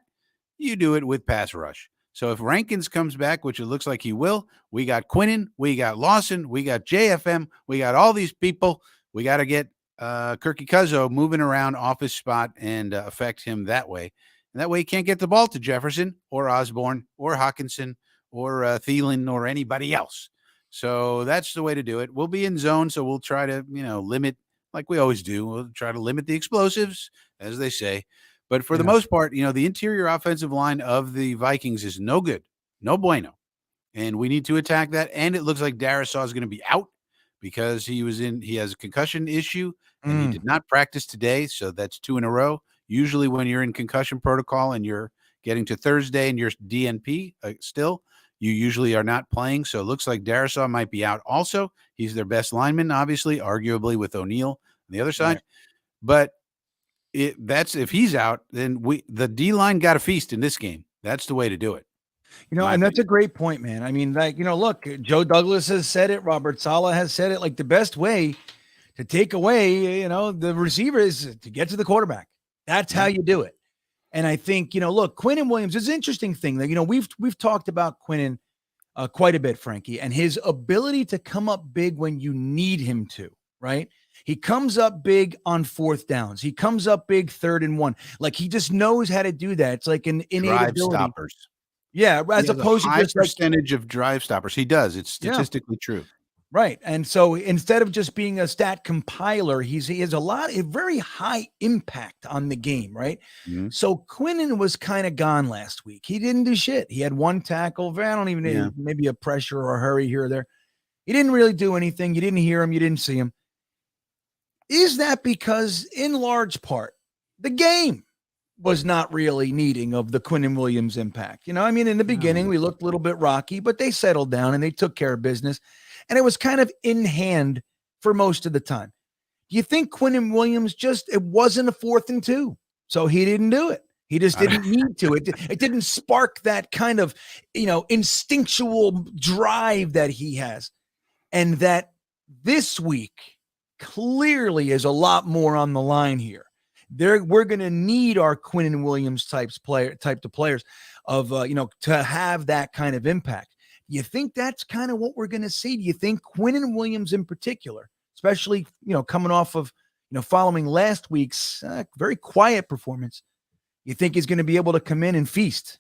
You do it with pass rush. So if Rankins comes back, which it looks like he will, we got Quinnen, we got Lawson, we got JFM, we got all these people. We got to get Kirky Cuzzo moving around off his spot and affect him that way. And that way he can't get the ball to Jefferson or Osborne or Hawkinson or Thielen or anybody else. So that's the way to do it. We'll be in zone, so we'll try to, limit, like we always do. We'll try to limit the explosives, as they say. But for the most part, the interior offensive line of the Vikings is no good, no bueno. And we need to attack that. And it looks like Darisaw is going to be out because he has a concussion issue and he did not practice today. So that's 2 in a row. Usually when you're in concussion protocol and you're getting to Thursday and you're DNP still, you usually are not playing. So it looks like Darisaw might be out also. He's their best lineman, obviously, arguably with O'Neal on the other side. But if he's out, then the D-line got a feast in this game. That's the way to do it. And that's a great point, man. I mean, look, Joe Douglas has said it. Robert Saleh has said it. Like, the best way to take away, the receiver is to get to the quarterback. That's how you do it. And I think, look, Quinnen Williams is an interesting thing that, we've talked about Quinnen quite a bit, Frankie, and his ability to come up big when you need him to, right? He comes up big on 4th downs. He comes up big 3rd and 1. Like, he just knows how to do that. It's like an innate ability. Stoppers. Yeah, He as has a opposed to high just like percentage of drive stoppers. He does. It's yeah. statistically true. Right. And so instead of just being a stat compiler, he has a very high impact on the game, right? Mhm. So Quinnen was kind of gone last week. He didn't do shit. He had one tackle. I don't even know, maybe a pressure or a hurry here or there. He didn't really do anything. You didn't hear him. You didn't see him. Is that because, in large part, the game was not really needing of the Quinnen Williams impact? You know, I mean, in the beginning, we looked a little bit rocky, but they settled down and they took care of business. And it was kind of in hand for most of the time. Do you think Quinnen Williams it wasn't a 4th and 2, so he didn't do it? He just didn't need to. It didn't spark that kind of, instinctual drive that he has. And that this week clearly is a lot more on the line here. We're going to need our Quinnen Williams type of players to have that kind of impact. You think that's kind of what we're going to see? Do you think Quinnen Williams in particular, especially, coming off of, following last week's very quiet performance, you think he's going to be able to come in and feast?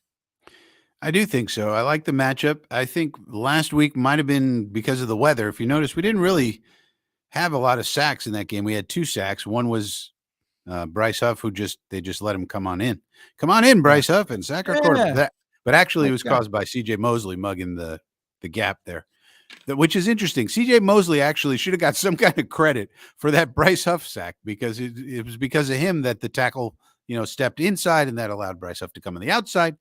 I do think so. I like the matchup. I think last week might have been because of the weather. If you notice, we didn't really have a lot of sacks in that game. We had 2 sacks. One was Bryce Huff, they just let him come on in. Come on in, Bryce Huff, and sack our quarterback. But actually, it was caused by C.J. Mosley mugging the gap there, which is interesting. C.J. Mosley actually should have got some kind of credit for that Bryce Huff sack because it was because of him that the tackle, stepped inside and that allowed Bryce Huff to come on the outside,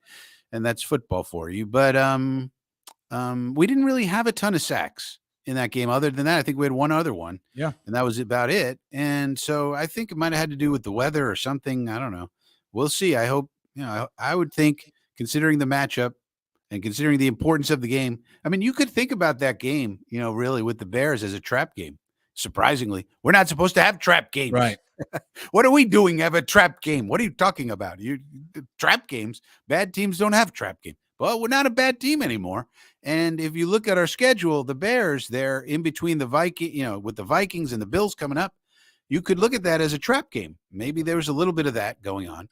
and that's football for you. But we didn't really have a ton of sacks in that game. Other than that, I think we had one other one. Yeah. And that was about it. And so I think it might have had to do with the weather or something. I don't know. We'll see. I hope, I would think, considering the matchup and considering the importance of the game. I mean, you could think about that game, really with the Bears as a trap game. Surprisingly, we're not supposed to have trap games. Right. What are we doing? Have a trap game? What are you talking about? Trap games. Bad teams don't have trap game. Well, we're not a bad team anymore. And if you look at our schedule, the Bears, they're in between the with the Vikings and the Bills coming up. You could look at that as a trap game. Maybe there was a little bit of that going on.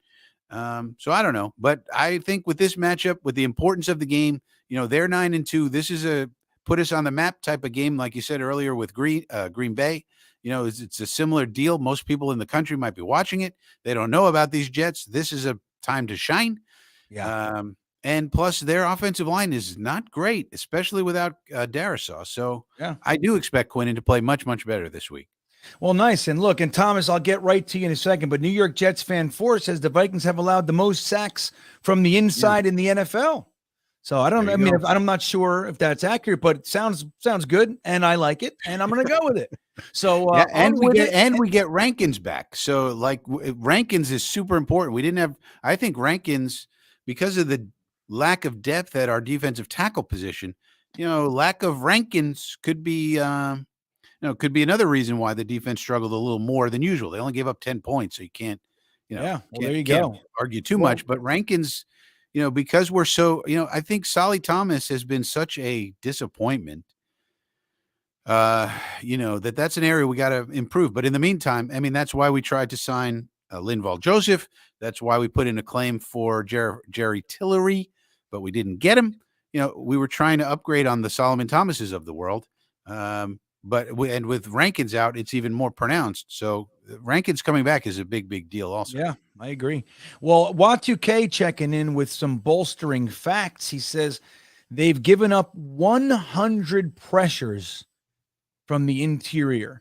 So I don't know, but I think with this matchup, with the importance of the game, they're 9-2. This is a put us on the map type of game, like you said earlier with Green Bay. It's a similar deal. Most people in the country might be watching it. They don't know about these Jets. This is a time to shine. Yeah. And plus, their offensive line is not great, especially without Darisaw. So yeah, I do expect Quinnen to play much, much better this week. Well, nice. And look, and Thomas, I'll get right to you in a second, but New York Jets fan 4 says the Vikings have allowed the most sacks from the inside in the NFL. So I don't know. I mean, I'm not sure if that's accurate, but it sounds good, and I like it, and I'm going to go with it. So we get Rankins back. So like Rankins is super important. We didn't have. I think Rankins, because of the lack of depth at our defensive tackle position, lack of Rankins could be. Could be another reason why the defense struggled a little more than usual. They only gave up 10 points, so you can't, there you go. Argue too much. But Rankins, because we're so, I think Solly Thomas has been such a disappointment. That's an area we got to improve. But in the meantime, I mean, that's why we tried to sign Linval Joseph. That's why we put in a claim for Jerry Tillery, but we didn't get him. We were trying to upgrade on the Solomon Thomases of the world. But with Rankins out, it's even more pronounced. So Rankins coming back is a big, big deal also. Yeah, I agree. Well, Watu checking in with some bolstering facts. He says they've given up 100 pressures from the interior.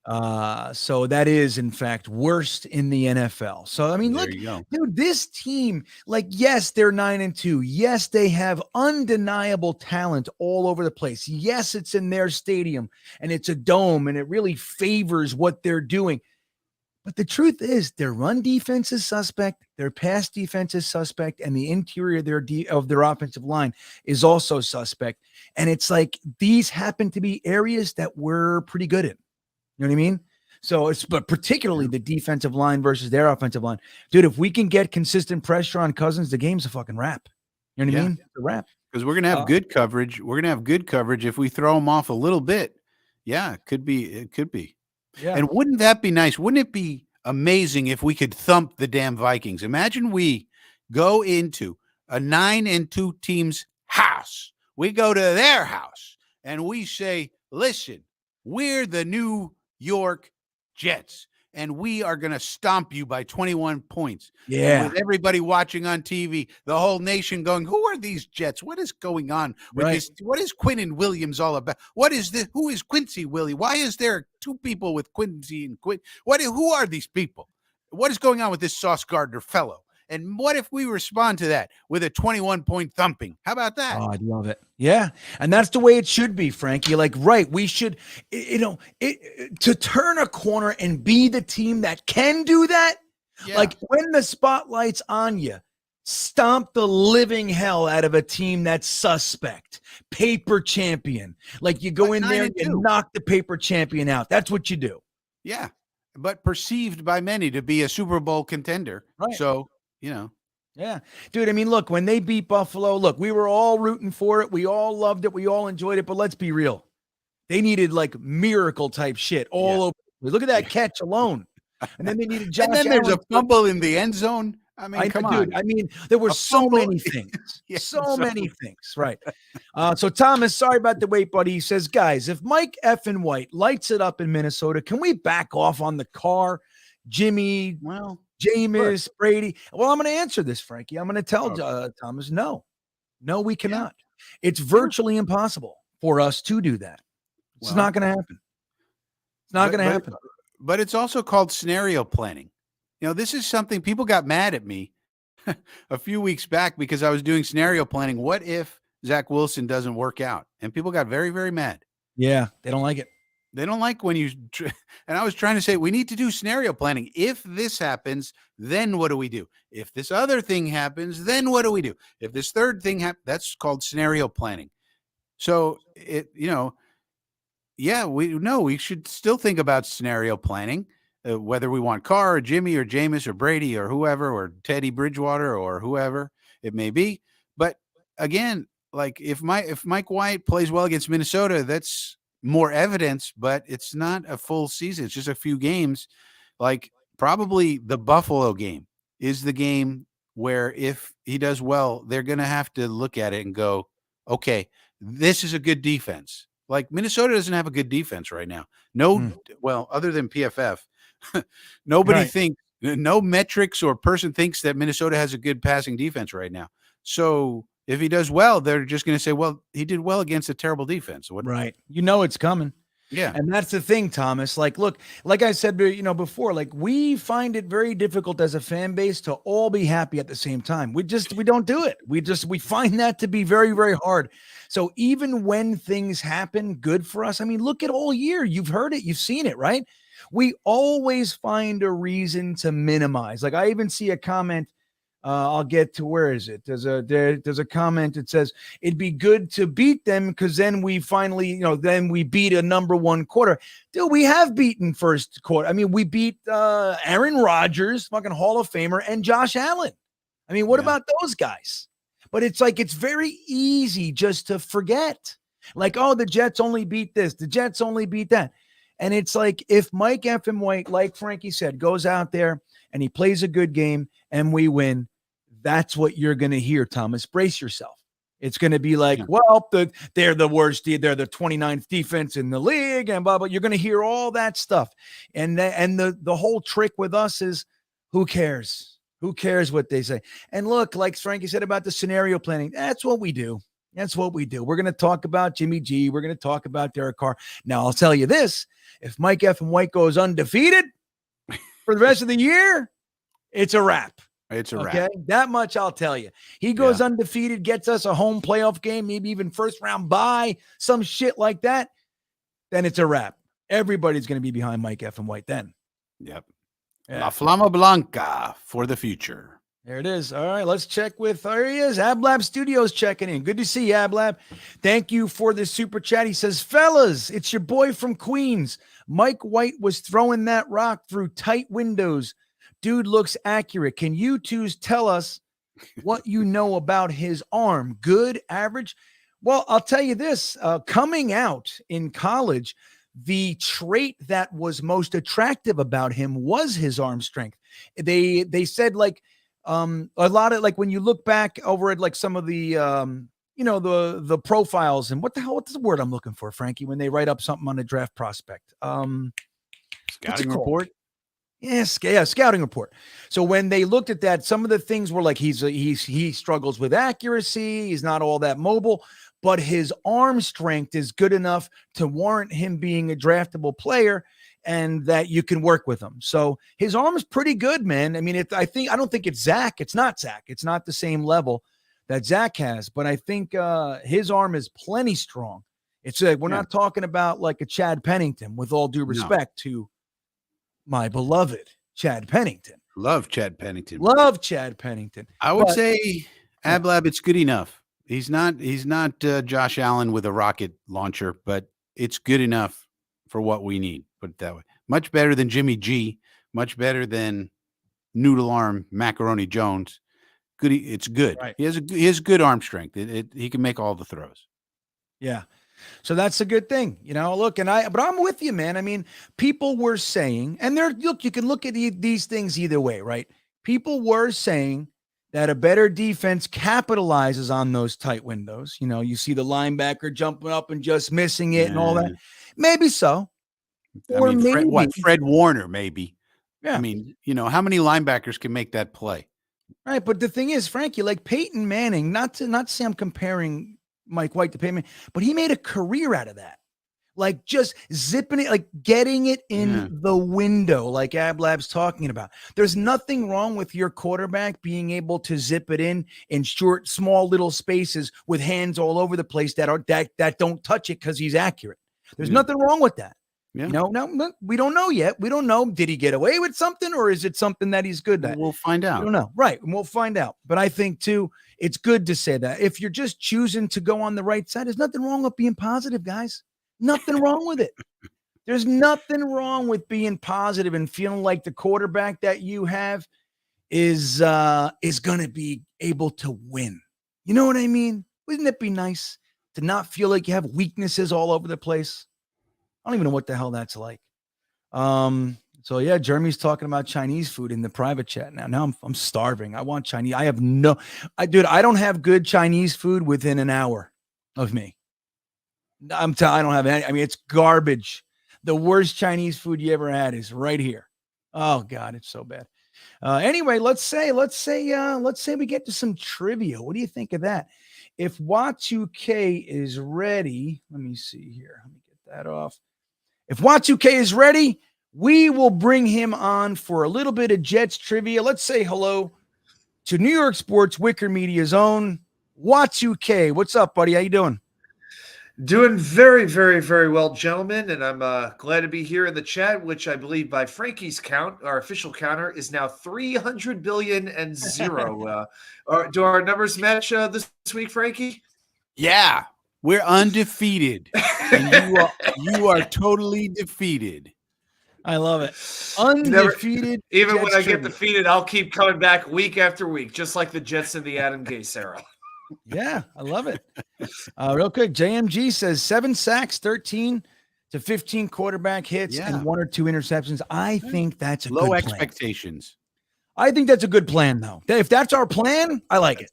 So that is, in fact, worst in the NFL. So, I mean, look, dude, this team, yes, they're 9-2. Yes, they have undeniable talent all over the place. Yes, it's in their stadium and it's a dome and it really favors what they're doing. But the truth is their run defense is suspect. Their pass defense is suspect. And the interior of their offensive line is also suspect. And it's like these happen to be areas that we're pretty good at. You know what I mean? So but particularly the defensive line versus their offensive line. Dude, if we can get consistent pressure on Cousins, the game's a fucking wrap. You know what I mean? It's a wrap. Because we're going to have good coverage. We're going to have good coverage if we throw them off a little bit. Yeah, it could be. Yeah. And wouldn't that be nice? Wouldn't it be amazing if we could thump the damn Vikings? Imagine we go into a 9-2 team's house. We go to their house and we say, listen, we're the New York Jets, and we are going to stomp you by 21 points. Yeah. And with everybody watching on TV, the whole nation going, who are these Jets? What is going on with Right. this? What is Quinnen Williams all about? What is this? Who is Quincy Willie? Why is there two people with Quincy and Quinn? Who are these people? What is going on with this Sauce Gardner fellow? And what if we respond to that with a 21-point thumping? How about that? Oh, I'd love it. Yeah. And that's the way it should be, Frankie. Like, right. We should, to turn a corner and be the team that can do that. Yeah. Like when the spotlight's on you, stomp the living hell out of a team that's suspect, paper champion. Like you go But in there and 9-2. you knock the paper champion out. That's what you do. Yeah. But perceived by many to be a Super Bowl contender. Right. So, Yeah. Dude, I mean, look, when they beat Buffalo, look, we were all rooting for it. We all loved it. We all enjoyed it. But let's be real. They needed like miracle type shit all over. Look at that catch alone. And then they needed Josh and then there's Allen. a fumble in the end zone. I mean, come on. Dude, I mean, there were A so fumble. many things. Yeah, so many things. Right. So Thomas, sorry about the wait, buddy. He says, guys, if Mike effing White lights it up in Minnesota, can we back off on the car? Jimmy, Well, Jameis, Brady. Well, I'm going to answer this, Frankie. I'm going to tell Thomas, no, we cannot. It's virtually impossible for us to do that. It's not going to happen. It's not going to happen. But it's also called scenario planning. This is something people got mad at me a few weeks back because I was doing scenario planning. What if Zach Wilson doesn't work out? And people got very, very mad. Yeah, they don't like it. They don't like when you, and I was trying to say, we need to do scenario planning. If this happens, then what do we do? If this other thing happens, then what do we do? If this third thing happens, that's called scenario planning. So we should still think about scenario planning, whether we want Carr or Jimmy or Jameis or Brady or whoever, or Teddy Bridgewater or whoever it may be. But again, like if Mike White plays well against Minnesota, that's more evidence, but it's not a full season. It's just a few games. Like probably the Buffalo game is the game where if he does well, they're going to have to look at it and go, okay, this is a good defense. Like Minnesota doesn't have a good defense right now. Well, other than PFF, nobody thinks, no metrics or person thinks that Minnesota has a good passing defense right now. So if he does well, they're just going to say, well, he did well against a terrible defense. Right. It's coming. Yeah. And that's the thing, Thomas. Like, look, like I said, before, like we find it very difficult as a fan base to all be happy at the same time. We don't do it. We find that to be very, very hard. So even when things happen good for us, I mean, look at all year. You've heard it. You've seen it, right? We always find a reason to minimize. Like I even see a comment. I'll get to, where is it? There's a comment that says it'd be good to beat them because then we finally, then we beat a number one quarter. Dude, we have beaten first quarter. I mean, we beat Aaron Rodgers, fucking Hall of Famer, and Josh Allen. I mean, what about those guys? But it's like, it's very easy just to forget. Like, oh, the Jets only beat this. The Jets only beat that. And it's like, if Mike effing White, like Frankie said, goes out there and he plays a good game and we win, that's what you're going to hear, Thomas. Brace yourself. It's going to be like, well, they're the worst. They're the 29th defense in the league and blah, blah. You're going to hear all that stuff. And the whole trick with us is, who cares? Who cares what they say? And look, like Frankie said about the scenario planning, that's what we do. That's what we do. We're going to talk about Jimmy G. We're going to talk about Derek Carr. Now, I'll tell you this. If Mike effing White goes undefeated for the rest of the year, it's a wrap. It's a wrap. Okay, that much I'll tell you. He goes undefeated, gets us a home playoff game, maybe even first round bye, some shit like that. Then it's a wrap. Everybody's going to be behind Mike effing White then. Yep. Yeah. La Flama Blanca for the future. There it is. All right, let's check with, there he is. Ablab Studios checking in. Good to see you, Ablab. Thank you for the super chat. He says, fellas, it's your boy from Queens. Mike White was throwing that rock through tight windows. Dude looks accurate. Can you twos tell us what you know about his arm? Good, average? Well, I'll tell you this. Coming out in college, the trait that was most attractive about him was his arm strength. They said, like, A lot of like when you look back over at like some of the the profiles and what's the word I'm looking for, Frankie, when they write up something on a draft prospect. Scouting report. Yes, yeah, scouting report. So when they looked at that, some of the things were like he struggles with accuracy, he's not all that mobile, but his arm strength is good enough to warrant him being a draftable player and that you can work with him. So his arm is pretty good, man. I mean, I don't think it's Zach. It's not Zach. It's not the same level that Zach has, but I think his arm is plenty strong. It's we're not talking about like a Chad Pennington, with all due respect to my beloved Chad Pennington. Love Chad Pennington. Love Chad Pennington. I would say Ablab, it's good enough. He's not Josh Allen with a rocket launcher, but it's good enough for what we need. Put it that way. Much better than Jimmy G. Much better than Noodle Arm Macaroni Jones. Good. It's good. Right. He has good arm strength. He can make all the throws. Yeah. So that's a good thing, look, but I'm with you, man. I mean, people were saying, and you can look at these things either way, right? People were saying that a better defense capitalizes on those tight windows. You see the linebacker jumping up and just missing it and all that. Maybe so. Or maybe Fred Warner, maybe. Yeah. I mean, how many linebackers can make that play? Right. But the thing is, Frankie, like Peyton Manning, not to say I'm comparing Mike White to Peyton Manning, but he made a career out of that. Like just zipping it, like getting it in the window, like Ablab's talking about. There's nothing wrong with your quarterback being able to zip it in short, small little spaces with hands all over the place that don't touch it because he's accurate. There's nothing wrong with that. Yeah. No, we don't know yet. We don't know. Did he get away with something, or is it something that he's good at? We'll find out. I don't know. Right. And we'll find out. But I think too, it's good to say that if you're just choosing to go on the right side, there's nothing wrong with being positive, guys. Nothing wrong with it. There's nothing wrong with being positive and feeling like the quarterback that you have is going to be able to win. You know what I mean? Wouldn't it be nice to not feel like you have weaknesses all over the place? I don't even know what the hell that's like. So yeah, Jeremy's talking about Chinese food in the private chat now. Now I'm starving. I want Chinese. I don't have good Chinese food within an hour of me. I don't have any. I mean, it's garbage. The worst Chinese food you ever had is right here. Oh God, it's so bad. Anyway, let's say we get to some trivia. What do you think of that? If Y2K is ready, let me see here. Let me get that off. If Y2K is ready, we will bring him on for a little bit of Jets trivia. Let's say hello to New York Sports Wicker Media's own Y2K. What's up, buddy? How you doing? Doing very, very, very well, gentlemen, and I'm glad to be here in the chat, which I believe by Frankie's count, our official counter, is now 300 billion and zero. Do our numbers match this week, Frankie? Yeah, we're undefeated, and you are totally defeated. I love it. Undefeated. Even Jets when I trivia. get defeated, I'll keep coming back week after week, just like the Jets in the Adam Gase era. Yeah, I love it. Real quick, JMG says 7 sacks, 13 to 15 quarterback hits, and 1 or 2 interceptions. I think that's a low good expectations. Plan. I think that's a good plan, though. If that's our plan, I like it.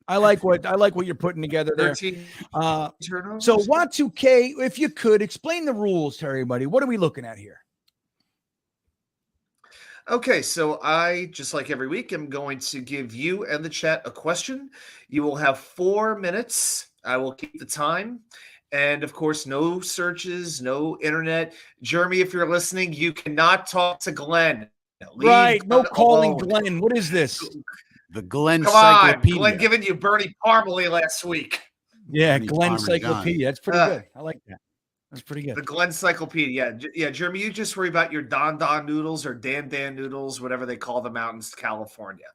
I like what you're putting together there. So Y2K, if you could explain the rules to everybody, what are we looking at here? Okay, so I, just like every week, am going to give you and the chat a question. You will have 4 minutes. I will keep the time. And, of course, no searches, no internet. Jeremy, if you're listening, you cannot talk to Glenn. Right, no calling Glenn. What is this? The Glenn Come Cyclopedia. on, Glenn giving you Bernie Parmalee last week. Yeah, Glenn Cyclopedia. That's pretty good. I like that. That's pretty good. The Glenn Cyclopedia. Yeah, Jeremy, you just worry about your Don noodles or Dan noodles, whatever they call them out in California.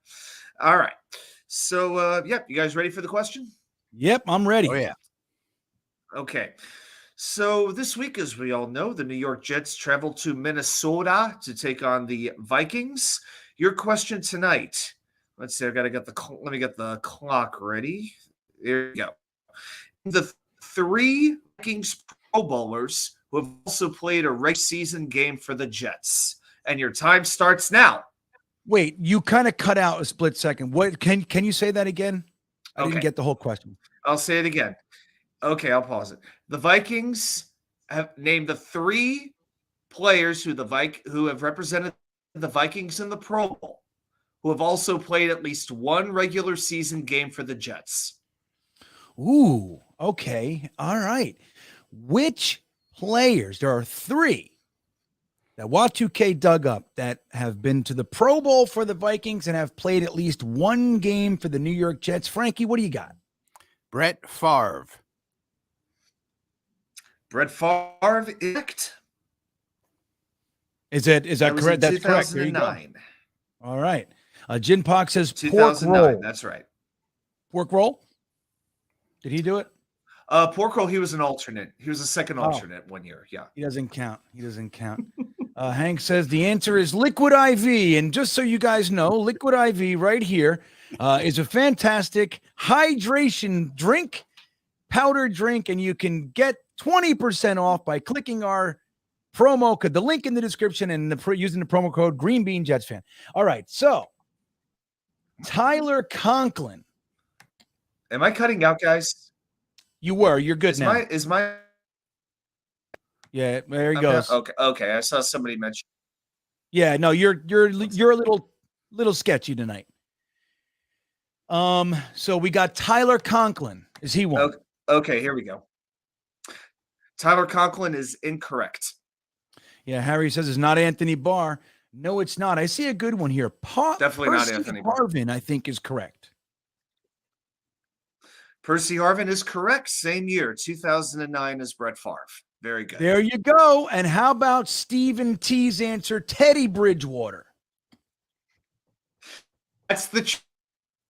All right. So, you guys ready for the question? Yep, I'm ready. Oh, yeah. Okay. So this week, as we all know, the New York Jets travel to Minnesota to take on the Vikings. Your question tonight. Let's see. Let me get the clock ready. There you go. The 3 Vikings Pro Bowlers who have also played a regular season game for the Jets. And your time starts now. Wait, you kind of cut out a split second. What can you say that again? I didn't Okay. get the whole question. I'll say it again. Okay, I'll pause it. The Vikings have named the 3 players who have represented the Vikings in the Pro Bowl, who have also played at least one regular season game for the Jets. Ooh, okay. All right. Which players? There are 3 that Y2K dug up that have been to the Pro Bowl for the Vikings and have played at least one game for the New York Jets. Frankie, what do you got? Brett Favre. Brett Favre Is that correct? That's correct. There you go. 2009. All right. Jin Pak says pork 2009. roll. That's right. Pork roll? Did he do it? Pork roll, he was an alternate. He was a second alternate one year. Yeah. He doesn't count. Hank says the answer is Liquid IV. And just so you guys know, Liquid IV right here is a fantastic hydration drink, powder drink, and you can get 20% off by clicking our promo code, the link in the description, and using the promo code GreenBeanjetsfan. All right, so Tyler Conklin. Am I cutting out, guys? You're good now. Is my Yeah, there he goes. Okay. I saw somebody mention. Yeah, no, you're a little sketchy tonight. So we got Tyler Conklin. Is he one? Okay, here we go. Tyler Conklin is incorrect. Yeah, Harry says it's not Anthony Barr. No, it's not. I see a good one here. Definitely not Percy Anthony Barr. Harvin, I think, is correct. Percy Harvin is correct. Same year, 2009 as Brett Favre. Very good. There you go. And how about Stephen T's answer, Teddy Bridgewater? That's the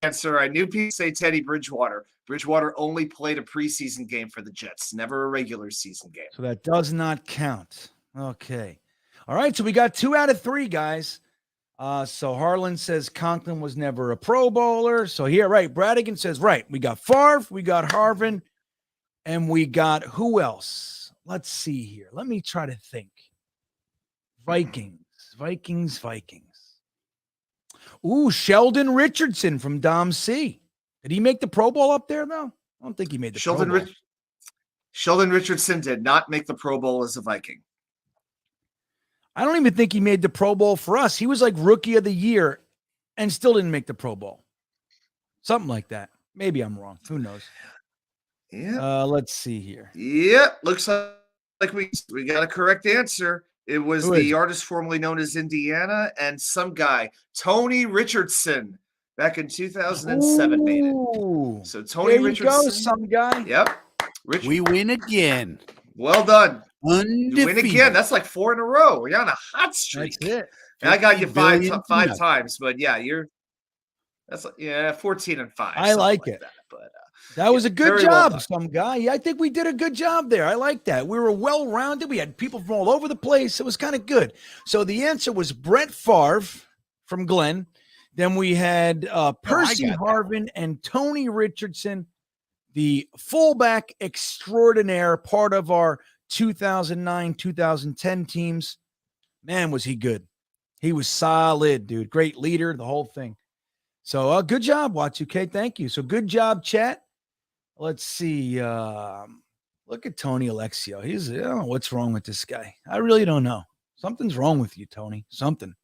answer. I knew people say Teddy Bridgewater. Bridgewater only played a preseason game for the Jets, never a regular season game. So that does not count. Okay. All right. So we got 2 out of 3, guys. So Harlan says Conklin was never a Pro Bowler. So here, right. Bradigan says, right. We got Favre, we got Harvin, and we got who else? Let's see here. Let me try to think. Vikings. Ooh, Sheldon Richardson from Dom C. Did he make the Pro Bowl up there, though? I don't think he made the Pro Bowl. Sheldon Richardson did not make the Pro Bowl as a Viking. I don't even think he made the Pro Bowl for us. He was like Rookie of the Year and still didn't make the Pro Bowl. Something like that. Maybe I'm wrong. Who knows? Yeah. Let's see here. Yeah, looks like we got a correct answer. It was the artist formerly known as Indiana and some guy, Tony Richardson, back in 2007 made it. So Tony Richardson. Go, some guy. Yep. We win again. Well done. Undefeated. You win again. That's like 4 in a row. You're on a hot streak. That's it. And I got you five billion times, but yeah, that's like 14 and 5. I like it. That was a good job, some guy. Yeah, I think we did a good job there. I like that. We were well-rounded. We had people from all over the place. It was kind of good. So the answer was Brett Favre from Glenn. Then we had Percy Harvin and Tony Richardson, the fullback extraordinaire, part of our 2009-2010 teams. Man, was he good. He was solid, dude. Great leader, the whole thing. So good job, Y2K. Thank you. So good job, chat. Let's see. Look at Tony Alexio. I don't know what's wrong with this guy. I really don't know. Something's wrong with you, Tony. Something.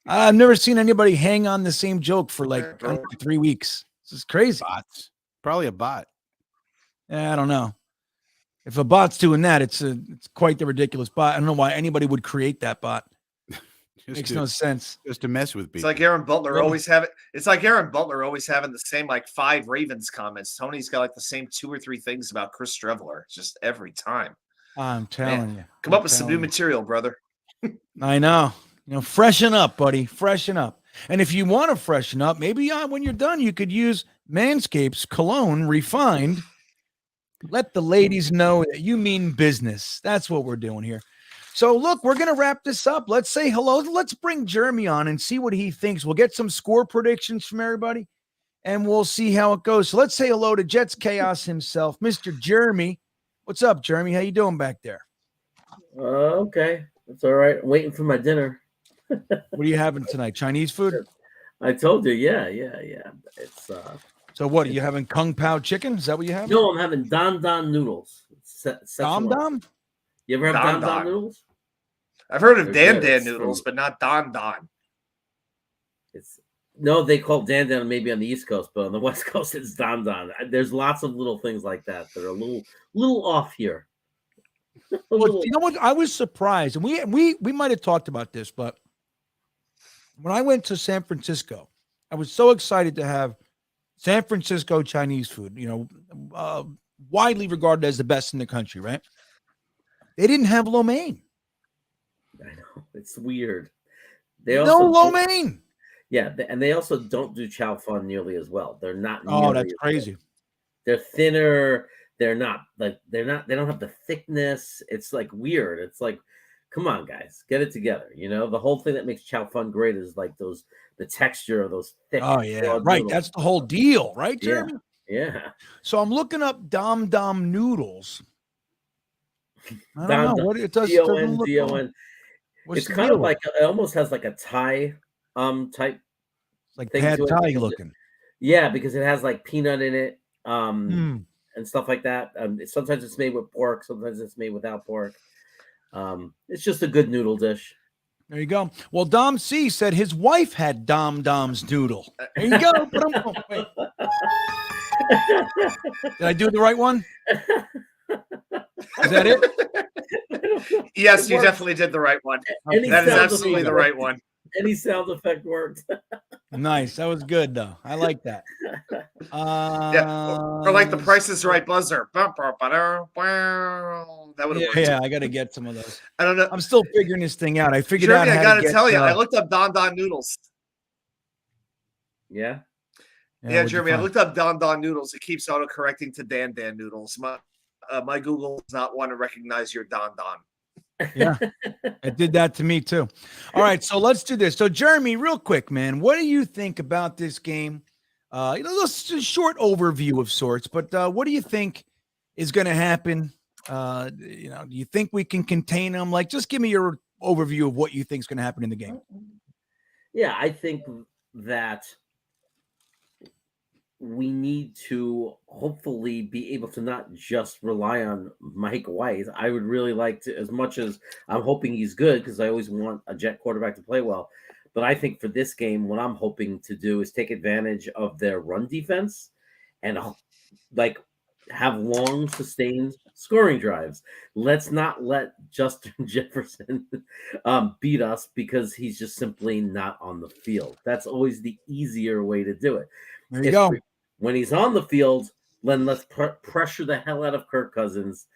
I've never seen anybody hang on the same joke for like 3 weeks. This is crazy. Bots. Probably a bot. I don't know. If a bot's doing that, it's quite the ridiculous bot. I don't know why anybody would create that bot. Makes no sense. Just to mess with people. It's like Aaron Butler always having. It's like Aaron Butler always having the same like 5 Ravens comments. Tony's got like the same 2 or 3 things about Chris Streveler just every time. I'm telling you. Come up with some new material, brother. I know. Freshen up, buddy. Freshen up. And if you want to freshen up, maybe when you're done, you could use Manscaped's cologne refined. Let the ladies know that you mean business. That's what we're doing here. So, look, we're going to wrap this up. Let's say hello. Let's bring Jeremy on and see what he thinks. We'll get some score predictions from everybody, and we'll see how it goes. So let's say hello to Jets Chaos himself, Mr. Jeremy. What's up, Jeremy? How you doing back there? Okay. That's all right. I'm waiting for my dinner. What are you having tonight? Chinese food? I told you, yeah. It's So what are you having? Kung Pao chicken? Is that what you have? no, I'm having Don Don noodles. Dom Dom? You ever have Don Don Don Don. noodles? I've heard of They're Dan good. Dan It's noodles, from- but not Don Don. It's no, they call Dan Dan maybe on the East Coast, but on the West Coast it's Don Don. There's lots of little things like that that are a little off here. Well, you know what? I was surprised, and we might have talked about this, but when I went to San Francisco, I was so excited to have San Francisco Chinese food. Widely regarded as the best in the country, right? They didn't have lo mein. I know it's weird. They No also lo don't- mein. Yeah, and they also don't do chow fun nearly as well. They're not. Oh, nearly that's as crazy. good. They're thinner. They're not. They don't have the thickness. It's like weird. It's like, come on, guys, get it together. The whole thing that makes chow fun great is like the texture of those thick. Oh yeah, broad right. noodles. That's the whole deal, right, Yeah. Jeremy? Yeah. So I'm looking up Dom Dom noodles. I don't Don know what it does. Don, Doesn't look Don. like- What's It's the kind deal of with like it almost has like a Thai type. It's like thing pad to it thai because looking. Yeah, because it has like peanut in it. Mm. And stuff like that. Sometimes it's made with pork, sometimes it's made without pork. It's just a good noodle dish. There you go. Well, Dom C said his wife had Dom Dom's noodle. There you go. Wait. Did I do the right one? Is that it? Yes, It you works. definitely did the right one. Any That is sound absolutely the effect- right one. Any sound effect worked. Nice. That was good, though. I like that. Or like the Price is Right buzzer. That would have worked. Yeah, I got to get some of those. I don't know. I'm still figuring this thing out. I figured Jeremy, out I how gotta to get, tell you, I looked up Don Don noodles. Yeah. Yeah, what'd you Jeremy, I find? looked up Don Don noodles. It keeps auto-correcting to Dan Dan noodles. My Google does not want to recognize your Don Don. Yeah, it did that to me too. All right, so let's do this. So, Jeremy, real quick, man, what do you think about this game? Just a short overview of sorts, but what do you think is going to happen? Do you think we can contain them? Like, just give me your overview of what you think is going to happen in the game. Yeah, I think that we need to hopefully be able to not just rely on Mike White. I would really like to, as much as I'm hoping he's good, because I always want a Jet quarterback to play well. But I think for this game, what I'm hoping to do is take advantage of their run defense and like have long, sustained scoring drives. Let's not let Justin Jefferson beat us because he's just simply not on the field. That's always the easier way to do it. There you go. When he's on the field, then let's pressure the hell out of Kirk Cousins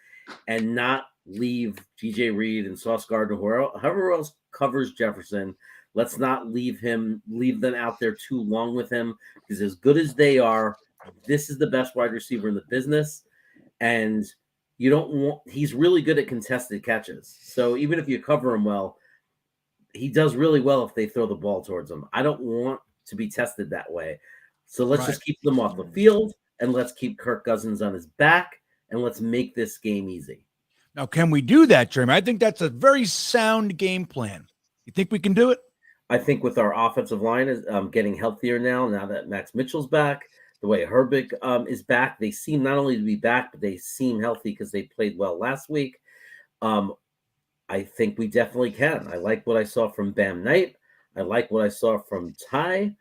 and not leave G.J. Reed and Sauce Gardner, whoever else covers Jefferson. Let's not leave them out there too long with him, because as good as they are, this is the best wide receiver in the business. And he's really good at contested catches. So even if you cover him well, he does really well if they throw the ball towards him. I don't want to be tested that way. So let's just keep them off the field, and let's keep Kirk Cousins on his back, and let's make this game easy. Now, can we do that, Jeremy? I think that's a very sound game plan. You think we can do it? I think with our offensive line is getting healthier now that Max Mitchell's back, the way Herbig is back, they seem not only to be back, but they seem healthy because they played well last week. I think we definitely can. I like what I saw from Bam Knight. I like what I saw from Ty.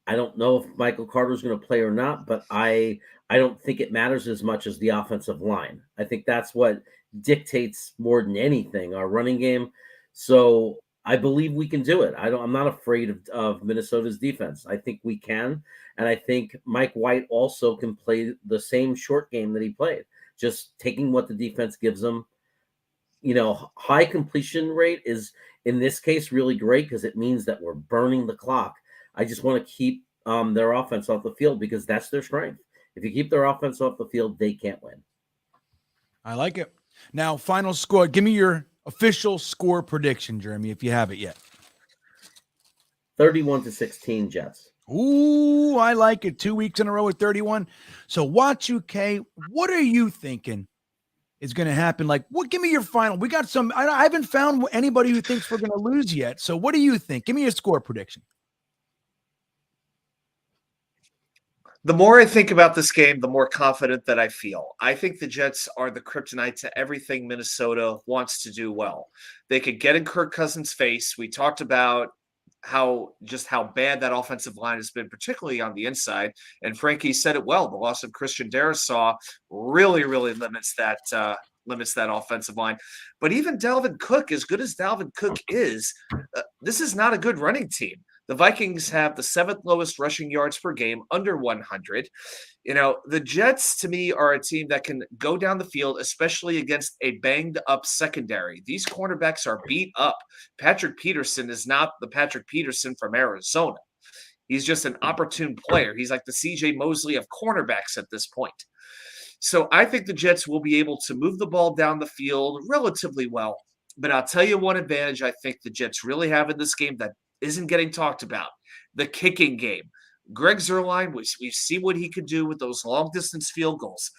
I don't know if Michael Carter's going to play or not, but I don't think it matters as much as the offensive line. I think that's what dictates more than anything our running game. So I believe we can do it. I'm not afraid of Minnesota's defense. I think we can, and I think Mike White also can play the same short game that he played, just taking what the defense gives him. High completion rate is in this case really great because it means that we're burning the clock. I just want to keep their offense off the field because that's their strength. If you keep their offense off the field, they can't win. I like it. Now, final score. Give me your official score prediction, Jeremy, if you have it yet. 31-16 Jets. Ooh, I like it. 2 weeks in a row with 31. So, Watch UK, what are you thinking is going to happen. Like, what? Give me your final. We got some. I haven't found anybody who thinks we're going to lose yet. So, what do you think? Give me a score prediction. The more I think about this game, the more confident that I feel. I think the Jets are the kryptonite to everything Minnesota wants to do well. They could get in Kirk Cousins' face. We talked about how bad that offensive line has been, particularly on the inside. And Frankie said it well. The loss of Christian Darrisaw really limits that offensive line. But even Dalvin Cook, as good as Dalvin Cook is, this is not a good running team. The Vikings have the 7th lowest rushing yards per game, under 100. The Jets, to me, are a team that can go down the field, especially against a banged-up secondary. These cornerbacks are beat up. Patrick Peterson is not the Patrick Peterson from Arizona. He's just an opportune player. He's like the C.J. Mosley of cornerbacks at this point. So I think the Jets will be able to move the ball down the field relatively well. But I'll tell you one advantage I think the Jets really have in this game that isn't getting talked about: the kicking game. Greg Zuerlein, we see what he could do with those long-distance field goals.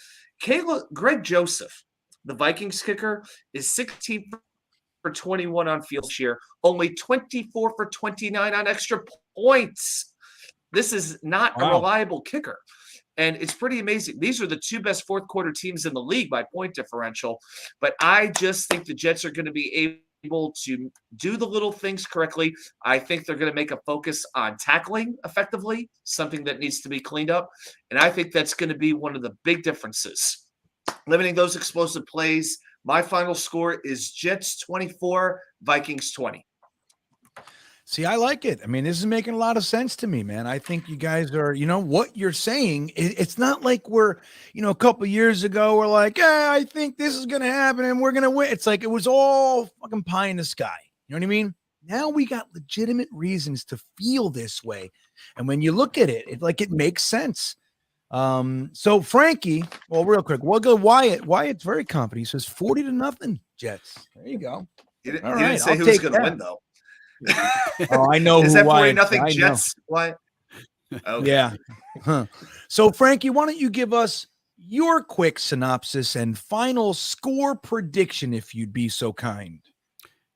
Greg Joseph, the Vikings kicker, is 16 for 21 on field this year, only 24 for 29 on extra points. This is not a reliable kicker. And it's pretty amazing. These are the 2 best fourth-quarter teams in the league by point differential. But I just think the Jets are going to be able to do the little things correctly. I think they're going to make a focus on tackling effectively, something that needs to be cleaned up. And I think that's going to be one of the big differences. Limiting those explosive plays. My final score is Jets 24, Vikings 20. See, I like it. I mean, this is making a lot of sense to me, man. I think you guys are, what you're saying. It's not like we're, a couple of years ago, we're like, I think this is going to happen and we're going to win. It's like it was all fucking pie in the sky. You know what I mean? Now we got legitimate reasons to feel this way. And when you look at it, it makes sense. So Frankie, well, real quick, we'll go Wyatt. Wyatt's very confident. He says 40-0 Jets. There you go. He didn't say who's going to win, though. Oh, I know. Is who that 40-0 Jets? Jets? What? Okay. Yeah. Huh. So, Frankie, why don't you give us your quick synopsis and final score prediction, if you'd be so kind?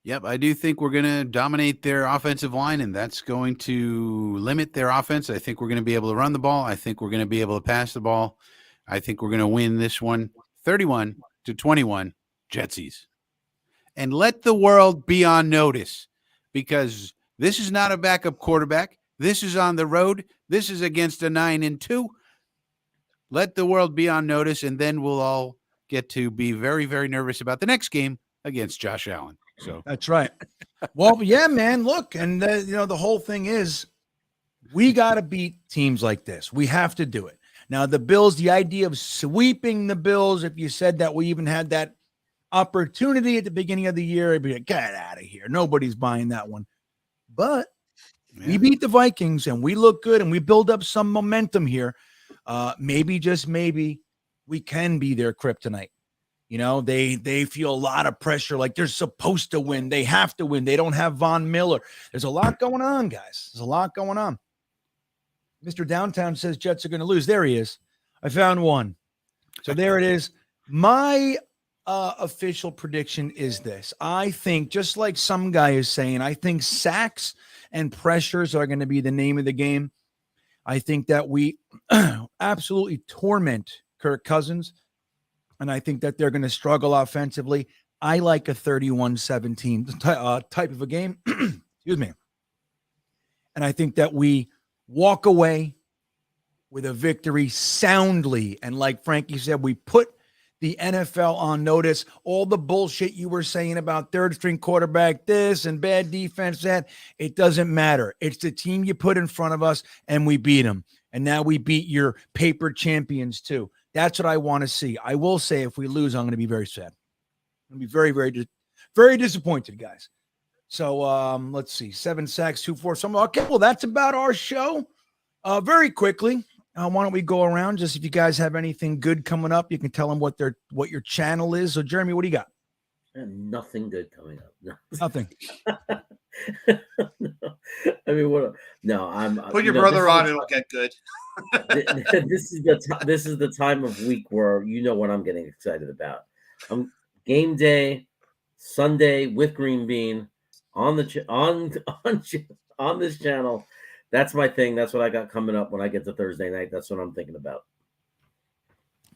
Yep, I do think we're going to dominate their offensive line, and that's going to limit their offense. I think we're going to be able to run the ball. I think we're going to be able to pass the ball. I think we're going to win this one 31-21 Jetsies. And let the world be on notice, because this is not a backup quarterback. This is on the road. This is against a 9-2. Let the world be on notice, and then we'll all get to be very, very nervous about the next game against Josh Allen. So that's right. Well, yeah, man, look, and the whole thing is we got to beat teams like this. We have to do it. Now, the Bills, the idea of sweeping the Bills, if you said that we even had that opportunity at the beginning of the year, it'd be like, get out of here. Nobody's buying that one. But we beat the Vikings and we look good and we build up some momentum here. Maybe, just maybe, we can be their kryptonite. They feel a lot of pressure, like they're supposed to win. They have to win. They don't have Von Miller. There's a lot going on, guys. There's a lot going on. Mr. Downtown says Jets are going to lose. There he is. I found one. So there it is. My official prediction is this. I think, just like some guy is saying, I think sacks and pressures are going to be the name of the game. I think that we absolutely torment Kirk Cousins, and I think that they're going to struggle offensively. I like a 31-17 type of a game. Excuse me. And I think that we walk away with a victory soundly. And like Frankie said, we put the NFL on notice. All the bullshit you were saying about third string quarterback this and bad defense that, it doesn't matter. It's the team you put in front of us, and we beat them. And now we beat your paper champions too. That's what I want to see. I will say, if we lose, I'm going to be very sad. I'm going to be very, very, very disappointed, guys. So let's see. 7 sacks, 2 forced fumbles. Okay, well, that's about our show. Very quickly, why don't we go around? Just if you guys have anything good coming up, you can tell them what your channel is. So, Jeremy, what do you got? Nothing good coming up. No. Nothing. No. I mean, what? No, I'm. Put your brother on; it'll get good. This is the time of week where what I'm getting excited about. Game day Sunday with GreenBean on the on this channel. That's my thing. That's what I got coming up when I get to Thursday night. That's what I'm thinking about.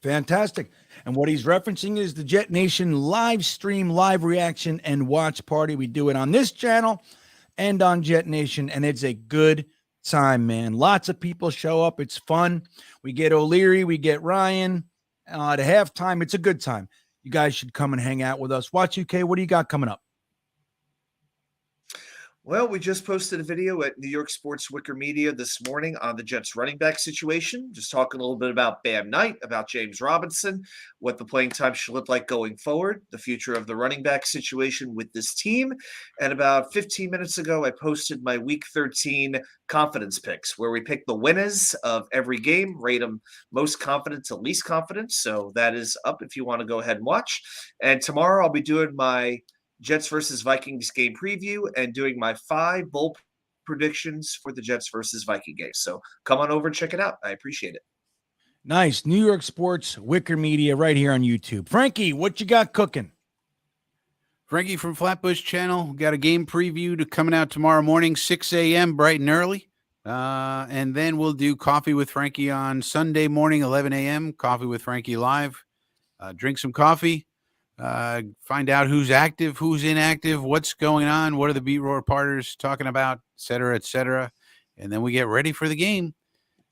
Fantastic. And what he's referencing is the Jetnation live stream, live reaction, and watch party. We do it on this channel and on Jetnation, and it's a good time, man. Lots of people show up. It's fun. We get O'Leary, we get Ryan at halftime. It's a good time. You guys should come and hang out with us. Watch UK, what do you got coming up? Well, we just posted a video at New York Sports Wicker Media this morning on the Jets running back situation, just talking a little bit about Bam Knight, about James Robinson, what the playing time should look like going forward, the future of the running back situation with this team. And about 15 minutes ago, I posted my Week 13 confidence picks, where we pick the winners of every game, rate them most confident to least confident. So that is up if you want to go ahead and watch. And tomorrow I'll be doing my Jets versus Vikings game preview and doing my 5 bold predictions for the Jets versus Viking game. So come on over and check it out. I appreciate it. Nice. New York Sports Wicker Media right here on YouTube. Frankie, what you got cooking? Frankie from Flatbush Channel. Got a game preview coming out tomorrow morning, 6 a.m., bright and early. And then we'll do Coffee with Frankie on Sunday morning, 11 a.m., Coffee with Frankie live. Drink some coffee. Find out who's active, who's inactive, what's going on, what are the beat reporters talking about, et cetera, et cetera. And then we get ready for the game.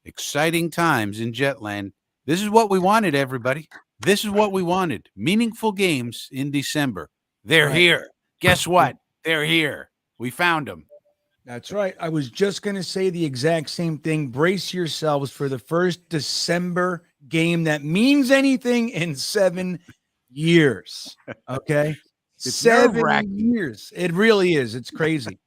Exciting times in Jetland. This is what we wanted, everybody. This is what we wanted. Meaningful games in December. They're here. Guess what? They're here. We found them. That's right. I was just going to say the exact same thing. Brace yourselves for the first December game that means anything in 7 years. Okay. It's 7 nerve-wracking. years. It really is. It's crazy.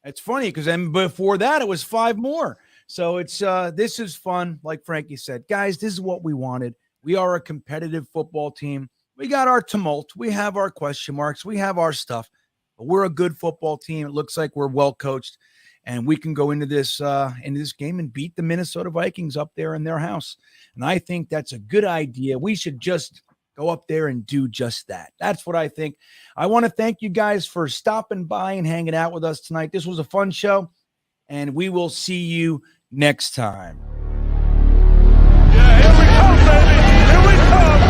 It's funny because then before that it was 5 more. So it's this is fun. Like Frankie said, guys, this is what we wanted. We are a competitive football team. We got our tumult. We have our question marks. We have our stuff, but we're a good football team. It looks like we're well coached, and we can go into this game and beat the Minnesota Vikings up there in their house. And I think that's a good idea. We should just go up there and do just that. That's what I think. I want to thank you guys for stopping by and hanging out with us tonight. This was a fun show, and we will see you next time. Yeah, here we come, baby. Here we come.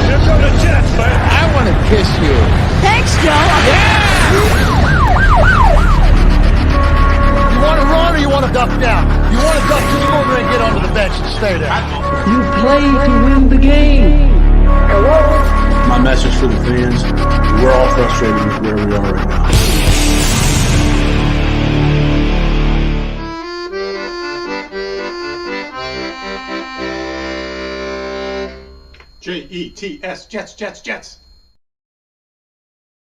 Here come the Jets, man. I want to kiss you. Thanks, Joe. You want to run or you want to duck down? You want to duck, just go over and get onto the bench and stay there. You play to win the game. My message for the fans, we're all frustrated with where we are right now. Jets, Jets, Jets.